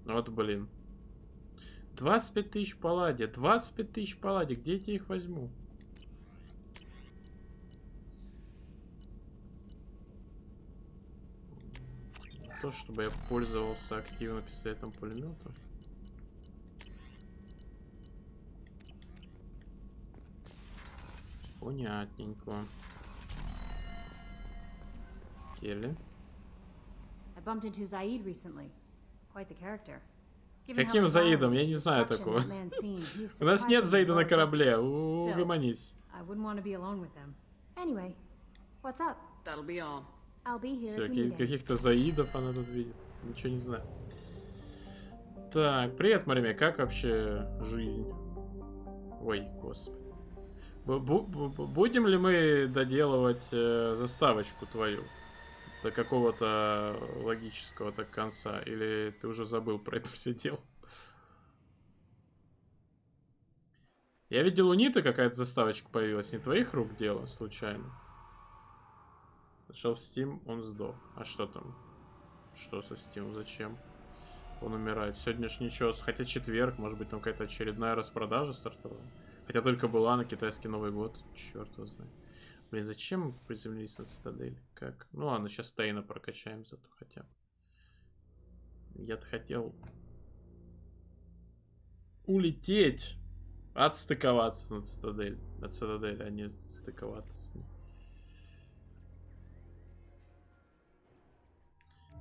A: Вот, блин. 25 тысяч паллади. 25 тысяч паллади. Где я их возьму? То, чтобы я пользовался активно пистолетом-пулеметом. Понятненько. Келли.
I: I bumped into Zaid recently. Quite the character.
A: Каким Заидом? Я не знаю такого. У нас нет Заида на корабле. Угомонись.
I: I wouldn't want to be alone with them. Anyway, what's up?
K: That'll be all.
I: I'll be here
A: Все,
I: if you need it.
A: каких-то Заидов она тут видит. Ничего не знаю. Так, привет, Мариме. Как вообще жизнь? Ой, господи. Будем ли мы доделывать заставочку твою до какого-то логического так конца? Или ты уже забыл про это все дело? Я видел у Ниты какая-то заставочка появилась. Не твоих рук дело, случайно? Зашел в Steam, он сдох. А что там? Что со Steam? Зачем? Он умирает. Сегодня ж ничего. Хотя четверг, может быть, там какая-то очередная распродажа стартовала. Хотя только была на китайский Новый год. Черт его знает. Блин, зачем приземлились на цитадель? Как? Ну ладно, сейчас Тейна прокачаем зато хотя бы. Я-то хотел улететь. Отстыковаться на цитадель. На цитадель, а не стыковаться с ней.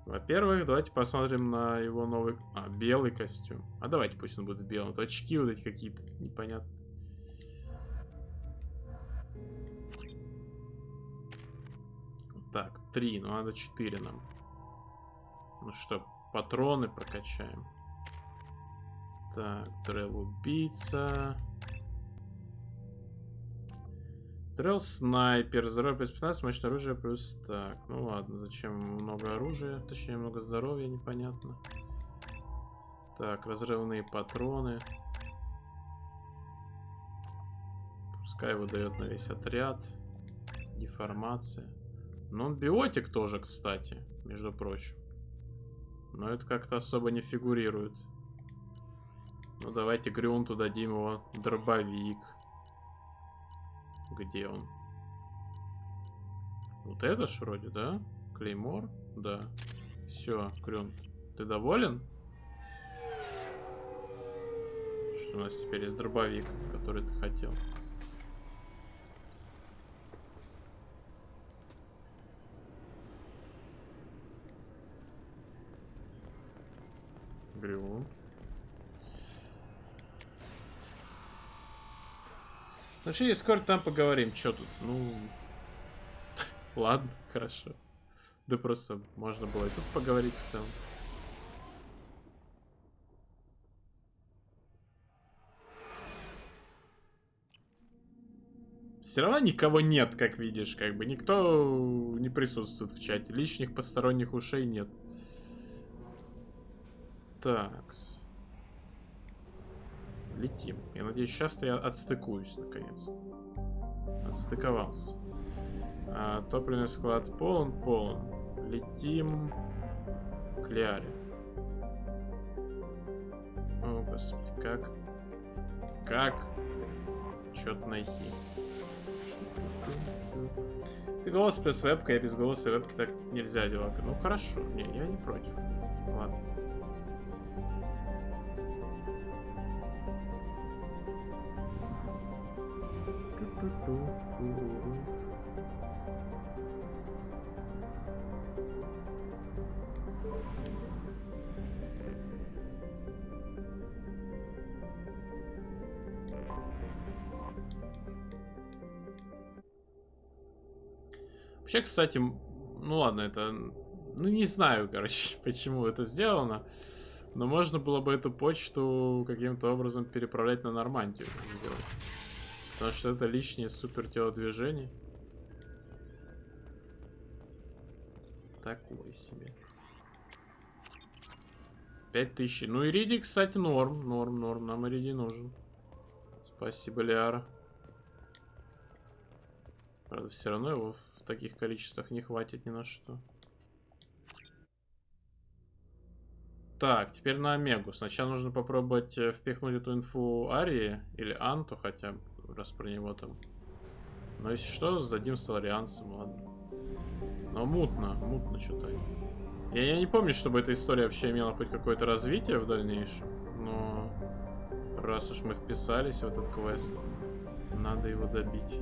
A: Во-первых, давайте посмотрим на его новый... белый костюм. А давайте пусть он будет в белом. То очки вот эти какие-то непонятные. Так, 3, ну надо 4 нам. Ну что, патроны прокачаем. Так, Дрелл убийца. Дрелл снайпер. Здоровье плюс 15, мощное оружие плюс... Так, ну ладно, зачем много оружия? Точнее, много здоровья, непонятно. Так, разрывные патроны. Пускай его дает на весь отряд. Деформация. Но он биотик тоже, кстати, между прочим. Но это как-то особо не фигурирует. Ну давайте Грюнту дадим его дробовик. Где он? Вот это ж вроде, да? Клеймор? Да. Все, Грюнт. Ты доволен? Что у нас теперь есть дробовик, который ты хотел? Грю. Ну, через скоро там поговорим. Чё тут? Ну... Ладно, хорошо. Да просто можно было и тут поговорить в целом. Все равно никого нет, как видишь, как бы никто не присутствует в чате. Лишних посторонних ушей нет. Такс. Летим. Я надеюсь, сейчас я отстыкуюсь наконец-то. Отстыковался. Топливный склад полон. Летим к Лиаре. О, господи, как что-то найти? Ты голос плюс вебка, я без голоса и вебки так нельзя делать. Ну хорошо, не, я не против. Ладно. Вообще, кстати, ну ладно, это... Ну, не знаю, короче, почему это сделано. Но можно было бы эту почту каким-то образом переправлять на Нормандию. Потому что это лишнее супер телодвижение. Такое себе. 5000. Ну, иридий, кстати, норм. Нам иридий нужен. Спасибо, Лиара. Правда, все равно его в таких количествах не хватит ни на что. Так, теперь на Омегу. Сначала нужно попробовать впихнуть эту инфу Арии или Анту, хотя бы, раз про него там. Но если что, сдадим соларианцам, ладно. Но мутно что-то. Я не помню, чтобы эта история вообще имела хоть какое-то развитие в дальнейшем. Но раз уж мы вписались в этот квест, надо его добить.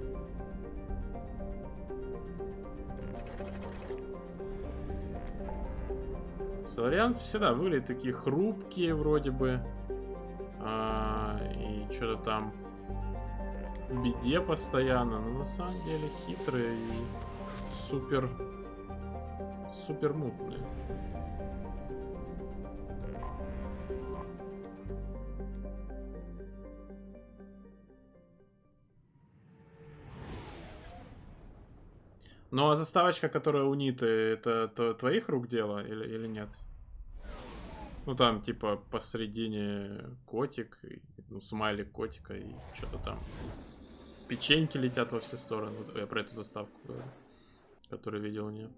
A: Соларианцы всегда выглядят такие хрупкие вроде бы. И что-то там в беде постоянно. Но на самом деле хитрые и супер мутные. Ну а заставочка, которая у Ниты, это твоих рук дело или нет? Ну там типа посередине котик, ну, смайлик котика и что-то там. Печеньки летят во все стороны. Я про эту заставку говорю, которую видел у нее.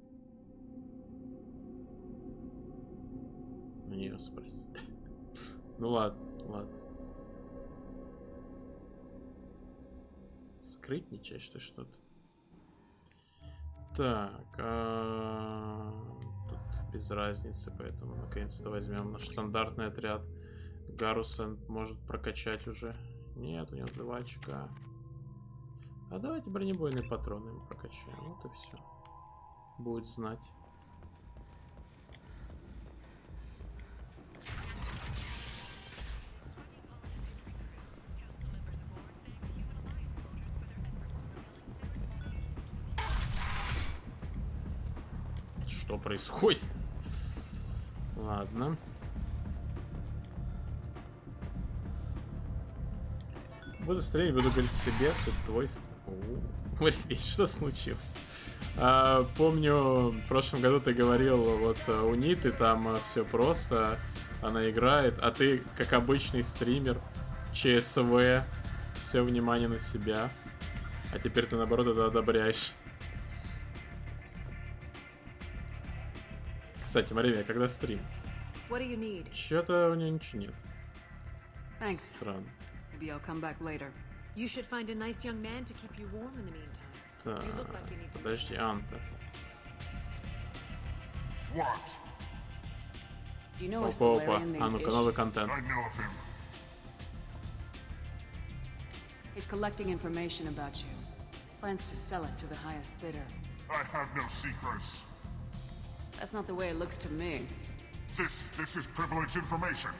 A: У нее спроси. Ну ладно. Скрытничаешь ты что-то. Так, тут без разницы, поэтому наконец-то возьмем наш стандартный отряд. Гарусен может прокачать уже. Нет, у него 2 очка. А давайте бронебойные патроны ему прокачаем. Вот и все. Будет знать. Что происходит? Ладно. Буду стрелять, буду говорить себе, тут твой... Что случилось? Помню, в прошлом году ты говорил, вот у Ниты там все просто, она играет, а ты, как обычный стример, ЧСВ, все внимание на себя, а теперь ты, наоборот, это одобряешь. Кстати, Мария, когда стрим? Что-то у нее ничего нет. Странно.
K: Maybe I'll come back later.
V: You should find a nice young man to keep you warm in the meantime.
A: Так,
V: You look like you need to
A: подожди, Анта.
J: What?
K: Do you know a
A: Опа,
K: Solarian
A: а
K: named
A: ну-ка,
K: Ish?
A: новый контент.
J: I know of him.
K: He's collecting information about you. Plans to sell it to the highest bidder.
J: I have no secrets.
K: That's not the way it looks to me.
J: This is privileged information.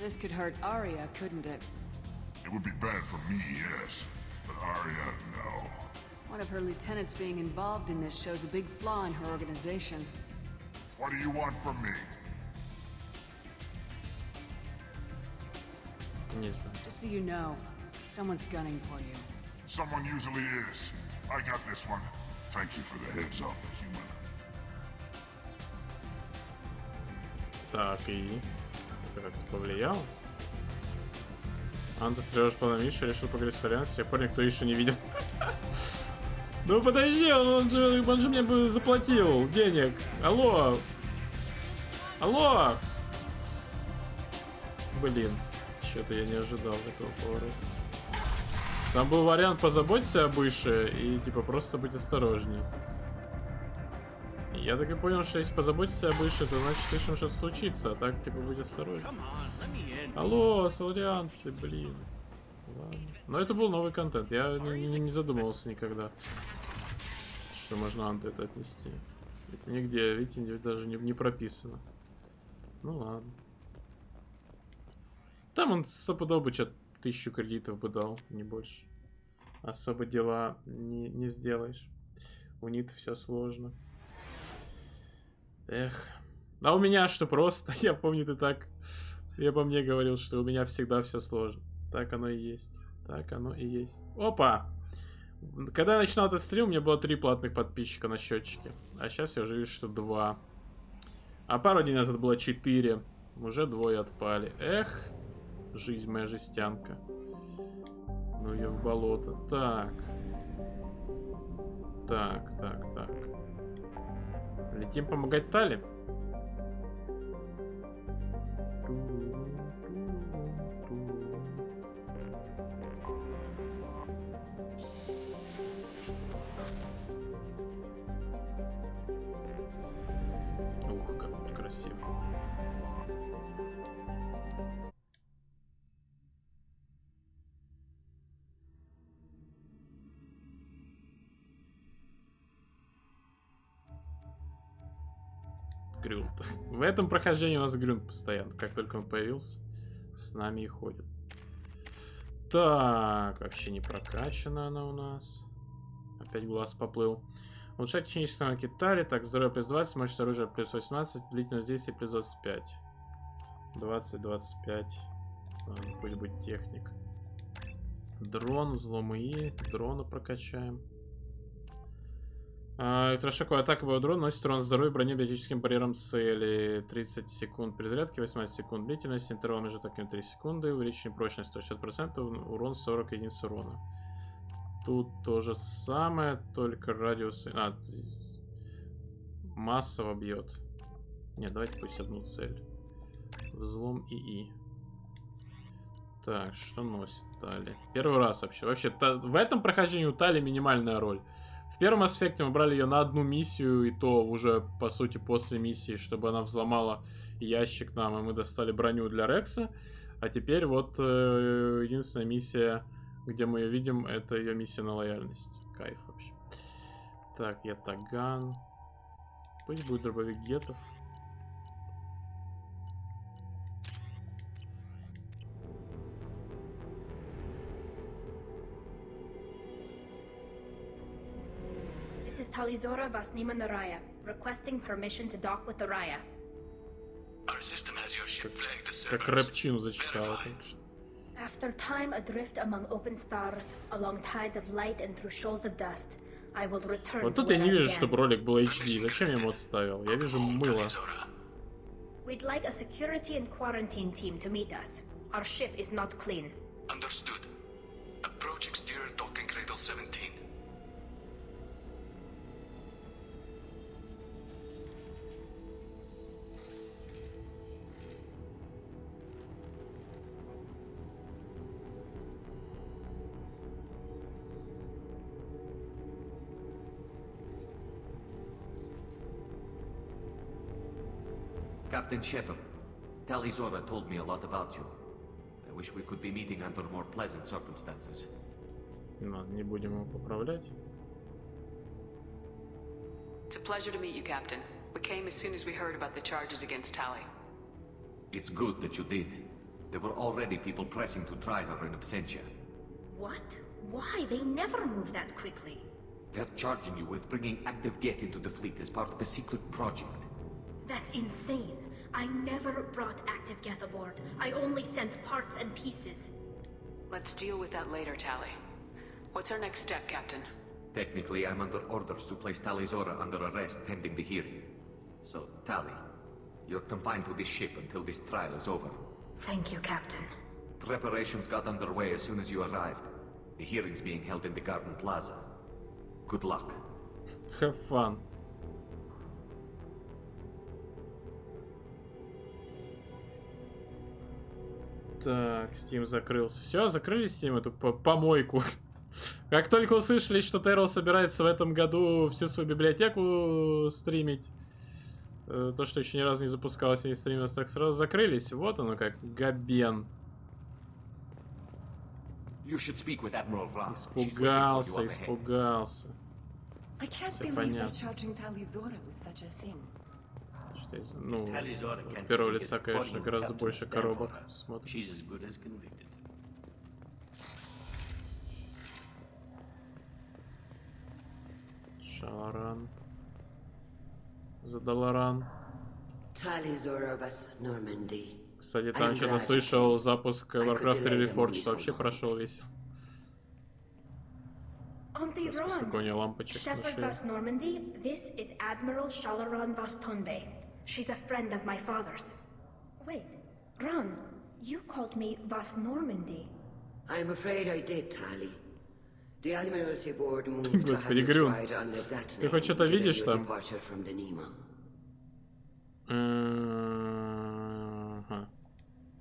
K: This could hurt Arya, couldn't it?
J: It would be bad for me, yes. But Arya, no.
K: One of her lieutenants being involved in this shows a big flaw in her organization.
J: What do you want from me?
K: Just so you know, someone's gunning for you.
J: Someone usually is. I got this one. Thank you for the heads up, human.
A: Так, и... Это как-то повлияло? Анта стреляешь по Мише, решил поговорить с Ариан, с тех пор никто еще не видел. Ну подожди, он же мне бы заплатил денег. Алло! Алло! Блин, что-то я не ожидал этого поворота. Там был вариант позаботиться об Ише и типа просто быть осторожнее. Я так и понял, что если позаботиться об Ише, то значит с Ишем что-то случится, а так типа будь осторожнее. Алло, соларианцы, блин. Ладно. Но это был новый контент, я не задумывался никогда, что можно Анте это отнести. Это нигде, видите, даже не прописано. Ну ладно. Там он стопудово бы что-то 1000 кредитов бы дал, не больше. Особо дела не сделаешь. У них все сложно. Эх. А у меня что просто? Я помню, ты так... Я по мне говорил, что у меня всегда все сложно. Так оно и есть. Так оно и есть. Опа! Когда я начинал этот стрим, у меня было 3 платных подписчика на счетчике. А сейчас я уже вижу, что 2. А пару дней назад было 4. Уже 2 отпали. Эх! Жизнь моя жестянка. Ну ее в болото. Так. Так. Летим помогать Тали. Ух, как красиво. Грюнт. В этом прохождении у нас Грюнт постоянно. Как только он появился, с нами и ходит. Так, вообще не прокачана она у нас. Опять глаз поплыл. Улучшать технические навыки Тали. Так, здоровье плюс 20, мощность оружия плюс 18, длительность действия плюс 25. 20-25. Пусть будет техник. Дрон, взлом ИИ. Дрона прокачаем. Электрошоковая атака боевой дрон носит урон здоровья брони биотическим барьером цели. 30 секунд перезарядки, 18 секунд длительность, интервал между атаками 3 секунды, увеличение прочности 160%, урон 40 единиц урона. Тут то же самое, только радиус... массово бьет. Не, давайте пусть одну цель. Взлом ИИ. Так, что носит Тали? Первый раз вообще. Вообще, в этом прохождении у Тали минимальная роль. В первом аспекте мы брали ее на одну миссию, и то уже, по сути, после миссии, чтобы она взломала ящик нам, и мы достали броню для Рекса. А теперь вот единственная миссия, где мы ее видим, это ее миссия на лояльность. Кайф вообще. Так, я Таган. Пусть будет дробовик гетов.
O: This is Talizora Vasnima Naraya, requesting permission to dock with the Raya.
B: Our system has your ship flagged to
A: Как рэпчину зачитала.
O: After time adrift among open stars, along tides of light and through shoals of dust, I will return.
A: Вот тут я не вижу, чтобы ролик был HD. Зачем я ему отставил? Я вижу мыло.
O: We'd like a security and quarantine team to meet us. Our ship is not clean.
B: Understood. Approach exterior docking cradle 17.
H: Captain Shepard, Talizora told me a lot about you. I wish we could be meeting under more pleasant circumstances.
A: Не будем его поправлять.
K: It's a pleasure to meet you, Captain. We came as soon as we heard about the charges against Tali.
H: It's good that you did. There were already people pressing to try her in absentia.
O: What? Why? They never move that quickly.
H: They're charging you with bringing active Geth into the fleet as part of a secret project.
O: That's insane. I never brought active Geth aboard. I only sent parts and pieces.
K: Let's deal with that later, Tali. What's our next step, Captain?
H: Technically, I'm under orders to place Tali Zora under arrest pending the hearing. So, Tali, you're confined to this ship until this trial is over.
O: Thank you, Captain.
H: Preparations got underway as soon as you arrived. The hearing's being held in the Garden Plaza. Good luck.
A: Have fun. Так, Steam закрылся. Все, закрыли Steam, эту помойку. Как только услышали, что Террел собирается в этом году всю свою библиотеку стримить, то, что еще ни разу не запускалось и не стримилось, так сразу закрылись. Вот оно как, габен. Испугался, испугался. Все понятно. Ну, от первого лица, конечно, гораздо больше коробок смотрит. Шаларан. Задаларан. Кстати, там что-то слышал, запуск Warcraft Reforged, что вообще прошел весь. Сколько у нее лампочек на
O: Shepherd
A: шее.
O: Vas Normandy, this is Admiral Shalaran Vas Tonbe. She's a friend of my father's. Wait, Ron, you called me Vas Normandy.
P: I'm afraid I did, Tali. The Admiralty Board moved to have
A: Господи,
P: you
A: Грюн,
P: tried under that
A: ты хоть что-то
P: name given
A: видишь
P: your
A: там?
P: departure from the Nima.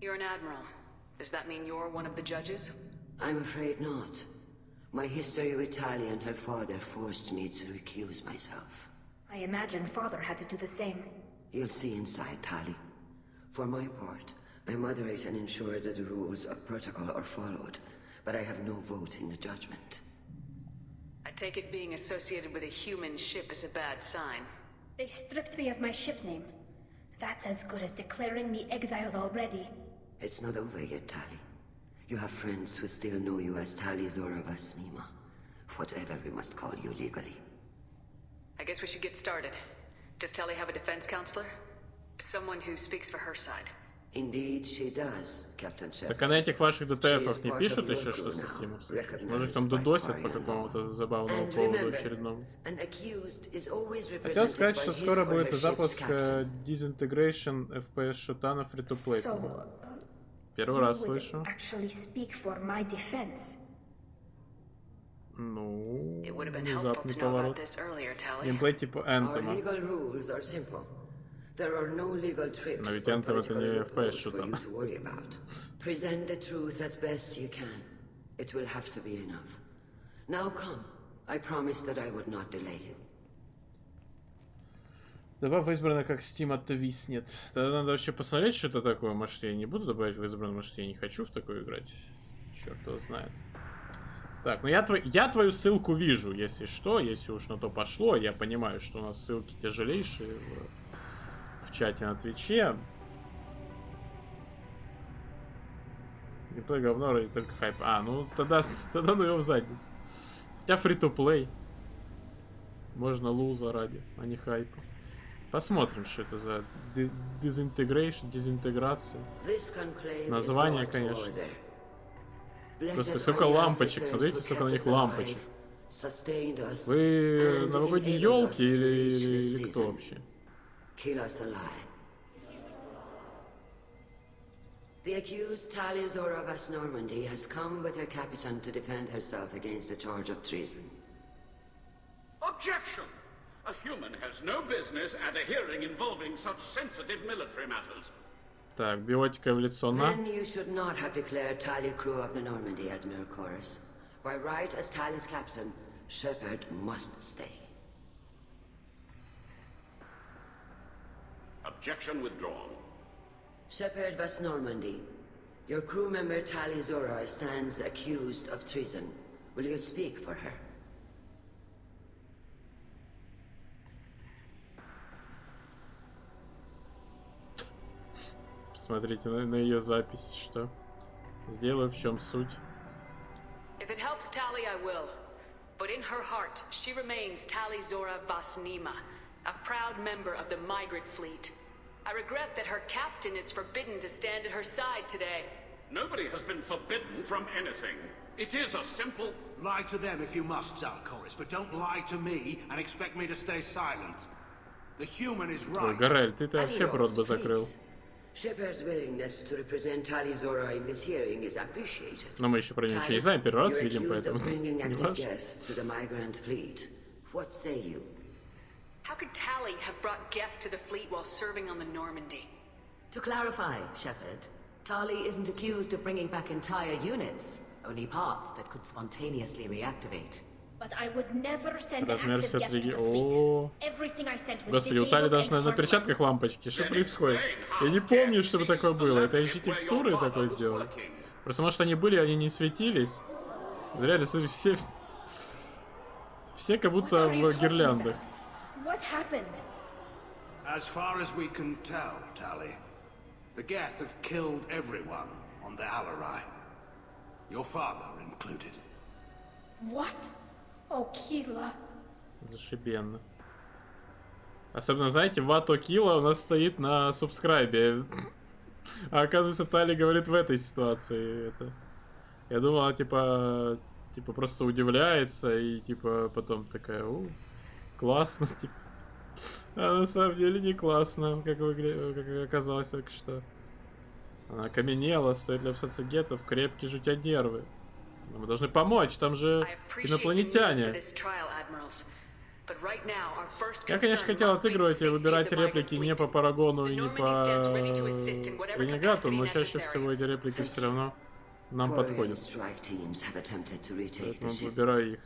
K: You're an admiral. Does that mean you're one of the judges?
P: I'm afraid not. My history with Tali and her father forced me to recuse myself.
O: I imagine father had to do the same.
P: You'll see inside, Tali. For my part, I moderate and ensure that the rules of protocol are followed, but I have no vote in the judgment.
K: I take it being associated with a human ship is a bad sign.
O: They stripped me of my ship name. That's as good as declaring me exiled already.
P: It's not over yet, Tali. You have friends who still know you as Tali Zora Vas Nima. Whatever we must call you legally.
K: I guess we should get started. Does Tali have a defense counselor? Someone who speaks for her side.
P: Indeed, she does, Captain Shepard.
A: Так а на этих ваших ДТФах не пишут еще, что со Steam? Может, там дудосят по какому-то забавному поводу очередному? Хотел сказать, что скоро будет запуск Disintegration FPS шута на Free-to-Play. Первый раз слышу. Ну, внезапный поворот. Геймплей типа Anthem.
P: There are no legal tricks
A: Но ведь
P: or
A: Anthem это не
P: political
A: FPS
P: loopholes for
A: шута.
P: you to worry about. Present the truth as best you can. It will have to be enough. Now come. I promise that I would not delay you.
A: Добавь в избранное, как Steam отвиснет. Тогда надо вообще посмотреть, что это такое. Может, я не буду добавить в избранное, может, я не хочу в такое играть. Черт его знает. Так, ну я твою ссылку вижу, если что, если уж на то пошло. Я понимаю, что у нас ссылки тяжелейшие в чате на Твиче. Геймплей говно, ради только хайп. А, ну тогда ну его в задницу. Хотя фри-то-плей. Можно луза ради, а не хайпа. Посмотрим, что это за дезинтеграция. Название, конечно. Господи, сколько лампочек. Смотрите, сколько на них лампочек. Вы новогодние елки или кто вообще?
P: The accused Tali Zora Vas Normandy has come with her captain to defend herself against a charge of treason.
Q: Objection! A human has no business at a hearing involving such sensitive military matters.
A: Так, биотикой в лицо на.
P: Then you should not have declared Tali crew of the Normandy, Admiral Chorus. By right as Tali's captain, Shepard must stay.
Q: Objection withdrawn.
P: Shepard Vas Normandy, your crew member Tali Zora stands accused of treason. Will you speak for her?
A: Смотрите на ее записи, что. Сделаю, в чем суть.
K: If it helps Tali, I will. But in her heart, she remains Tali Zora Vasnima, a proud member of the migrant fleet. I regret that her captain is forbidden to stand at her side today.
Q: Nobody has been forbidden from anything. It is a simple...
E: Lie to them if you must, Zalcoris, but don't lie to me and expect me to stay silent. The human is right.
A: Ой, Гарель, ты-то вообще рот бы закрыл.
P: Shepard's willingness to represent Tali Zora in this hearing is appreciated.
A: Но мы еще про нее ничего не знаем, первый раз видим, поэтому
P: bringing
A: не
P: active
A: важно.
P: guests to the migrant fleet. What say you?
K: How could Tali have brought Geth to the fleet while serving on the Normandy?
F: To clarify, Shepard, Tali isn't accused of bringing back entire units, only parts that could spontaneously reactivate.
O: But I would never send
A: Размер
O: active Geth to
A: все-таки...
O: the fleet. Everything I sent was
A: Господи, у Тали
O: disabled
A: даже
O: and
A: на перчатках лампочки. Что происходит? Я не помню, чтобы такое было. Это еще текстуры такое сделали. Просто, может, они были, они не светились. Реально, все как будто в гирляндах.
O: What happened?
E: As far as we can tell, Tali, the Geth have killed everyone on the Alarai. Your father included.
O: What? Oh, Kila.
A: Зашибенно. Особенно, знаете, Вато Кила у нас стоит на субскрайбе. А оказывается, Тали говорит в этой ситуации это. Я думал, она типа просто удивляется и типа потом такая, классно, типа. А на самом деле не классно, как оказалось только что. Она окаменела, стоит ли обсаться гетов, крепкие жутя нервы. Мы должны помочь, там же инопланетяне. Я, конечно, хотел отыгрывать и выбирать реплики не по Парагону и не по Ренегату, но чаще всего эти реплики все равно нам подходят. Поэтому выбираю их.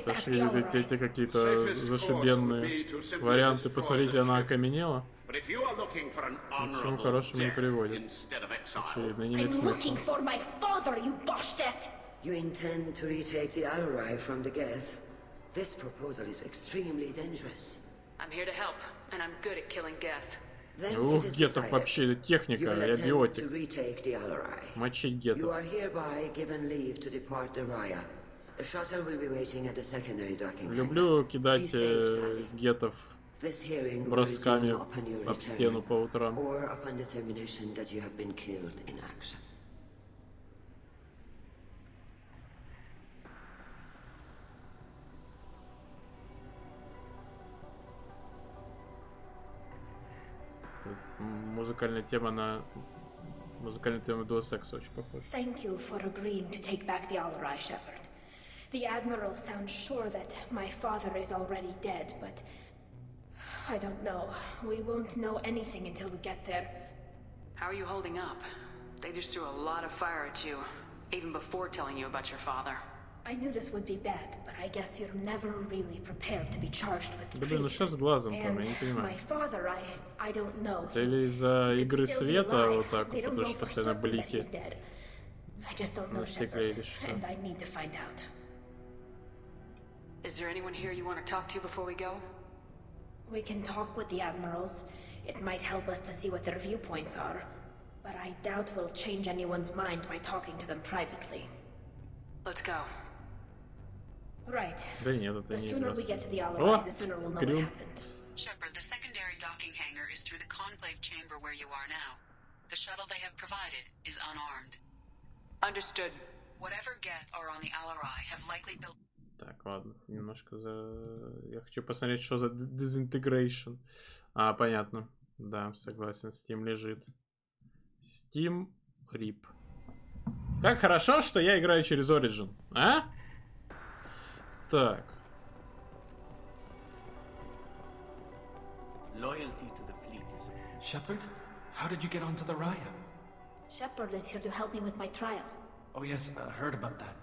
A: Пошли эти какие-то зашибенные варианты. Посмотрите, она окаменела. Ничего хорошего не приводит. Очевидно, не имеет смысла.
P: You intend to retake the Alarai from the Geth? This proposal is extremely dangerous.
K: I'm here to help, and I'm good at killing Geth.
A: Ух, гетов вообще техника, я биотик. Мочить гетов.
P: You are hereby given leave to depart the Raya. A shuttle will be waiting at the secondary docking.
A: Люблю кидать гетов бросками об стену по утрам.
P: Or upon determination that you have been killed in action.
A: Музыкальная тема дуосекса очень похожа.
O: Thank you for agreeing to take back the Alarai, Shepard. The Admiral sounds sure that my father is already dead, but I don't know. We won't know anything until we get there.
K: How are you holding up? They just threw a lot of fire at you, even before telling you about your father.
O: I knew this would be bad, but I guess you're never really prepared to be charged with treason.
A: Блин, ну что с глазом там, я не понимаю.
O: My father, I don't know.
A: Это или из-за игры света вот так вот, потому что постоянно блики на стекле или что?
O: And I need to find out.
K: Is there anyone here you want to talk to before we go?
O: We can talk with the admirals. It might help us to see what their viewpoints are. But I doubt we'll change anyone's mind by talking to them privately.
K: Let's go.
O: Right.
A: Да нет, это
O: The
A: не
O: sooner we
A: игра.
O: get to the Alarai, the sooner we'll know what
A: Крюм.
O: happened.
S: Shepard, the secondary docking hangar is through the conclave chamber where you are now. The shuttle they have provided is unarmed.
K: Understood.
S: Whatever Geth are on the Alarai have likely built...
A: Так, ладно, немножко Я хочу посмотреть, что за disintegration. А, понятно. Да, согласен, Steam лежит. Steam RIP. Как хорошо, что я играю через Origin, а? Так.
Z: Loyalty to the fleet is... Shepard, how did you get onto the Raya?
O: Shepard is here to help me with my trial.
Z: Oh yes, I heard about that.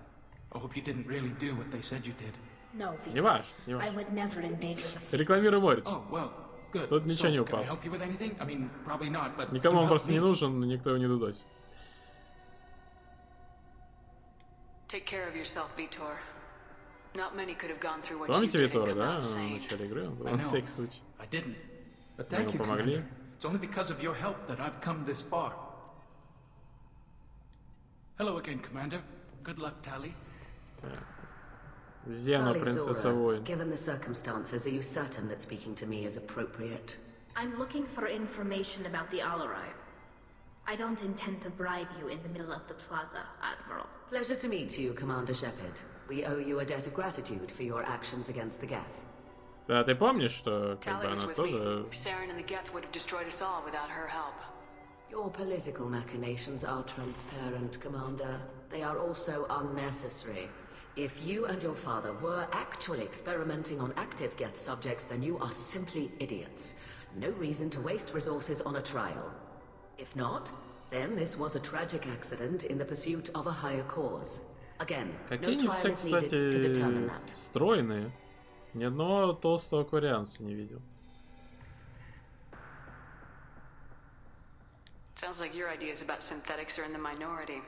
Z: I hope you didn't really do what they said you did.
O: No, Vito.
A: Не важно, не
O: I
A: важно.
O: would never endanger the fleet.
A: Рекламируй Морич.
Z: Oh, well, good.
A: Тут ничего не
Z: So, can
A: упало.
Z: I help you with anything? I mean, probably not, but...
A: Никому
Z: you
A: он
Z: help
A: просто не
Z: me.
A: нужен, никто его не дудосит.
K: Take care of yourself, Vitor. Not many could have gone through what you
A: Помните
K: did and
A: Витора,
K: come
A: да?
K: out
A: В
K: sane.
A: начале игры? Он был
Z: I
A: на
Z: know.
A: всякий случай.
Z: I didn't. But thank you,
A: помогли.
Z: Commander. It's only because of your help that I've come this far. Hello again, Commander. Good luck, Tali.
A: Зена, принцесса воин.
C: Given the circumstances, are you certain that speaking to me is appropriate?
O: I'm looking for information about the Alarai. I don't intend to bribe you in the middle of the plaza, Admiral.
C: Pleasure to meet you, Commander Shepard. We owe you a debt of gratitude for your actions against the Geth.
A: Да, ты помнишь, что как бы
K: Tali was
A: она
K: with
A: тоже...
K: me. Saren and the Geth would have destroyed us all without her help.
C: Your political machinations are transparent, Commander. They are also unnecessary. If you and your father were actually experimenting on active Geth subjects, then you are simply idiots. No reason to waste resources on a trial. If not, then this was a tragic accident in the pursuit of a higher cause. Again,
A: Какие
C: no
A: они
C: trial
A: все,
C: is needed to determine
A: кстати,
C: that.
A: стройные. Ни одного толстого кварианца не видел.
K: Sounds like your ideas about synthetics are in the minority.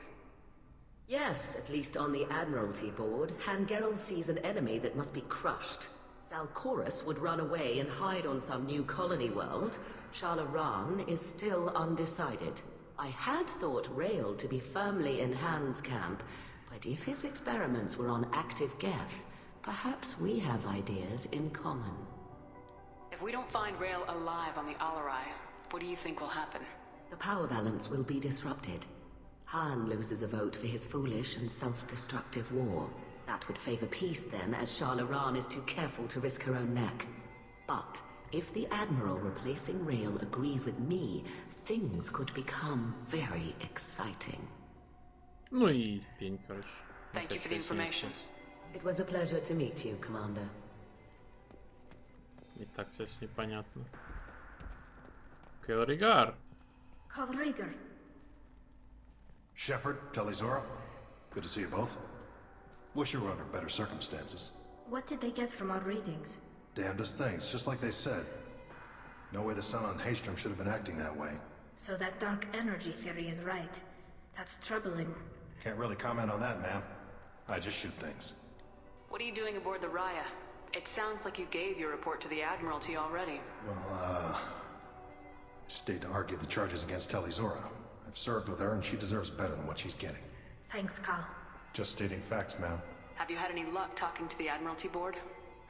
C: Yes, at least on the Admiralty board, Hangerel sees an enemy that must be crushed. Zalcorus would run away and hide on some new colony world. Shalaran is still undecided. I had thought Rael to be firmly in Han's camp, but if his experiments were on active Geth, perhaps we have ideas in common.
K: If we don't find Rael alive on the Alarai, what do you think will happen?
C: The power balance will be disrupted. Han loses a vote for his foolish and self-destructive war. That would favor peace then, as Shalaran is too careful to risk her own neck. But if the Admiral replacing Rael agrees with me, things could become very exciting.
A: Ну и в пень, короче.
K: Thank you for the information.
C: It was a pleasure to meet you, Commander.
A: И так здесь непонятно. Келригар.
O: Kalrigar.
G: Shepard, Telizora, good to see you both. Wish you were under better circumstances.
O: What did they get from our readings?
G: Damnedest things, just like they said. No way the sun on Haystrom should have been acting that way.
O: So that dark energy theory is right. That's troubling.
G: Can't really comment on that, ma'am. I just shoot things.
K: What are you doing aboard the Raya? It sounds like you gave your report to the Admiralty already.
G: Well, I stayed to argue the charges against Telizora. I've served with her and she deserves better than what she's getting.
O: Thanks, Cal.
G: Just stating facts, ma'am.
K: Have you had any luck talking to the Admiralty board?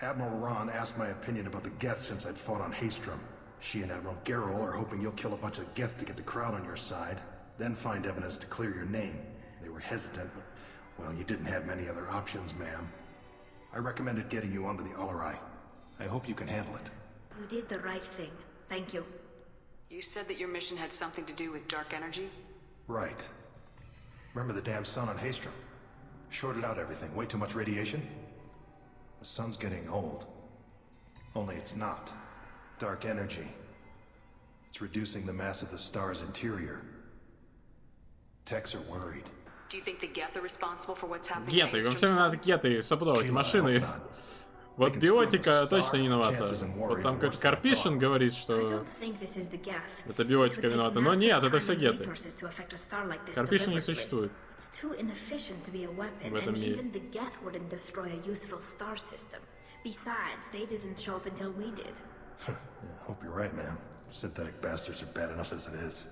G: Admiral Ron asked my opinion about the Geth since I'd fought on Haystrom. She and Admiral Gerrel are hoping you'll kill a bunch of Geth to get the crowd on your side, then find evidence to clear your name. They were hesitant, but, well, you didn't have many other options, ma'am. I recommended getting you onto the Alarai. I hope you can handle it.
O: You did the right thing. Thank you.
K: You said that your mission had something to do with dark energy?
G: Right. Remember the damn sun on Haystrom? Shorted out everything. Way too much radiation? The sun's getting old. Only it's not. Dark energy. It's reducing the mass of the star's interior. Techs are worried.
K: Do you think the Geth are responsible for what's happening?
A: Геты, во всем надо геты, стопудово, эти машины. Вот биотика точно не виновата. Вот там какой-то Карпишин говорит, что это биотика виновата. Но нет, это все геты. Карпишин не существует в этом мире.
G: Hope you're right, man. Synthetic bastards are bad enough as it is.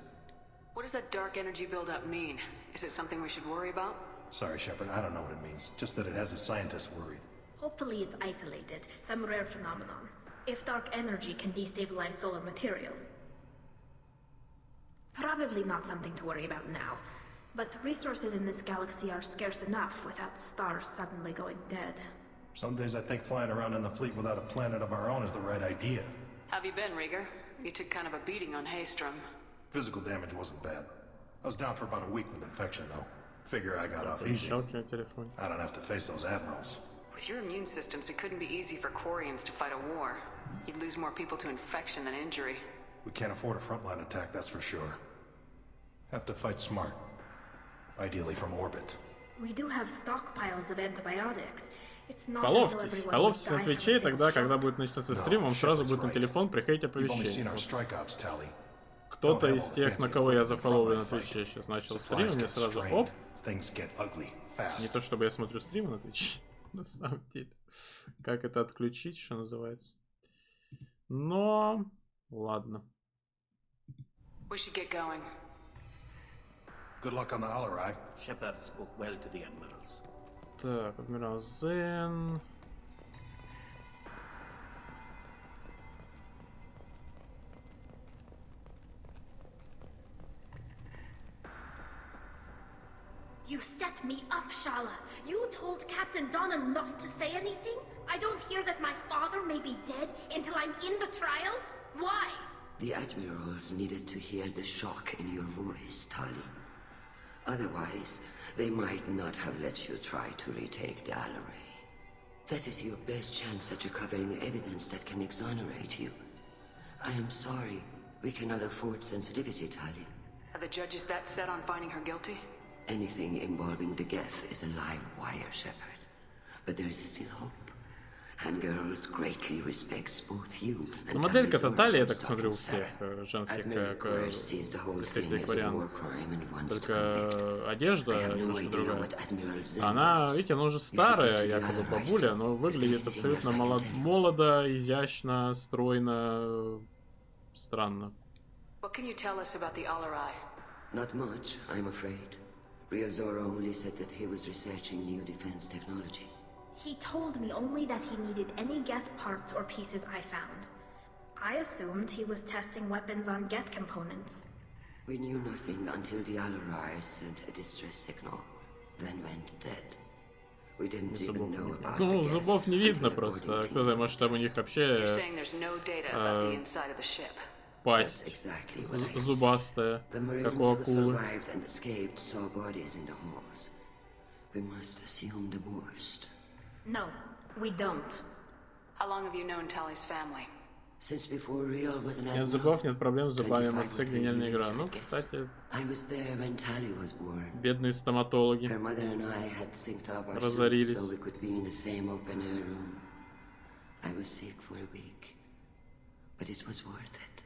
K: What does that dark energy buildup mean? Is it something we should worry about?
G: Sorry, Shepard, I don't know what it means. Just that it has the scientists worried.
O: Hopefully it's isolated, some rare phenomenon. If dark energy can destabilize solar material. Probably not something to worry about now. But resources in this galaxy are scarce enough without stars suddenly going dead.
G: Some days I think flying around in the fleet without a planet of our own is the right idea.
K: Have you been, Rieger? You took kind of a beating on Haystrom.
G: Physical damage wasn't bad. I was down for about a week with infection, though. Figure I got off easy. I don't have to face those admirals.
K: With your immune systems, it couldn't be easy for Quarians to fight a war. You'd lose more people to infection than injury.
G: We can't afford a frontline attack, that's for sure. Have to fight smart. Ideally from orbit.
O: We do have stockpiles of antibiotics.
A: Фоловьтесь на Твиче, тогда, когда будет начинаться стрим, вам сразу будет на телефон приходить оповещение. Кто-то из тех, на кого я зафоловлю на Твиче, сейчас начал стрим, мне сразу оп. Не то чтобы я смотрю стримы на Твиче, на самом деле. Как это отключить, что называется. Но Ладно.
K: We should get going.
G: Good luck on the Alarai.
M: Shepard spoke well to the admirals.
A: Так, адмирал Зен.
O: You set me up, Shala. You told Captain Donna not to say anything? I don't hear that my father may be dead until I'm in the trial? Why?
P: The admirals needed to hear the shock in your voice, Tali. Otherwise, they might not have let you try to retake the Alarai. That is your best chance at recovering evidence that can exonerate you. I am sorry. We cannot afford sensitivity, Tali.
K: Are the judges that set on finding her guilty?
P: Anything involving the Geth is a live wire, Shepard. But there is still hope. And girls greatly respects both you and
A: Ну, моделька-то Талия, я так смотрю, у всех женских, как представителей вариантов. Только одежда немножко другая. Она, видите, она уже старая, якобы бабуля, но выглядит абсолютно молодо, изящно, стройно, странно.
K: What can you tell us about the Alarai?
P: Not much, I'm afraid. Real Zora only said that he was researching new defense technology.
O: He told me only that he needed any Geth parts or pieces I found. I assumed he was testing weapons on Geth components.
P: We knew nothing until the Alarai sent a distress signal, then went dead. We didn't even know about
A: Ну, зубов не видно просто. Кто знает, может, там у них вообще пасть зубастая, как у акулы.
O: No, we don't.
K: How long have you known Tali's family?
P: Since before Real was an
A: Нет зубов, нет проблем с зубами. Mass Effect гениальная игра. Ну, кстати, бедные стоматологи разорились.
P: I was sick for a week, but it was worth it.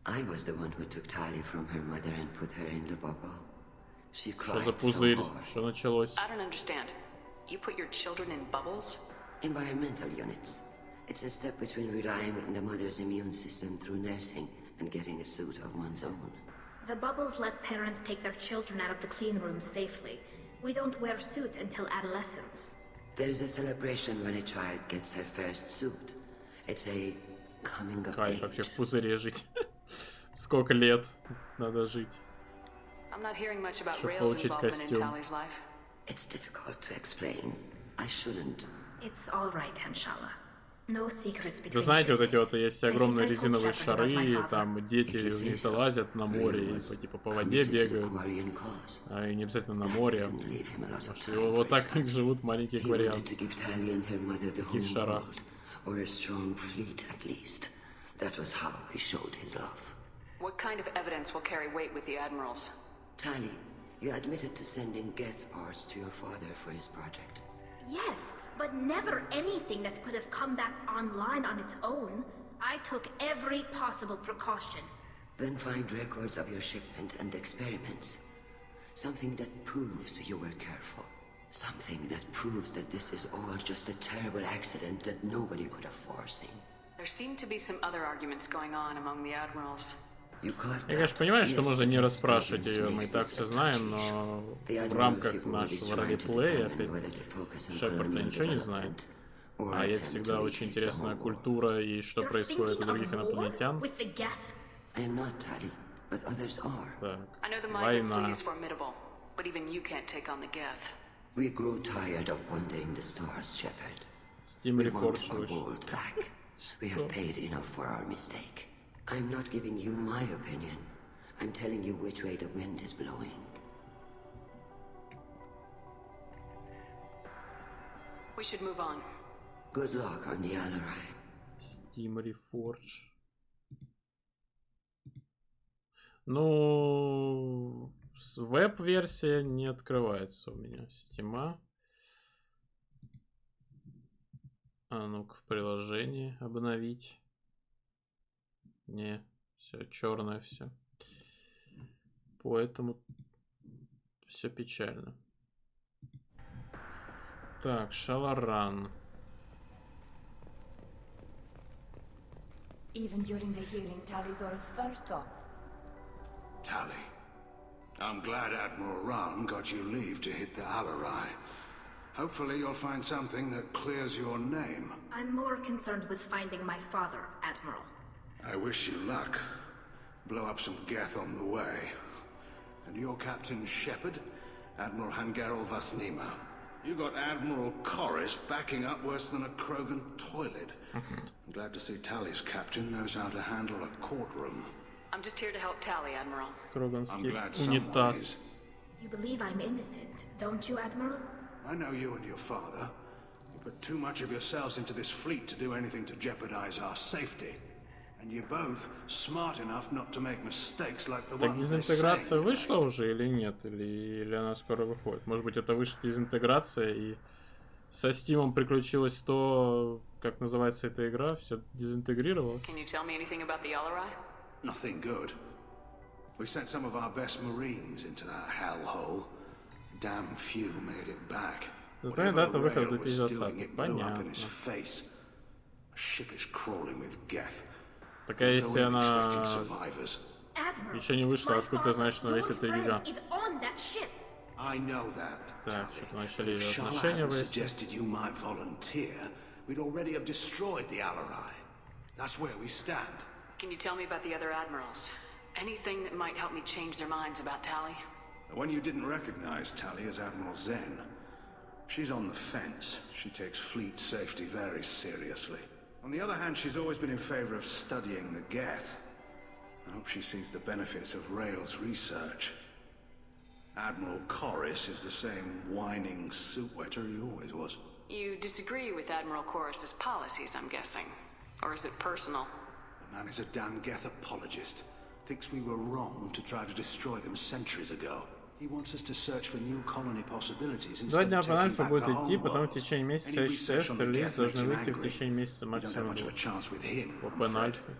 P: I was the one who took Tali from her mother and put her in the bubble. She cried so hard.
A: Что началось?
K: I don't understand. You put your children in bubbles?
P: Environmental units. It's a step between relying on the mother's immune system through nursing and getting a suit of one's own.
O: The bubbles let parents take their children out of the clean rooms safely. We don't wear suits until adolescence.
P: There's a celebration when a child gets her first suit. It's a coming of
A: Кайф
P: age.
A: вообще в пузыре жить. Сколько лет надо жить,
K: I'm not hearing much about
A: чтобы
K: Rail's
A: получить
K: involvement in
A: костюм.
K: Tali's life.
P: It's difficult to explain. I shouldn't.
O: It's all right, Anshala. No secrets between
A: Вы знаете, вот эти вот
O: shipmates.
A: есть огромные резиновые шары, и там дети в них залазят на море, и типа по воде бегают. А и не обязательно на море. Потому что вот так как живут маленькие акварианцы. В таких шарах.
P: Or a strong fleet, at least. That was how he showed his love.
K: What kind of evidence will carry weight with the admirals?
P: Tali, you admitted to sending Geth parts to your father for his project.
O: Yes, but never anything that could have come back online on its own. I took every possible precaution.
P: Then find records of your shipment and experiments. Something that proves you were careful. Something that proves that this is all just a terrible accident that nobody could have foreseen.
K: There seem to be some other arguments going on among the admirals.
A: Я, конечно, понимаю, что можно не расспрашивать ее, мы и так все знаем, но в рамках нашего ролеплея Шепард ничего не знает. А ей всегда очень интересна культура и что происходит у других инопланетян. Так, война.
P: We grow tired of wandering the stars, Shepard.
A: Steam Reforged
P: We have paid enough for our mistake. I'm not giving you my opinion. I'm telling you which way the wind is blowing.
K: We should move on.
P: Good luck on the Alarai.
A: Steam Reforge. Ну, веб-версия не открывается у меня. Стима. А ну-ка в приложении обновить. Не, все черное все. Поэтому все печально. Так, Шаларан.
O: Even during the hearing, Tali Zora's first thought.
E: Tali, I'm glad Admiral Ran got you leave to hit the Alarai. Hopefully you'll find something that clears your name.
O: I'm more concerned with finding my father, Admiral.
E: I wish you luck. Blow up some Geth on the way. And your Captain Shepard, Admiral Hangerel Vasnima. You got Admiral Corris backing up worse than a Krogan toilet. I'm glad to see Tali's captain knows how to handle a courtroom.
K: I'm just here to help Tali, Admiral.
E: I'm glad someone is.
O: You believe I'm innocent, don't you, Admiral?
E: I know you and your father. You put too much of yourselves into this fleet to do anything to jeopardize our safety. And you're both smart enough not to make mistakes like the
A: Так
E: one
A: дезинтеграция вышла уже или нет? Или она скоро выходит? Может быть, это вышла дезинтеграция и со Стимом приключилось то, как называется эта игра, все дезинтегрировалось?
K: Can you tell me anything about the Alarai?
E: Nothing good. We sent some of our best Marines into that hellhole. Damn few made it back.
A: Запомни дата выхода 2020.
E: A
A: Понятно.
E: ship is crawling with Geth.
A: Так а если она еще не вышла, откуда ты знаешь, что весь это гигант?
E: I know that.
A: Так, что-то начали отношения выяснять.
E: You might volunteer, we'd already have destroyed the Alarai. That's where we stand.
K: Can you tell me about the other admirals? Anything that might help me change their minds about Tali?
E: The one you didn't recognize, Tali, is Admiral Zen. She's on the fence. She takes fleet safety very seriously. On the other hand, she's always been in favor of studying the Geth. I hope she sees the benefits of Rail's research. Admiral Corris is the same whining suit-wetter he always was.
K: You disagree with Admiral Corris's policies, I'm guessing. Or is it personal?
E: The man is a damn Geth apologist. Thinks we were wrong to try to destroy them centuries ago. He wants us to search for new colony possibilities instead of taking back the
A: будет
E: whole
A: идти, потом
E: world.
A: в течение месяца следующий тест, релиз должны выйти в течение месяца максимум Open Alpha.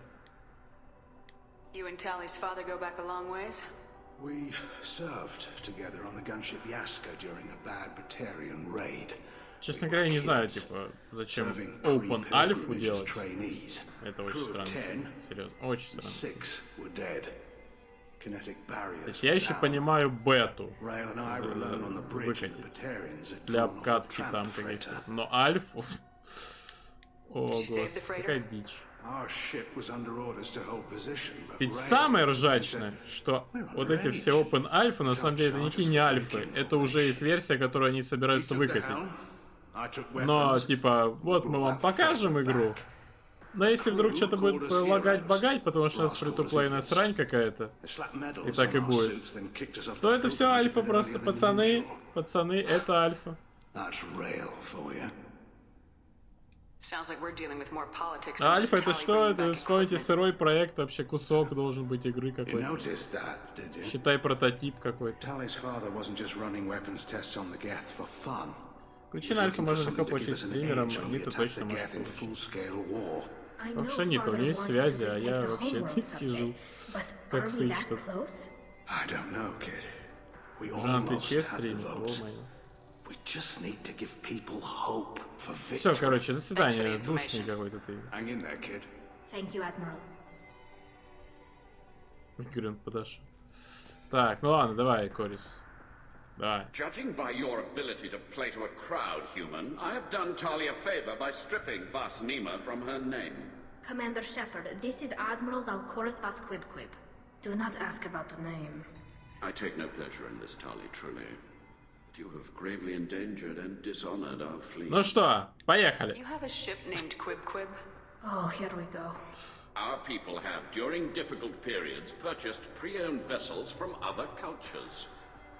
K: You and Tali's father go back a long ways?
E: We served together on the gunship Yaska during a bad Batarian raid.
A: Честно говоря, я не знаю, типа, зачем Open Alpha делать. Это очень странно. Серьезно, очень странно. То есть я еще понимаю бету выкатить для обкатки там каких-то. Но альфу... О, господи, какая дичь. Ведь самое ржачное, что вот эти все Open Alpha, на самом деле, это никакие не альфы. Это уже их версия, которую они собираются выкатить. Но, типа, вот мы вам покажем игру. Но если вдруг что-то будет лагать-багать, потому что у нас фри-то-плейная срань какая-то, и так и будет, то это все альфа просто, пацаны, это альфа. А альфа это что? Это, вспомните, сырой проект, вообще кусок должен быть игры какой-то. Считай прототип какой-то. Ключи на альфа можно легко получить стримером, Нита точно может получить. Потому что Нита, у нее есть связи, а я вообще сижу, как сыч что-то. Жан, ты че стримит? О, моё. Все, короче, до свидания. Душный какой-то ты. Грин подошел. Так, ну ладно, давай, Корис. Давай.
Q: Judging by your ability to play to a crowd, human, I have done Tali a favor by stripping Vasnima from her name.
O: Commander Shepard, this is Admiral Zalkoris Vasquibquib. Do not ask about the name.
Q: I take no pleasure in this, Tali, truly. But you have gravely endangered and dishonored our fleet.
A: Ну что, поехали.
K: You have a ship named Quib.
O: Oh, here we go.
Q: Our people have, during difficult periods, purchased pre-owned vessels from other cultures.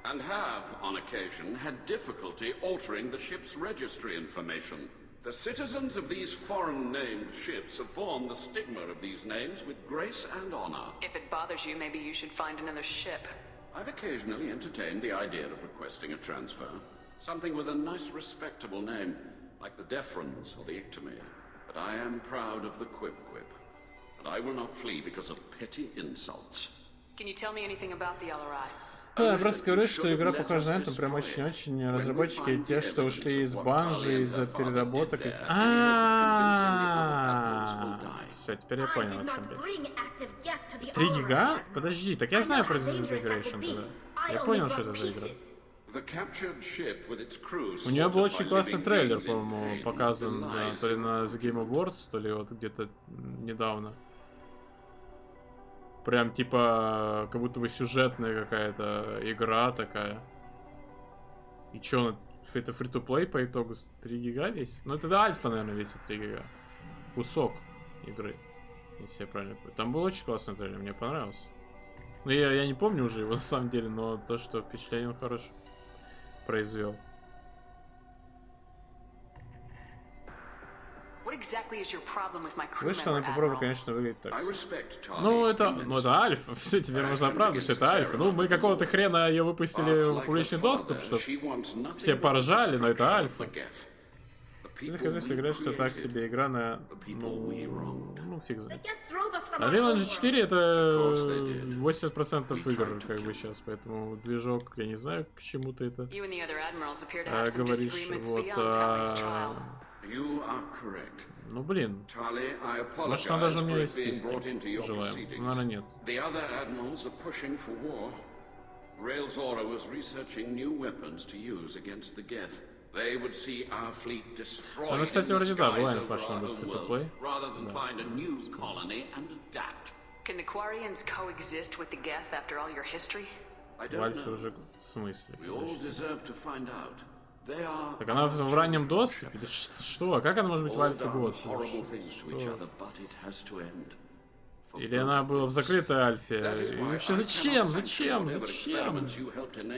Q: And have, on occasion, had difficulty altering the ship's registry information. The citizens of these foreign-named ships have borne the stigma of these names with grace and honor.
K: If it bothers you, maybe you should find another ship.
Q: I've occasionally entertained the idea of requesting a transfer. Something with a nice, respectable name, like the Defrons or the Ictomy. But I am proud of the Quib. And I will not flee because of petty insults.
K: Can you tell me anything about the Alarai?
A: Я просто говорю, что игра похожа на это, прям очень-очень. Разработчики те, что ушли из банжи из-за переработок. Все, теперь я понял, о чем речь. 3 гига? Подожди, так я знаю про Disintegration тогда. Я понял, что это за игра. У нее был очень классный трейлер, по-моему, показан то ли на The Game Awards, то ли вот где-то недавно. Прям типа, как будто бы сюжетная какая-то игра такая. И чё, это фри-то-плей по итогу 3 гига весит? Ну это альфа, наверное, весит 3 гига. Кусок игры, если я правильно помню. Там был очень классный трейлер, мне понравился. Ну я не помню уже его на самом деле, но то, что впечатление он хорошее произвел. Вышло, она попробует, конечно, выглядит так. Ну, это альфа. Все, теперь можно оправдывать, что это альфа. Ну, мы какого-то хрена ее выпустили в публичный доступ, чтобы все поржали, но это альфа. Я захожу сыграть, что так себе игра на... Ну, фиг знает. Unreal Engine 4 это 80% игр, как бы сейчас, поэтому движок, я не знаю, к чему ты это говоришь. Вот, ну, блин. Может, она даже у меня есть в списке. Желаем. Наверное, нет. Ну, кстати, вроде да, была инфа, что будет фри-то-плей. В альфе уже в смысле? Так она в раннем доступе? Что? А как она может быть в альфе год? Или она была в закрытой альфе? И вообще зачем? Зачем?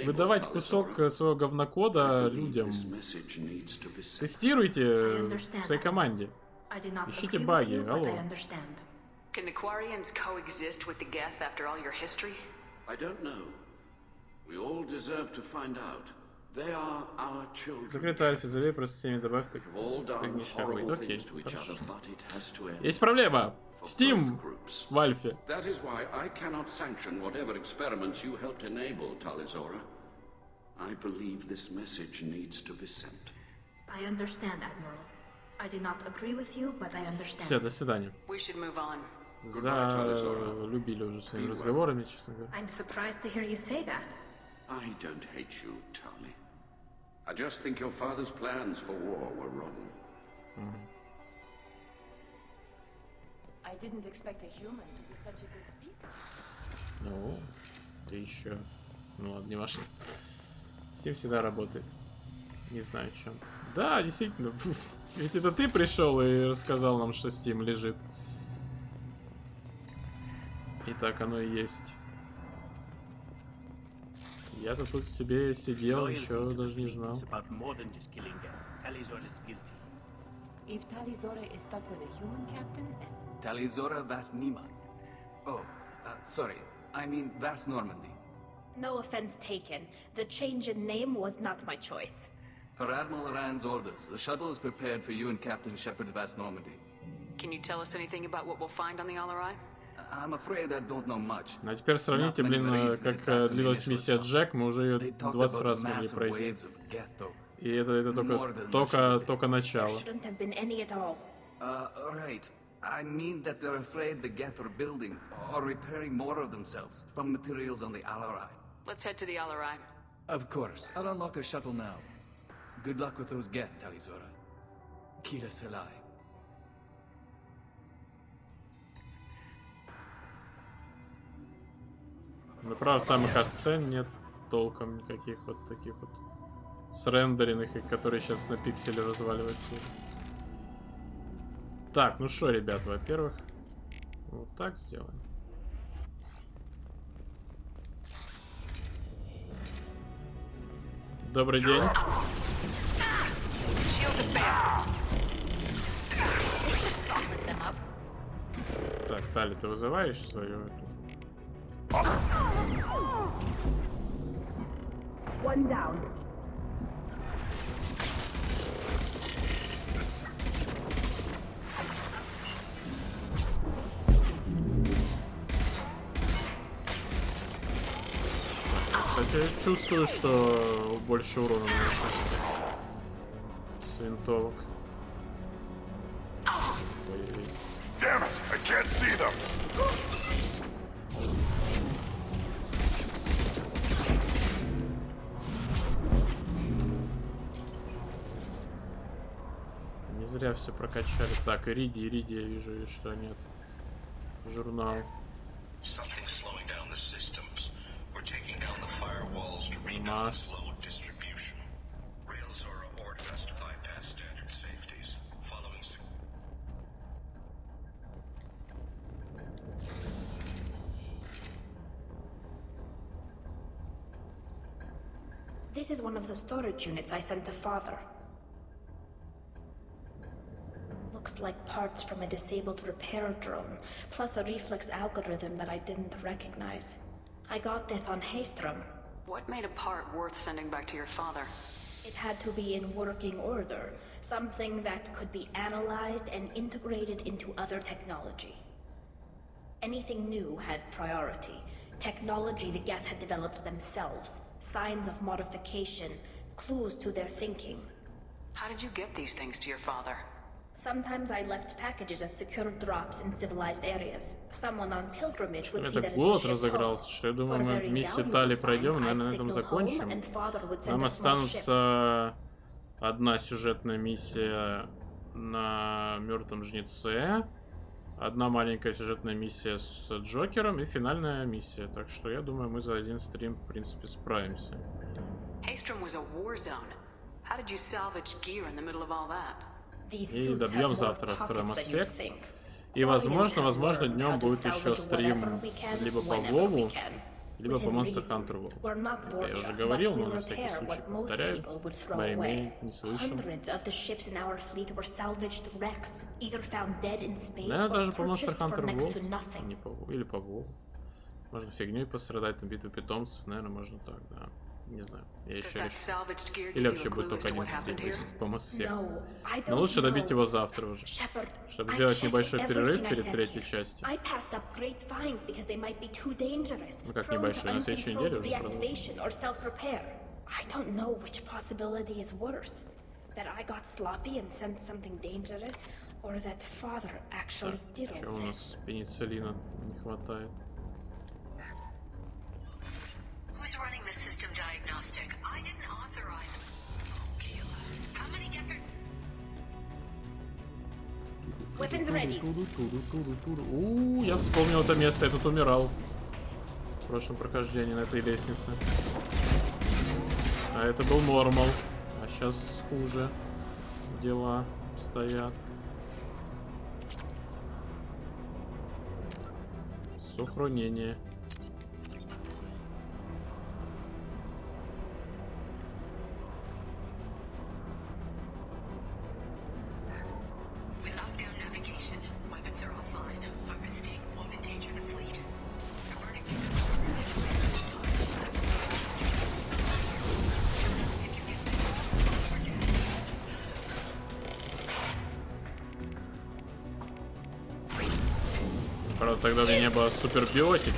A: Выдавать кусок своего говнокода людям? Тестируйте в своей команде. Ищите баги, алло. Закрытая альфа, залей, просто всеми добавь так. Окей, хорошо. Есть проблема. Steam в альфе.
Q: That is why I cannot sanction whatever experiments you helped enable, Talizora. I believe this message needs to be sent.
O: I understand, Admiral. I do not agree with you, but I understand.
A: Все, до свидания.
K: We should move on.
A: Залюбили уже своими разговорами, честно говоря.
O: I'm surprised to hear you say that.
Q: I don't hate you, Tali. I just think your father's plans for war were wrong.
V: I didn't expect a human to be such a good speaker.
A: Ну, ты еще... Ну ладно, не важно. Steam всегда работает. Не знаю, чем. Да, действительно. Ведь это ты пришел и рассказал нам, что Steam лежит. И так оно и есть. Я-то тут себе сидел, ничего даже не знал.
V: If Talizora is stuck with a human captain,
L: Talizora Vasnima. Oh, sorry. I mean Vas Normandy.
O: No offense taken. The change in name was not my choice.
L: Per Admiral Rand's orders, the shuttle is prepared for you and Captain Shepard Vas Normandy.
K: Can you tell us anything about what we'll find on the Alarai?
L: I'm afraid I don't know much.
A: Ну а теперь сравните, блин, как длилась миссия Джек, мы уже ее 20 раз могли пройти. И это только начало.
L: Right. I mean that they're afraid the Geth are building or repairing more of themselves from materials on the Alarai.
K: Let's head to the Alarai.
L: Of course. I'll unlock their shuttle now. Good luck with those Geth, Talizora. Kira Selai.
A: Ну, правда, там и катсцен нет толком никаких вот таких вот срендеренных, которые сейчас на пикселе разваливаются. Так, ну что, ребят, во-первых, вот так сделаем. Добрый день. Так, Тали, ты вызываешь свою эту?
O: One down.
A: Кстати, чувствую, что больше урона наносит с винтовок. Ой-ой-ой.
J: Damn it! I can't see them.
A: Не зря все прокачали. Так, Ириди, я вижу, что нет. Журнал. Масс.
O: This is one of the storage units I sent to Father. Looks like parts from a disabled repair drone, plus a reflex algorithm that I didn't recognize. I got this on Haystrom.
K: What made a part worth sending back to your father?
O: It had to be in working order, something that could be analyzed and integrated into other technology. Anything new had priority. Technology the Geth had developed themselves, signs of modification, clues to their thinking.
K: How did you get these things to your father?
O: Sometimes I left packages at secure drops in civilized areas. Someone on pilgrimage would see
A: Это
O: that
A: голод разыгрался, что я думаю, мы миссию Тали пройдем, наверное, на этом закончим. Нам останутся одна сюжетная миссия на Мертвом Жнеце, одна маленькая сюжетная миссия с Джокером и финальная миссия. Так что я думаю, мы за один стрим, в принципе, справимся.
K: Haystrom was a war zone. How did you salvage gear in the middle of all that?
A: И добьем завтра второй Mass Effect. И возможно, днем будет еще стрим либо по Вову, либо по Monster Hunter World. Я уже говорил, но на всякий случай повторяю. Маримей не слышал. Наверное, даже по Monster Hunter World. Не по Вову, или по Вову. Можно фигней пострадать на битву питомцев. Наверное, можно так, да. Не знаю, я еще решу. Или вообще будет только один стрим по Mass Effect. Но лучше добить его завтра уже, чтобы сделать небольшой перерыв перед третьей частью. Ну как небольшой, на следующей неделе уже продолжим. Так, что у нас пенициллина не хватает?
S: Who's running the system diagnostic? I didn't authorize. Oh, Keela. How many get their...
O: Weapons ready.
A: Я вспомнил это место, я тут умирал в прошлом прохождении на этой лестнице. А это был нормал. А сейчас хуже дела стоят. Сохранение. Правда, тогда у меня не было супер биотики.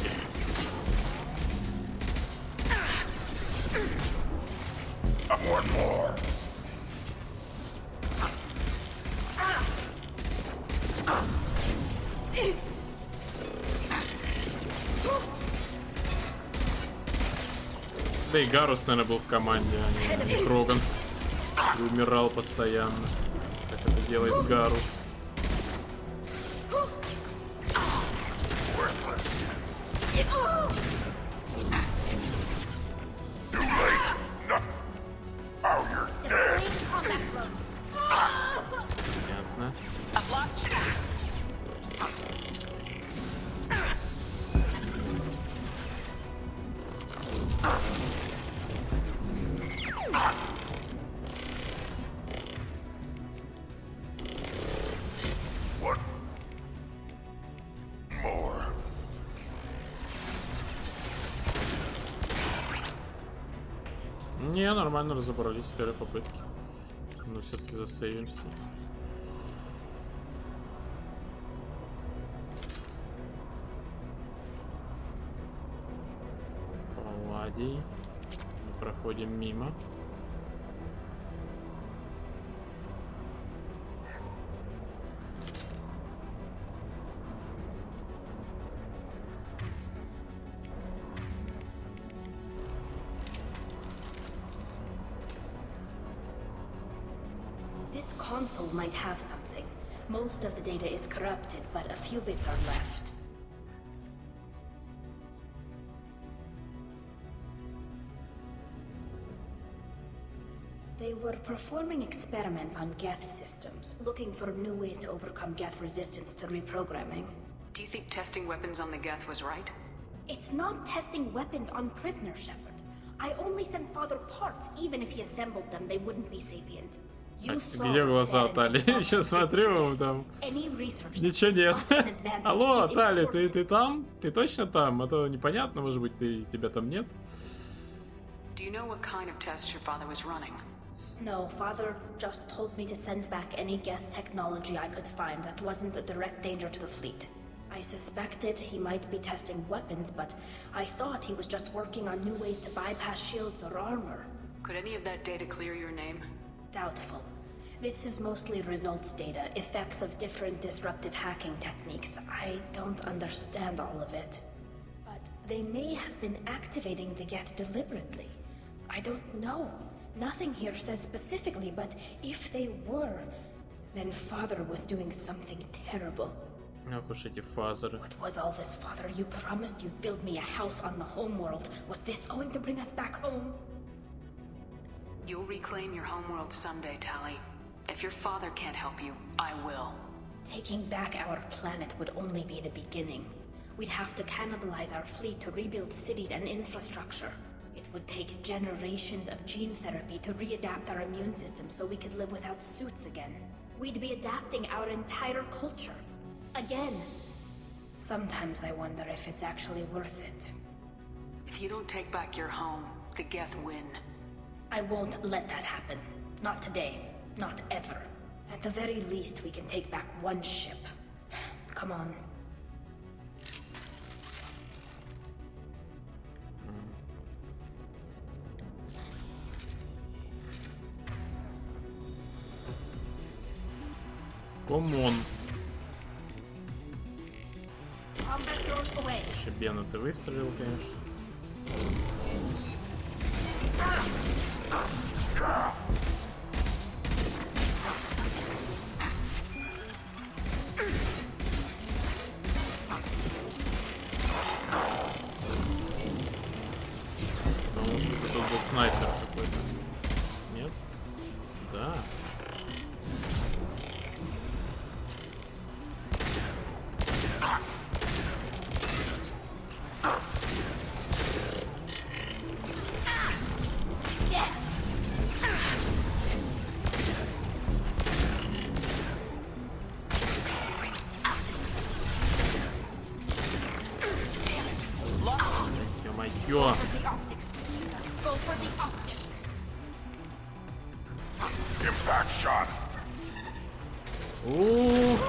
A: Да и Гарус, наверное, был в команде, а не Кроган. И умирал постоянно. Как это делает Гарус. Понятно. Не, нормально разобрались в первой попытке. Но все-таки засейвимся. Палладий. Проходим мимо.
O: This console might have something. Most of the data is corrupted, but a few bits are left. They were performing experiments on Geth systems, looking for new ways to overcome Geth resistance to reprogramming.
K: Do you think testing weapons on the Geth was right?
O: It's not testing weapons on prisoners, Shepard. I only sent Father parts. Even if he assembled them, they wouldn't be sapient.
A: Где глаза Тали? Сейчас смотрю, там ничего нет. Алло, Тали, ты там? Ты точно там? А то непонятно, может быть, тебя там нет?
K: Do you know what kind of tests your father was running?
O: No, Father just told me to send back any Geth technology I could find that wasn't a direct danger to the fleet. I suspected he might be testing weapons, but I thought he was just working on new ways to bypass shields or armor.
K: Could any of that data clear your name?
O: Doubtful. This is mostly results data, effects of different disruptive hacking techniques. I don't understand all of it. But they may have been activating the Geth deliberately. I don't know. Nothing here says specifically, but if they were, then Father was doing something terrible. What was all this, Father? You promised you'd build me a house on the homeworld. Was this going to bring us back home?
K: You'll reclaim your homeworld someday, Tali. If your father can't help you, I will.
O: Taking back our planet would only be the beginning. We'd have to cannibalize our fleet to rebuild cities and infrastructure. It would take generations of gene therapy to readapt our immune system so we could live without suits again. We'd be adapting our entire culture. Again. Sometimes I wonder if it's actually worth it.
K: If you don't take back your home, the Geth win.
O: I won't let that happen. Not today. Not ever. At the very least, we can take back one ship. Come on.
A: Come on. Еще Бена ты выстрелил, конечно. По-моему, это был снайпер какой-то. Нет? Да. Ё-моё.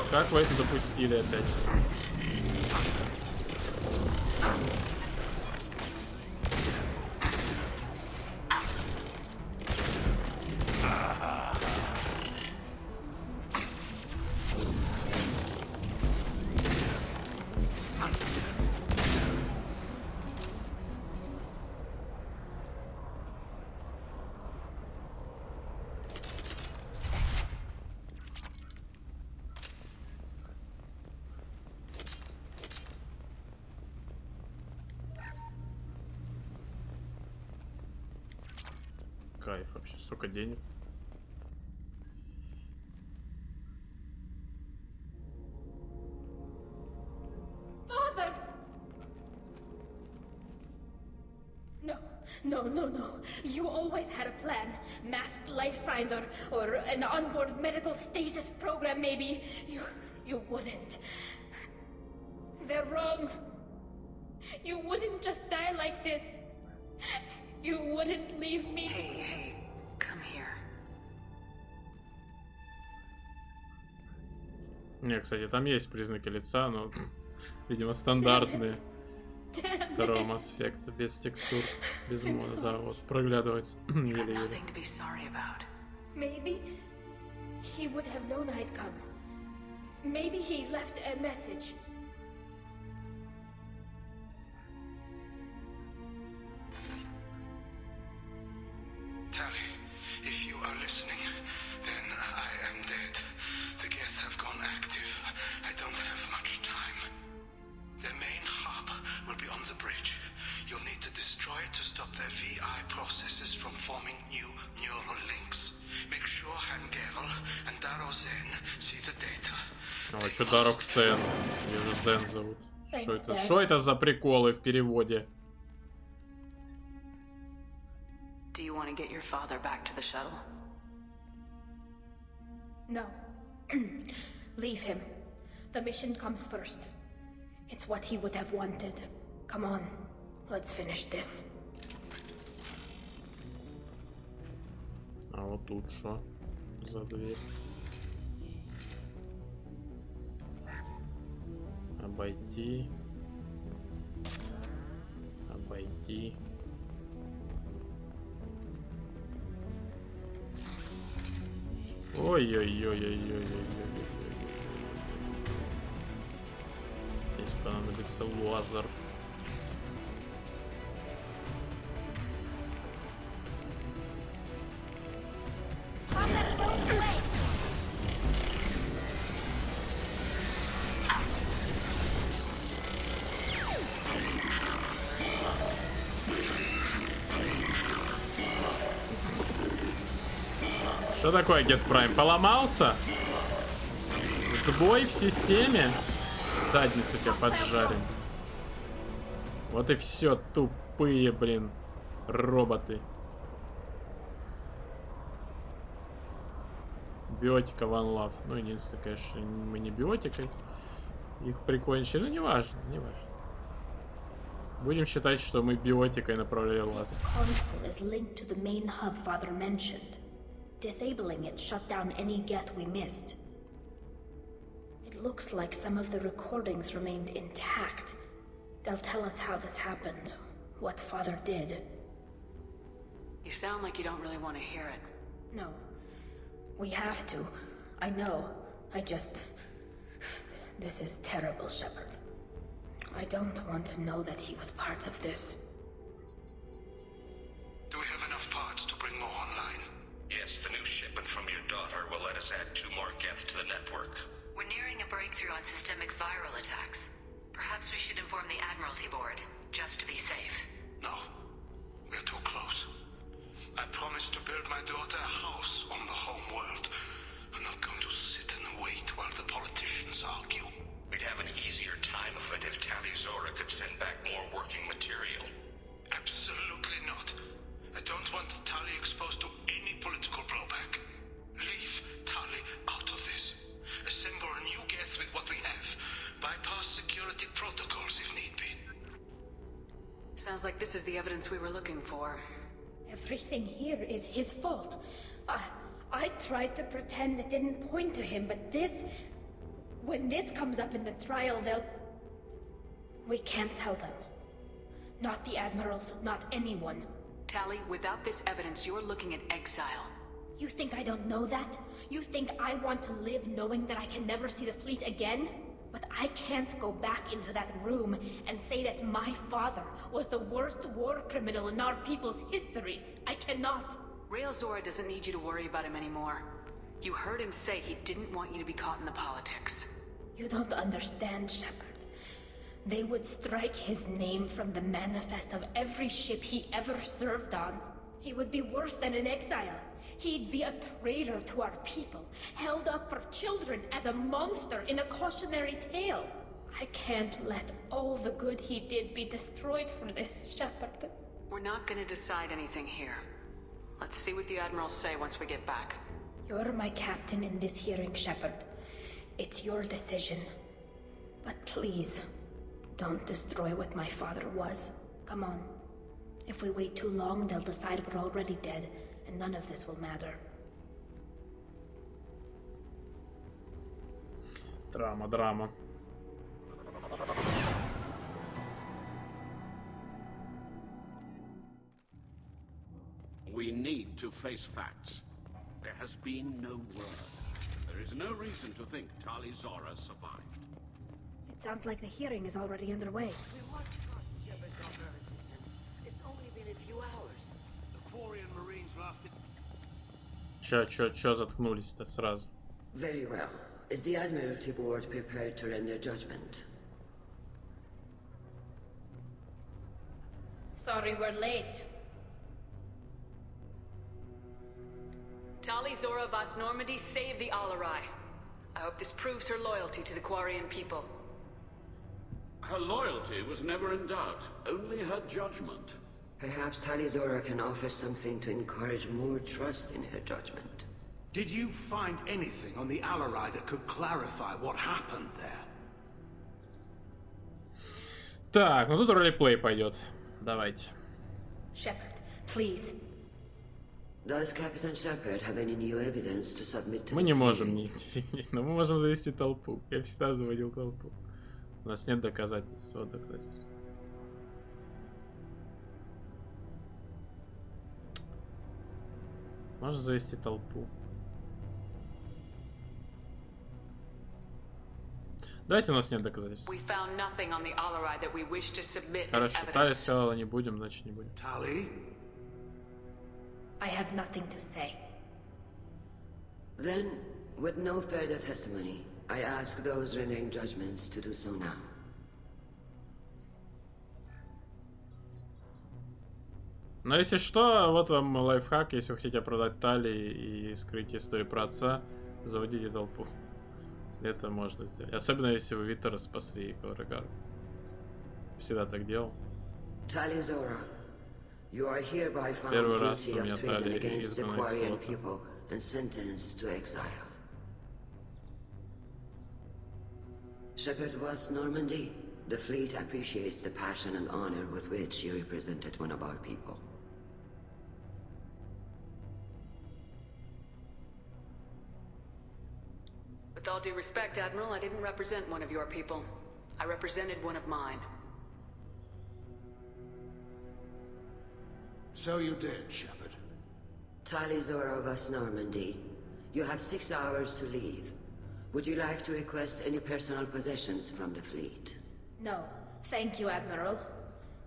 A: Как вы это допустили опять? Кайф вообще, столько денег.
O: Father! No. You always had a plan. Masked life signs or an onboard medical stasis program maybe. You wouldn't. They're wrong. You wouldn't just die like this. You wouldn't leave me.
K: Hey, come here.
A: Не, кстати, там есть признаки лица, но, видимо, стандартные. второго Mass Effect без текстур, без мода, да, вот проглядывается еле-еле.
K: Nothing to be sorry about.
O: Maybe he would have known I'd come. Maybe he left a message.
E: Tally, if you are listening, then I am dead. The Geth have gone active. I don't have much time. The main hub will be on the bridge. You'll need to destroy it to stop their VI processes from forming new neural links. Make sure Hangel and Daro Zen see the data.
A: Ой, что Даро Ксен? Вижу, Зен зовут. Что это за приколы в переводе?
K: Do you want to get your father back to the shuttle?
O: No. Leave him. The mission comes first. It's what he would have wanted. Come on, let's finish this.
A: А вот тут что за дверь? Обойти. Обойти. Ой-ой-ой-ой-ой-ой-ой-ой. Здесь понадобится лазер. Что такое Get Prime? Поломался? Сбой в системе? Задницу тебя поджарим. Вот и все, тупые, блин, роботы. Биотика One Love. Ну, единственное, конечно, мы не биотикой их прикончили, но не важно, не важно. Будем считать, что мы биотикой направляли лазер.
O: Disabling it shut down any Geth we missed. It looks like some of the recordings remained intact. They'll tell us how this happened, what Father did.
K: You sound like you don't really want to hear it.
O: No. We have to. I know. I just... This is terrible, Shepard. I don't want to know that he was part of this.
E: Do we have enough parts to bring more online?
B: Yes, the new shipment from your daughter will let us add 2 more Geth to the network.
S: We're nearing a breakthrough on systemic viral attacks. Perhaps we should inform the Admiralty Board, just to be safe.
E: No. We're too close. I promised to build my daughter a house on the home world. I'm not going to sit and wait while the politicians argue.
B: We'd have an easier time of it if Tali Zora could send back more working material.
E: Absolutely not. I don't want Tali exposed to any political blowback. Leave Tali out of this. Assemble a new Geth with what we have. Bypass security protocols if need be.
K: Sounds like this is the evidence we were looking for.
O: Everything here is his fault. I tried to pretend it didn't point to him, but this... When this comes up in the trial, they'll... We can't tell them. Not the Admirals, not anyone.
K: Tali, without this evidence, you're looking at exile.
O: You think I don't know that? You think I want to live knowing that I can never see the fleet again? But I can't go back into that room and say that my father was the worst war criminal in our people's history. I cannot.
K: Rail Zora doesn't need you to worry about him anymore. You heard him say he didn't want you to be caught in the politics.
O: You don't understand, Shepard. They would strike his name from the manifest of every ship he ever served on. He would be worse than an exile. He'd be a traitor to our people, held up for children as a monster in a cautionary tale. I can't let all the good he did be destroyed for this, Shepard.
K: We're not gonna decide anything here. Let's see what the Admirals say once we get back.
O: You're my captain in this hearing, Shepard. It's your decision. But please, don't destroy what my father was. Come on. If we wait too long, they'll decide we're already dead, and none of this will matter.
A: Драма.
Q: We need to face facts. There has been no word. There is no reason to think Tali Zora survived.
O: It sounds like the hearing is already underway.
M: We want to trust Shepard's offer of assistance. It's only been a few hours.
E: The Quarian Marines lasted.
A: Чё заткнулись-то сразу?
P: Very well. Is the Admiralty Board prepared to render judgment?
O: Sorry we're late.
K: Tali Zora Vas Normandy saved the Alarai. I hope this proves her loyalty to the Quarian people.
Q: Her loyalty was never in doubt, only her judgment.
P: Perhaps Tali Zora can offer something to encourage more trust in her judgment.
E: Did you find anything on the Alarai that could clarify what happened there?
A: Так, ну тут ролеплей пойдет. Давайте.
O: Shepard, please.
P: Does Captain Shepard have any new evidence to submit to
A: Мы не
P: this
A: можем
P: hearing?
A: не фигнить, но мы можем завести толпу. Я всегда заводил толпу. У нас нет доказательств. Вот доказательств. Можно завести толпу. Давайте, у нас нет доказательств.
K: We found nothing on the Alarai that we wish to submit as
A: Хорошо, Тали
K: evidence.
A: сказала не будем, значит не будем.
E: Tali?
O: I have nothing to say.
P: Then, with no further testimony, I ask those rendering judgments to do so now.
A: Но если что, вот вам лайфхак, если вы хотите оправдать Тали и скрыть историю про отца, заводите толпу. Это можно сделать. Особенно если вы Витера спасли Калрагар. Всегда так делал.
P: Tali Zora, you are hereby found
A: Первый раз
P: guilty
A: у
P: of
A: меня
P: treason
A: Тали
P: against the
A: изгнана из
P: Quarian
A: флота.
P: people and sentenced to exile. Shepard Vas Normandy, the fleet appreciates the passion and honor with which you represented one of our people.
K: With all due respect, Admiral, I didn't represent one of your people. I represented one of mine.
E: So you did, Shepard.
P: Tali Zora Vas Normandy, you have 6 hours to leave. Would you like to request any personal possessions from the fleet?
O: No, thank you, Admiral.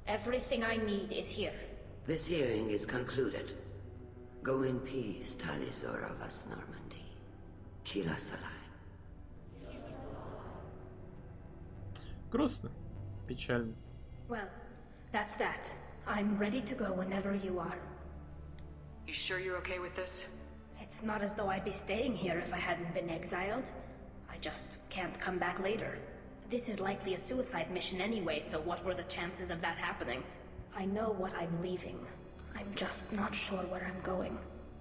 O: Everything I need is here.
P: This hearing is concluded. Go in peace, Tali Zora Vas Normandy. Kila Salai.
A: Грустно. Печально.
O: Well, that's that. I'm ready to go whenever you are.
K: You sure you're okay with this?
O: It's not as though I'd be staying here if I hadn't been exiled. I just can't come back later. This is likely a suicide mission anyway, so what were the chances of that happening? I know what I'm leaving. I'm just not sure where I'm going.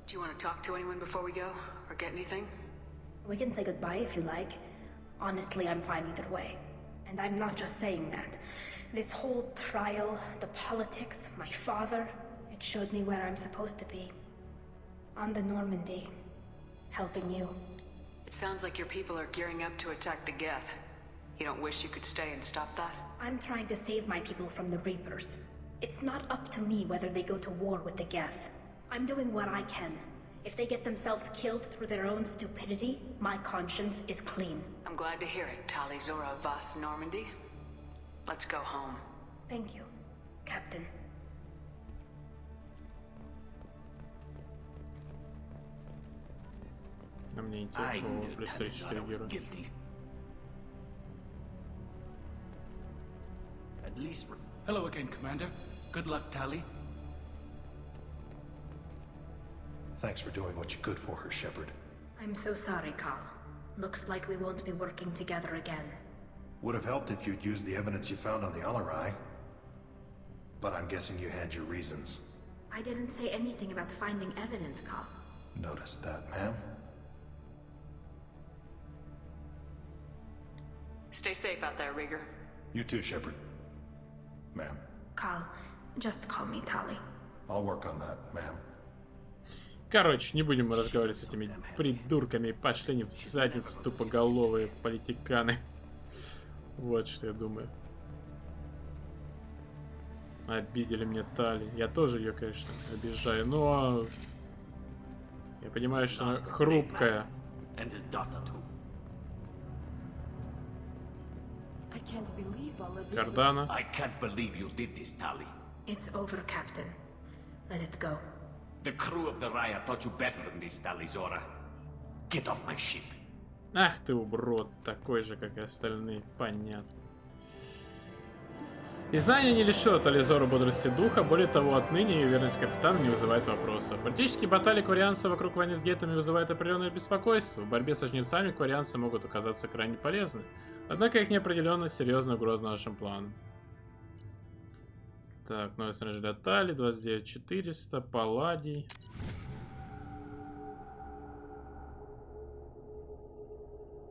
K: Do you want to talk to anyone before we go? Or get anything?
O: We can say goodbye if you like. Honestly, I'm fine either way. And I'm not just saying that. This whole trial, the politics, my father, it showed me where I'm supposed to be. On the Normandy. Helping you.
K: It sounds like your people are gearing up to attack the Geth. You don't wish you could stay and stop that?
O: I'm trying to save my people from the Reapers. It's not up to me whether they go to war with the Geth. I'm doing what I can. If they get themselves killed through their own stupidity, my conscience is clean.
K: I'm glad to hear it, Tali Zora Vas Normandy. Let's go home.
O: Thank you, Captain.
A: А мне
M: I
A: интересно,
M: knew
A: плюс
M: Tali
A: 34
M: Zora was
A: героя.
M: guilty. At least... Hello again, Commander. Good luck, Tali.
G: Thanks for doing what you could for her, Shepard.
O: I'm so sorry, Carl. Looks like we won't be working together again.
G: Would have helped if you'd used the evidence you found on the Alarai. But I'm guessing you had your reasons.
O: I didn't say anything about finding evidence, Carl.
G: Noticed that, ma'am.
K: Stay safe out there, Rieger.
G: You too, Shepard. Ma'am.
O: Carl, just call me Tali.
G: I'll work on that, ma'am.
A: Короче, не будем мы разговаривать с этими придурками. Пошли они в задницу, тупоголовые политиканы. Вот что я думаю. Обидели мне Тали. Я тоже ее, конечно, обижаю, но... Я понимаю, что она хрупкая.
V: I can't believe all of this.
A: Кардана.
M: I can't believe you did this, Tali.
O: It's over, Captain. Let it go.
M: The crew of the Raya taught you better than this, Tali Zora. Get off my ship.
A: Ах ты уброд, такой же, как и остальные, понятно. И знание не лишило Тализору бодрости духа, более того, отныне ее верность капитану не вызывает вопросов. Политические баталии кварианцев вокруг войны с геттами вызывают определенное беспокойство. В борьбе со жнецами кварианцы могут оказаться крайне полезны. Однако их неопределенность серьезная угроза нашим планам. Так, новое снаряжение для Тали, 29400, Палладий.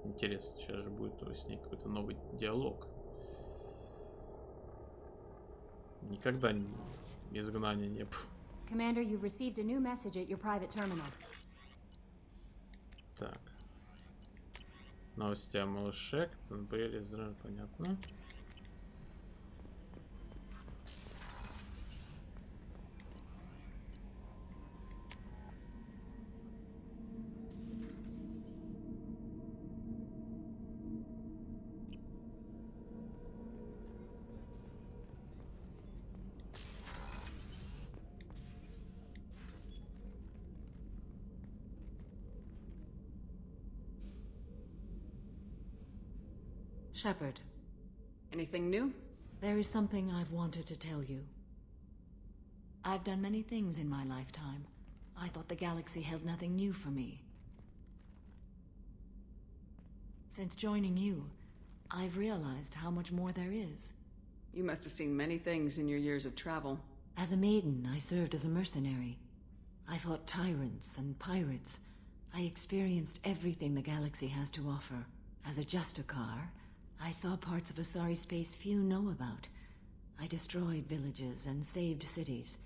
A: Интересно, сейчас же будет с ней какой-то новый диалог. Никогда изгнания не было.
I: Commander, you've received a new message at your private terminal.
A: Так. Новости о малыше. Были израиль, понятно.
F: Shepard.
K: Anything new?
F: There is something I've wanted to tell you. I've done many things in my lifetime. I thought the galaxy held nothing new for me. Since joining you, I've realized how much more there is.
K: You must have seen many things in your years of travel.
F: As a maiden, I served as a mercenary. I fought tyrants and pirates. I experienced everything the galaxy has to offer. As a Justicar, I saw parts of Asari space few know about. I destroyed villages and saved cities.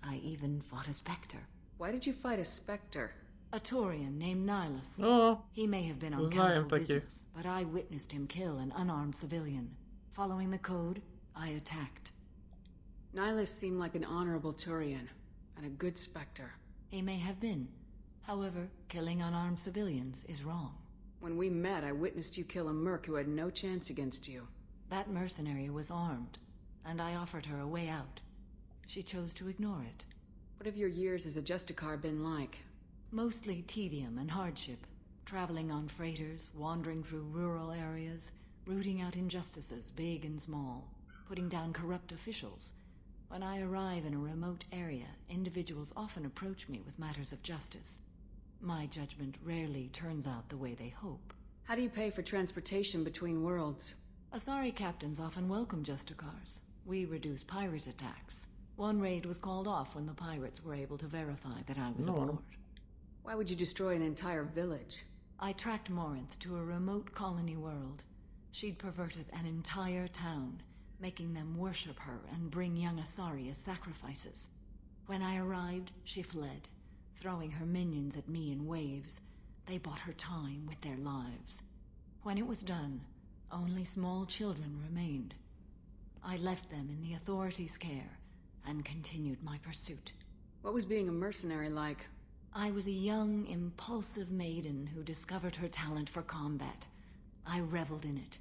F: I even fought a Spectre.
K: Why did you fight a Spectre?
F: A Taurian named Nihilus.
A: Oh,
F: he may have been on council business, but I witnessed him kill an unarmed civilian. Following the code, I attacked.
K: Nihilus seemed like an honorable Turian, and a good Spectre.
F: He may have been. However, killing unarmed civilians is wrong.
K: When we met, I witnessed you kill a merc who had no chance against you.
F: That mercenary was armed, and I offered her a way out. She chose to ignore it.
K: What have your years as a Justicar been like?
F: Mostly tedium and hardship. Traveling on freighters, wandering through rural areas, rooting out injustices, big and small, putting down corrupt officials. When I arrive in a remote area, individuals often approach me with matters of justice. My judgment rarely turns out the way they hope.
K: How do you pay for transportation between worlds?
F: Asari captains often welcome Justicars. We reduce pirate attacks. One raid was called off when the pirates were able to verify that I was aboard.
K: Why would you destroy an entire village?
F: I tracked Morinth to a remote colony world. She'd perverted an entire town, making them worship her and bring young Asari as sacrifices. When I arrived, she fled, throwing her minions at me in waves. They bought her time with their lives. When it was done, only small children remained. I left them in the authorities' care and continued my pursuit.
K: What was being a mercenary like?
F: I was a young, impulsive maiden who discovered her talent for combat. I reveled in it,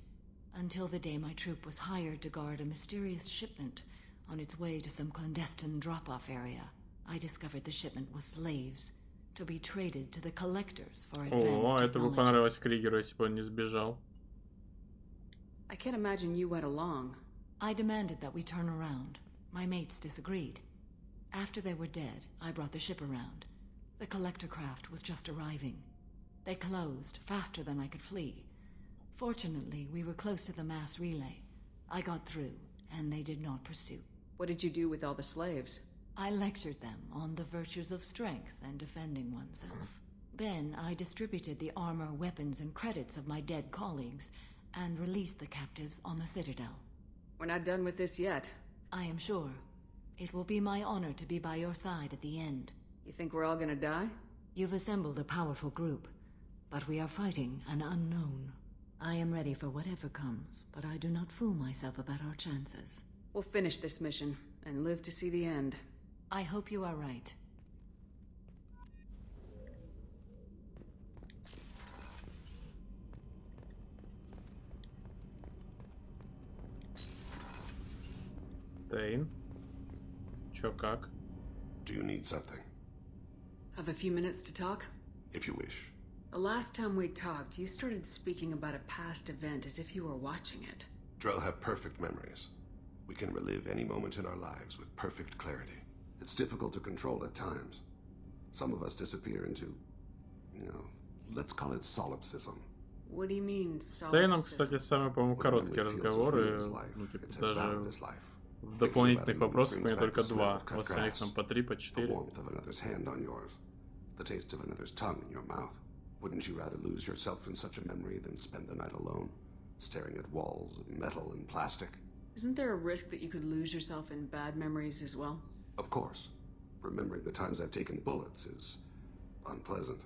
F: until the day my troop was hired to guard a mysterious shipment on its way to some clandestine drop-off area. I discovered the shipment was slaves, to be traded to the collectors for advanced
A: это бы
F: technology.
A: понравилось Кригеру, если бы он не сбежал.
K: I can't imagine you went along.
F: I demanded that we turn around. My mates disagreed. After they were dead, I brought the ship around. The collector craft was just arriving. They closed faster than I could flee. Fortunately, we were close to the mass relay. I got through, and they did not pursue.
K: What did you do with all the slaves?
F: I lectured them on the virtues of strength and defending oneself. Then I distributed the armor, weapons, and credits of my dead colleagues, and released the captives on the Citadel.
K: We're not done with this yet.
F: I am sure. It will be my honor to be by your side at the end.
K: You think we're all gonna die?
F: You've assembled a powerful group, but we are fighting an unknown. I am ready for whatever comes, but I do not fool myself about our chances.
K: We'll finish this mission. and live to see the end.
F: I hope you are right.
A: Тейн. Чё, как?
D: Do you need something?
K: Have a few minutes to talk?
D: If you wish.
K: The last time we talked, you started speaking about a past event as if you were watching it.
D: Drell have perfect memories. We can relive any moment in our lives with perfect clarity. It's difficult to control at times. Some of us disappear into, let's call it solipsism.
K: What do you mean,
A: С Тейном, кстати, самые, по-моему, короткие разговоры, даже в дополнительных вопросах у меня только 2, в остальных там по 3, по 4.
D: The taste of another's tongue in your mouth. Wouldn't you rather lose yourself in such a memory than spend the night alone, staring at walls of metal and plastic?
K: Isn't there a risk that you could lose yourself in bad memories as well?
D: Of course. Remembering the times I've taken bullets is unpleasant.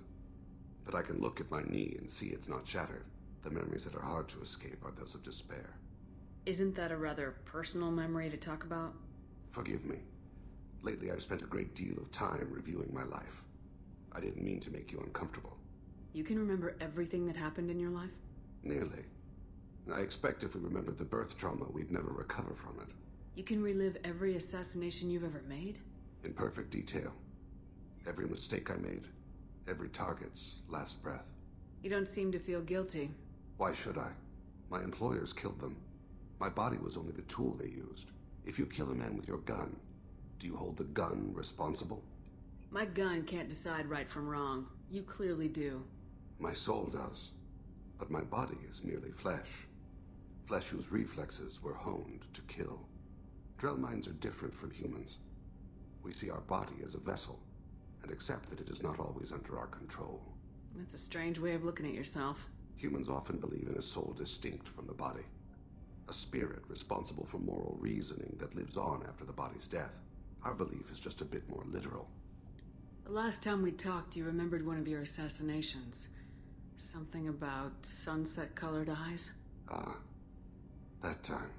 D: But I can look at my knee and see it's not shattered. The memories that are hard to escape are those of despair.
K: Isn't that a rather personal memory to talk about?
D: Forgive me. Lately I've spent a great deal of time reviewing my life. I didn't mean to make you uncomfortable.
K: You can remember everything that happened in your life?
D: Nearly. I expect if we remembered the birth trauma, we'd never recover from it.
K: You can relive every assassination you've ever made?
D: In perfect detail. Every mistake I made. Every target's last breath.
K: You don't seem to feel guilty.
D: Why should I? My employers killed them. My body was only the tool they used. If you kill a man with your gun, do you hold the gun responsible?
K: My gun can't decide right from wrong. You clearly do.
D: My soul does. But my body is merely flesh. Flesh whose reflexes were honed to kill. Drell minds are different from humans. We see our body as a vessel, and accept that it is not always under our control.
K: That's a strange way of looking at yourself.
D: Humans often believe in a soul distinct from the body. A spirit responsible for moral reasoning that lives on after the body's death. Our belief is just a bit more literal.
K: The last time we talked, you remembered one of your assassinations. Something about sunset-colored eyes?
D: That time.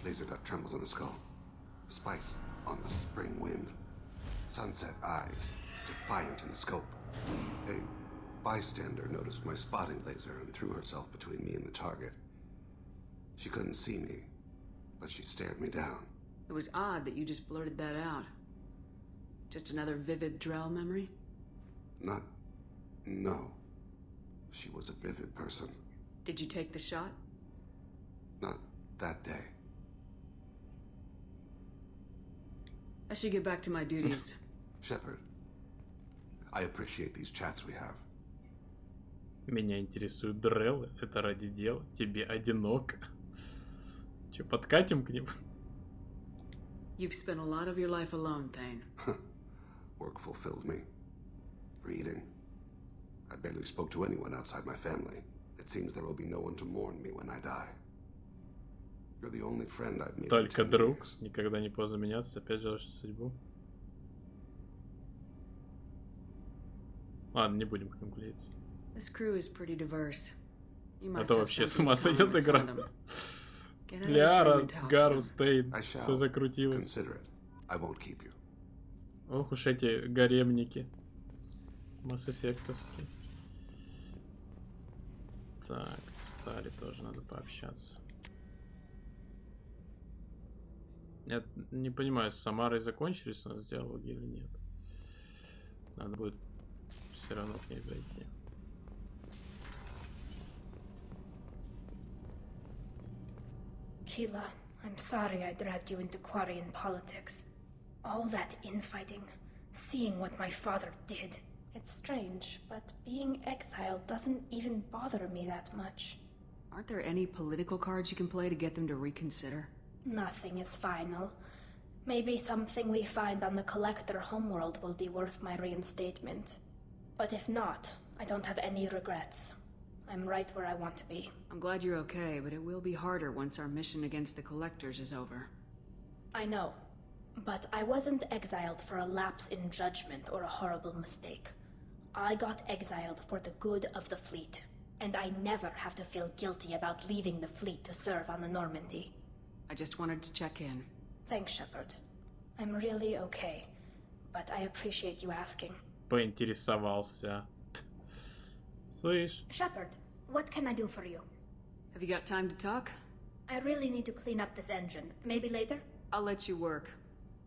D: Laser dot trembles on the skull. Spice on the spring wind. Sunset eyes, defiant in the scope. A bystander noticed my spotting laser and threw herself between me and the target. She couldn't see me, but she stared me down.
K: It was odd that you just blurted that out. Just another vivid Drell memory?
D: No. She was a vivid person.
K: Did you take the shot?
D: Not that day.
K: I should get back to my duties.
D: Shepard, I appreciate these chats we have.
A: Меня интересуют дреллы. Это ради дела. Тебе одиноко. Че, подкатим к ним?
K: You've spent a lot of your life alone, Thane.
D: Work fulfilled me. Reading. I barely spoke to anyone outside my family. It seems there will be no one to mourn me when I die. You're the only friend I've made.
A: Только друг. Никогда не поздно меняться. Опять жалуешься судьбу. Ладно, не будем к ним клеиться.
K: This crew is pretty diverse.
A: Это вообще с ума сойдет игра. Ляра, Гарус, Тейн. Все закрутилось. Ох уж эти гаремники. Масс-эффектовские. Так, Стали тоже надо пообщаться. Я не понимаю, с Самарой закончились у нас диалоги или нет. Надо будет все равно к ней зайти.
O: Keela, I'm sorry I dragged you into Quarian politics. All that infighting, seeing what my father did. It's strange, but being exiled doesn't even bother me that much.
K: Aren't there any political cards you can play to get them to reconsider?
O: Nothing is final. Maybe something we find on the Collector homeworld will be worth my reinstatement. But if not, I don't have any regrets. I'm right where I want to be.
K: I'm glad you're okay, but it will be harder once our mission against the Collectors is over.
O: I know. But I wasn't exiled for a lapse in judgment or a horrible mistake. I got exiled for the good of the fleet. And I never have to feel guilty about leaving the fleet to serve on the Normandy.
K: I just wanted to check in.
O: Thanks, Shepard. I'm really okay, but I appreciate you asking.
A: Поинтересовался. Слышь?
O: Shepard, what can I do for you?
K: Have you got time to talk?
O: I really need to clean up this engine. Maybe later?
K: I'll let you work.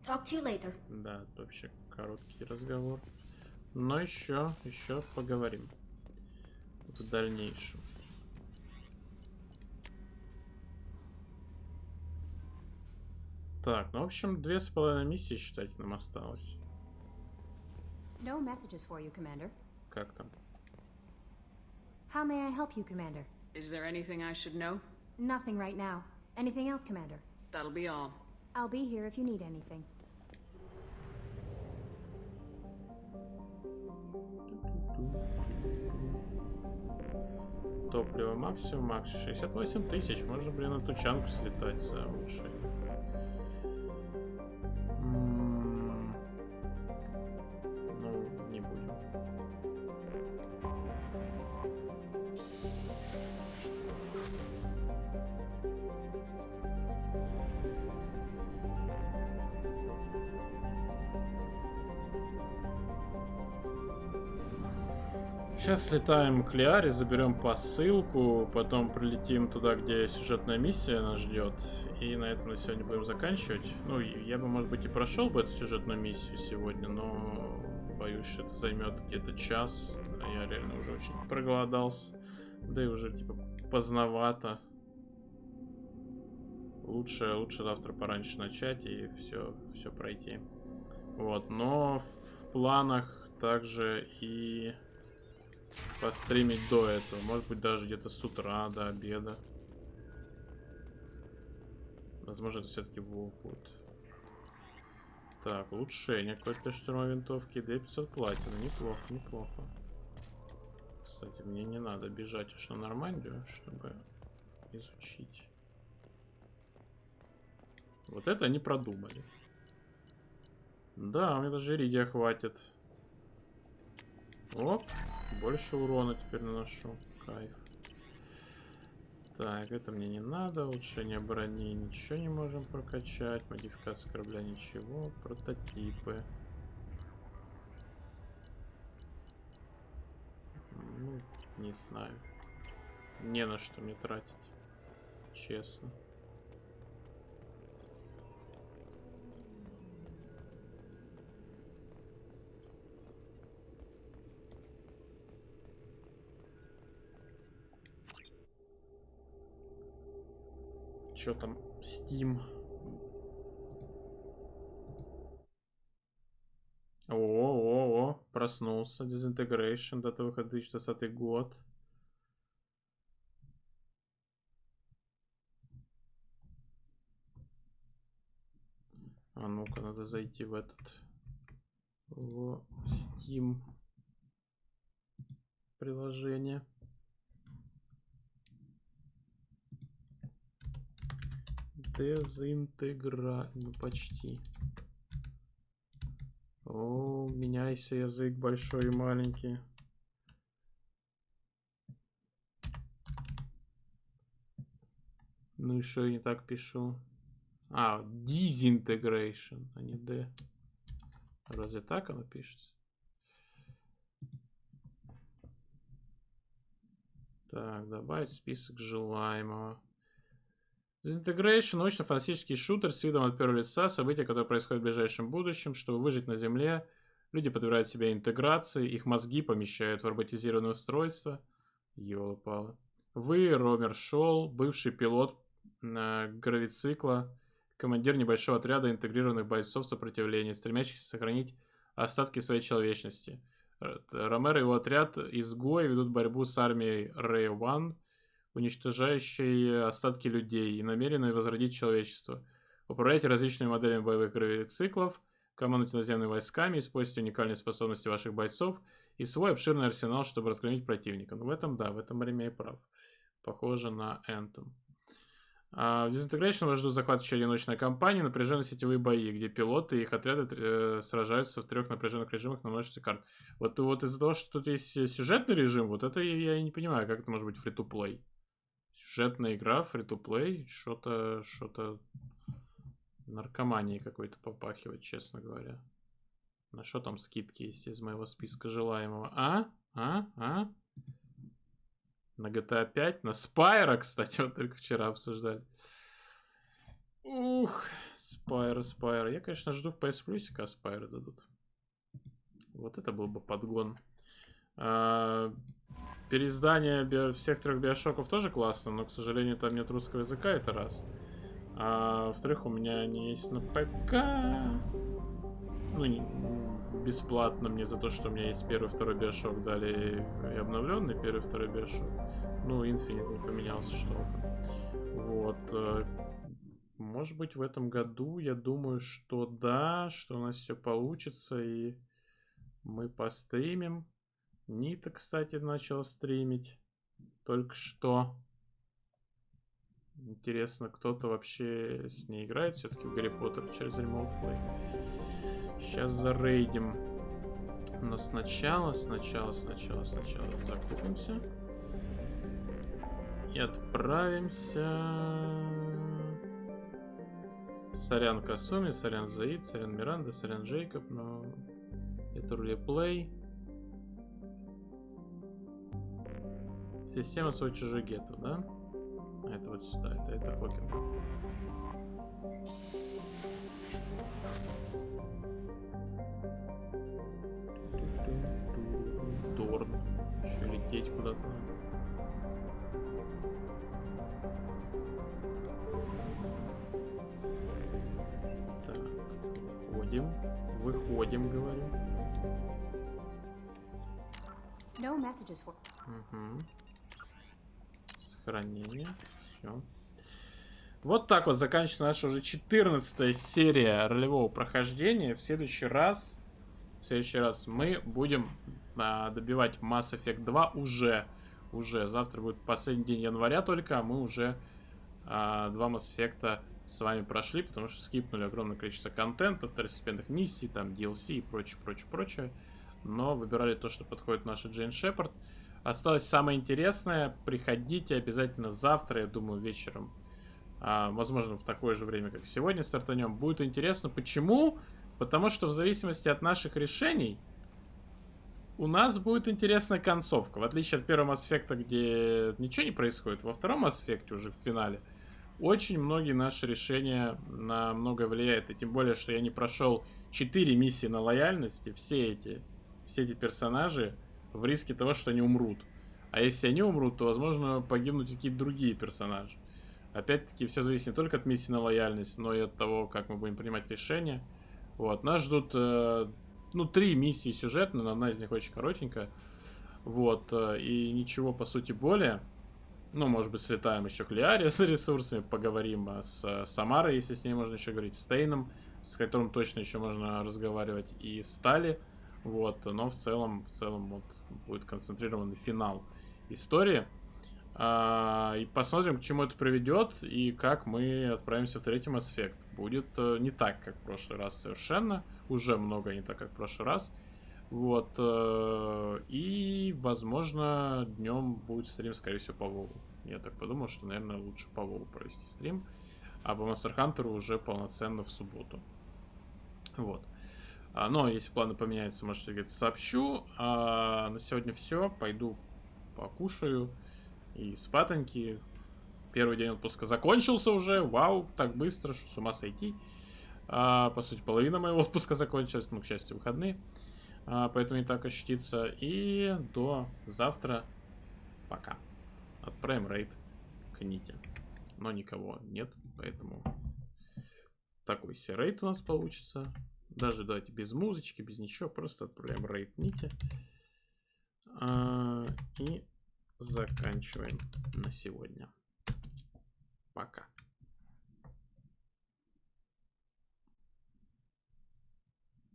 O: Talk to you later.
A: Да, это вообще короткий разговор. Но еще поговорим в дальнейшем. Так, ну, в общем, 2,5 миссии, считайте, нам осталось.
I: No messages for you, Commander.
A: Как там?
I: How may I help you, Commander?
K: Is there anything I should know?
I: Nothing right now. Anything else, Commander?
K: That'll be all.
I: I'll be here if you need anything.
A: Топливо максимум 68 тысяч. Можно, блин, на тучанку слетать за улучшение. Ну, не будем. Сейчас слетаем к Лиаре, заберем посылку, потом прилетим туда, где сюжетная миссия нас ждет, и на этом на сегодня будем заканчивать. Ну, я бы, может быть, и прошел бы эту сюжетную миссию сегодня, но боюсь, что это займет где-то час. Я реально уже очень проголодался, да и уже типа поздновато. Лучше завтра пораньше начать и все пройти. Вот, но в планах также и постримить до этого. Может быть, даже где-то с утра до обеда. Возможно, это все-таки Вов будет. Так, улучшение какой-то штурмовой винтовки. 2500 платина. Неплохо, неплохо. Кстати, мне не надо бежать аж на Нормандию, чтобы изучить. Вот это они продумали. Да, мне даже иридия хватит. Оп. Больше урона теперь наношу. Кайф. Так, это мне не надо. Улучшение брони ничего не можем прокачать. Модификация корабля ничего. Прототипы. Ну, не знаю. Не на что мне тратить. Честно. Что там? Steam. О, проснулся. Disintegration. Дата выхода 2020 год. А ну-ка, надо зайти в этот. В Steam приложение. Ну, почти. О, меняйся, язык большой и маленький. Ну и что я не так пишу? А, disintegration, а не D. Разве так оно пишется? Так, добавить список желаемого. Disintegration — научно-фантастический шутер с видом от первого лица, события, которые происходят в ближайшем будущем. Чтобы выжить на Земле, люди подбирают себе интеграции, их мозги помещают в роботизированное устройство. Ёлы-палы. Вы, Ромер Шолл, бывший пилот гравицикла, командир небольшого отряда интегрированных бойцов сопротивления, стремящихся сохранить остатки своей человечности. Ромер и его отряд изгои ведут борьбу с армией Рэй-1, уничтожающей остатки людей и намеренной возродить человечество. Управляйте различными моделями боевых гравициклов, командуйте наземными войсками, используйте уникальные способности ваших бойцов и свой обширный арсенал, чтобы разгромить противника. Ну, в этом, да, в этом Ремей прав. Похоже на Anthem. В Disintegration вас ждут захватывающая одиночная кампания, напряженные сетевые бои, где пилоты и их отряды сражаются в 3 напряженных режимах на множестве карт. Вот из-за того, что тут есть сюжетный режим, вот это я и не понимаю, как это может быть free-to-play. Сюжетная игра, free-to-play, что-то Наркоманией какой-то попахивает, честно говоря. На что там скидки есть из моего списка желаемого? На GTA 5? На Spyro, кстати, вот только вчера обсуждали. Ух, Spyro. Я, конечно, жду в PS Plus, когда Spyro дадут. Вот это был бы подгон. Переиздание всех 3 биошоков тоже классно, но, к сожалению, там нет русского языка, это раз. Во-вторых, у меня они есть на ПК. Ну, бесплатно мне за то, что у меня есть 1 и 2 биошок, дали и обновленный 1 и 2 биошок. Ну, Infinite не поменялся, что вот. Может быть, в этом году, я думаю, что да, что у нас все получится, и мы постримим. Нита, кстати, начала стримить только что. Интересно, кто-то вообще с ней играет все-таки в Гарри Поттер через Remote Play. Сейчас зарейдим. Но сначала закупимся. И отправимся. Сорян Касуми, сорян Заид, сорян Миранда, сорян Джейкоб, но это рулеплей. Система свой чужой гетто, да? А это вот сюда, это покер. Торн. Еще лететь куда-то. Так, выходим, говорю.
I: No messages for...
A: Угу. Сохранение. Все. Вот так вот заканчивается наша уже 14-я серия ролевого прохождения. В следующий раз мы будем добивать Mass Effect 2 уже. Завтра будет последний день января только, а мы уже 2 Mass Effect с вами прошли, потому что скипнули огромное количество контента, второстепенных миссий, там DLC и прочее. Но выбирали то, что подходит нашей Джейн Шепард. Осталось самое интересное. Приходите обязательно завтра, я думаю, вечером. Возможно, в такое же время, как сегодня стартанем. Будет интересно. Почему? Потому что в зависимости от наших решений у нас будет интересная концовка. В отличие от первого Mass Effect, где ничего не происходит, во втором Mass Effect уже в финале очень многие наши решения на многое влияют. И тем более, что я не прошел 4 миссии на лояльности. Все эти персонажи в риске того, что они умрут. А если они умрут, то, возможно, погибнут какие-то другие персонажи. Опять-таки, все зависит не только от миссии на лояльность, но и от того, как мы будем принимать решения. Вот. Нас ждут, 3 миссии сюжетные, но одна из них очень коротенькая. Вот. И ничего, по сути, более. Ну, может быть, слетаем еще к Лиаре с ресурсами, поговорим с Самарой, если с ней можно еще говорить, с Тейном, с которым точно еще можно разговаривать, и с Тали. Вот, но в целом вот будет концентрированный финал истории. И посмотрим, к чему это приведет, и как мы отправимся в 3-й Mass Effect. Будет не так, как в прошлый раз совершенно. Уже много не так, как в прошлый раз. Вот. И, возможно, днем будет стрим, скорее всего, по Вову. Я так подумал, что, наверное, лучше по Вову провести стрим. А по Monster Hunter уже полноценно в субботу. Вот. Но если планы поменяются, может, я сообщу. А на сегодня все. Пойду покушаю. И спатоньки. Первый день отпуска закончился уже. Вау, так быстро, что с ума сойти. По сути, половина моего отпуска закончилась. Ну, к счастью, выходные. Поэтому не так ощутится. И до завтра. Пока. Отправим рейд к Ните. Но никого нет. Поэтому такой себе рейд у нас получится. Даже давайте без музычки, без ничего. Просто отправляем рейд Ните. И заканчиваем на сегодня. Пока.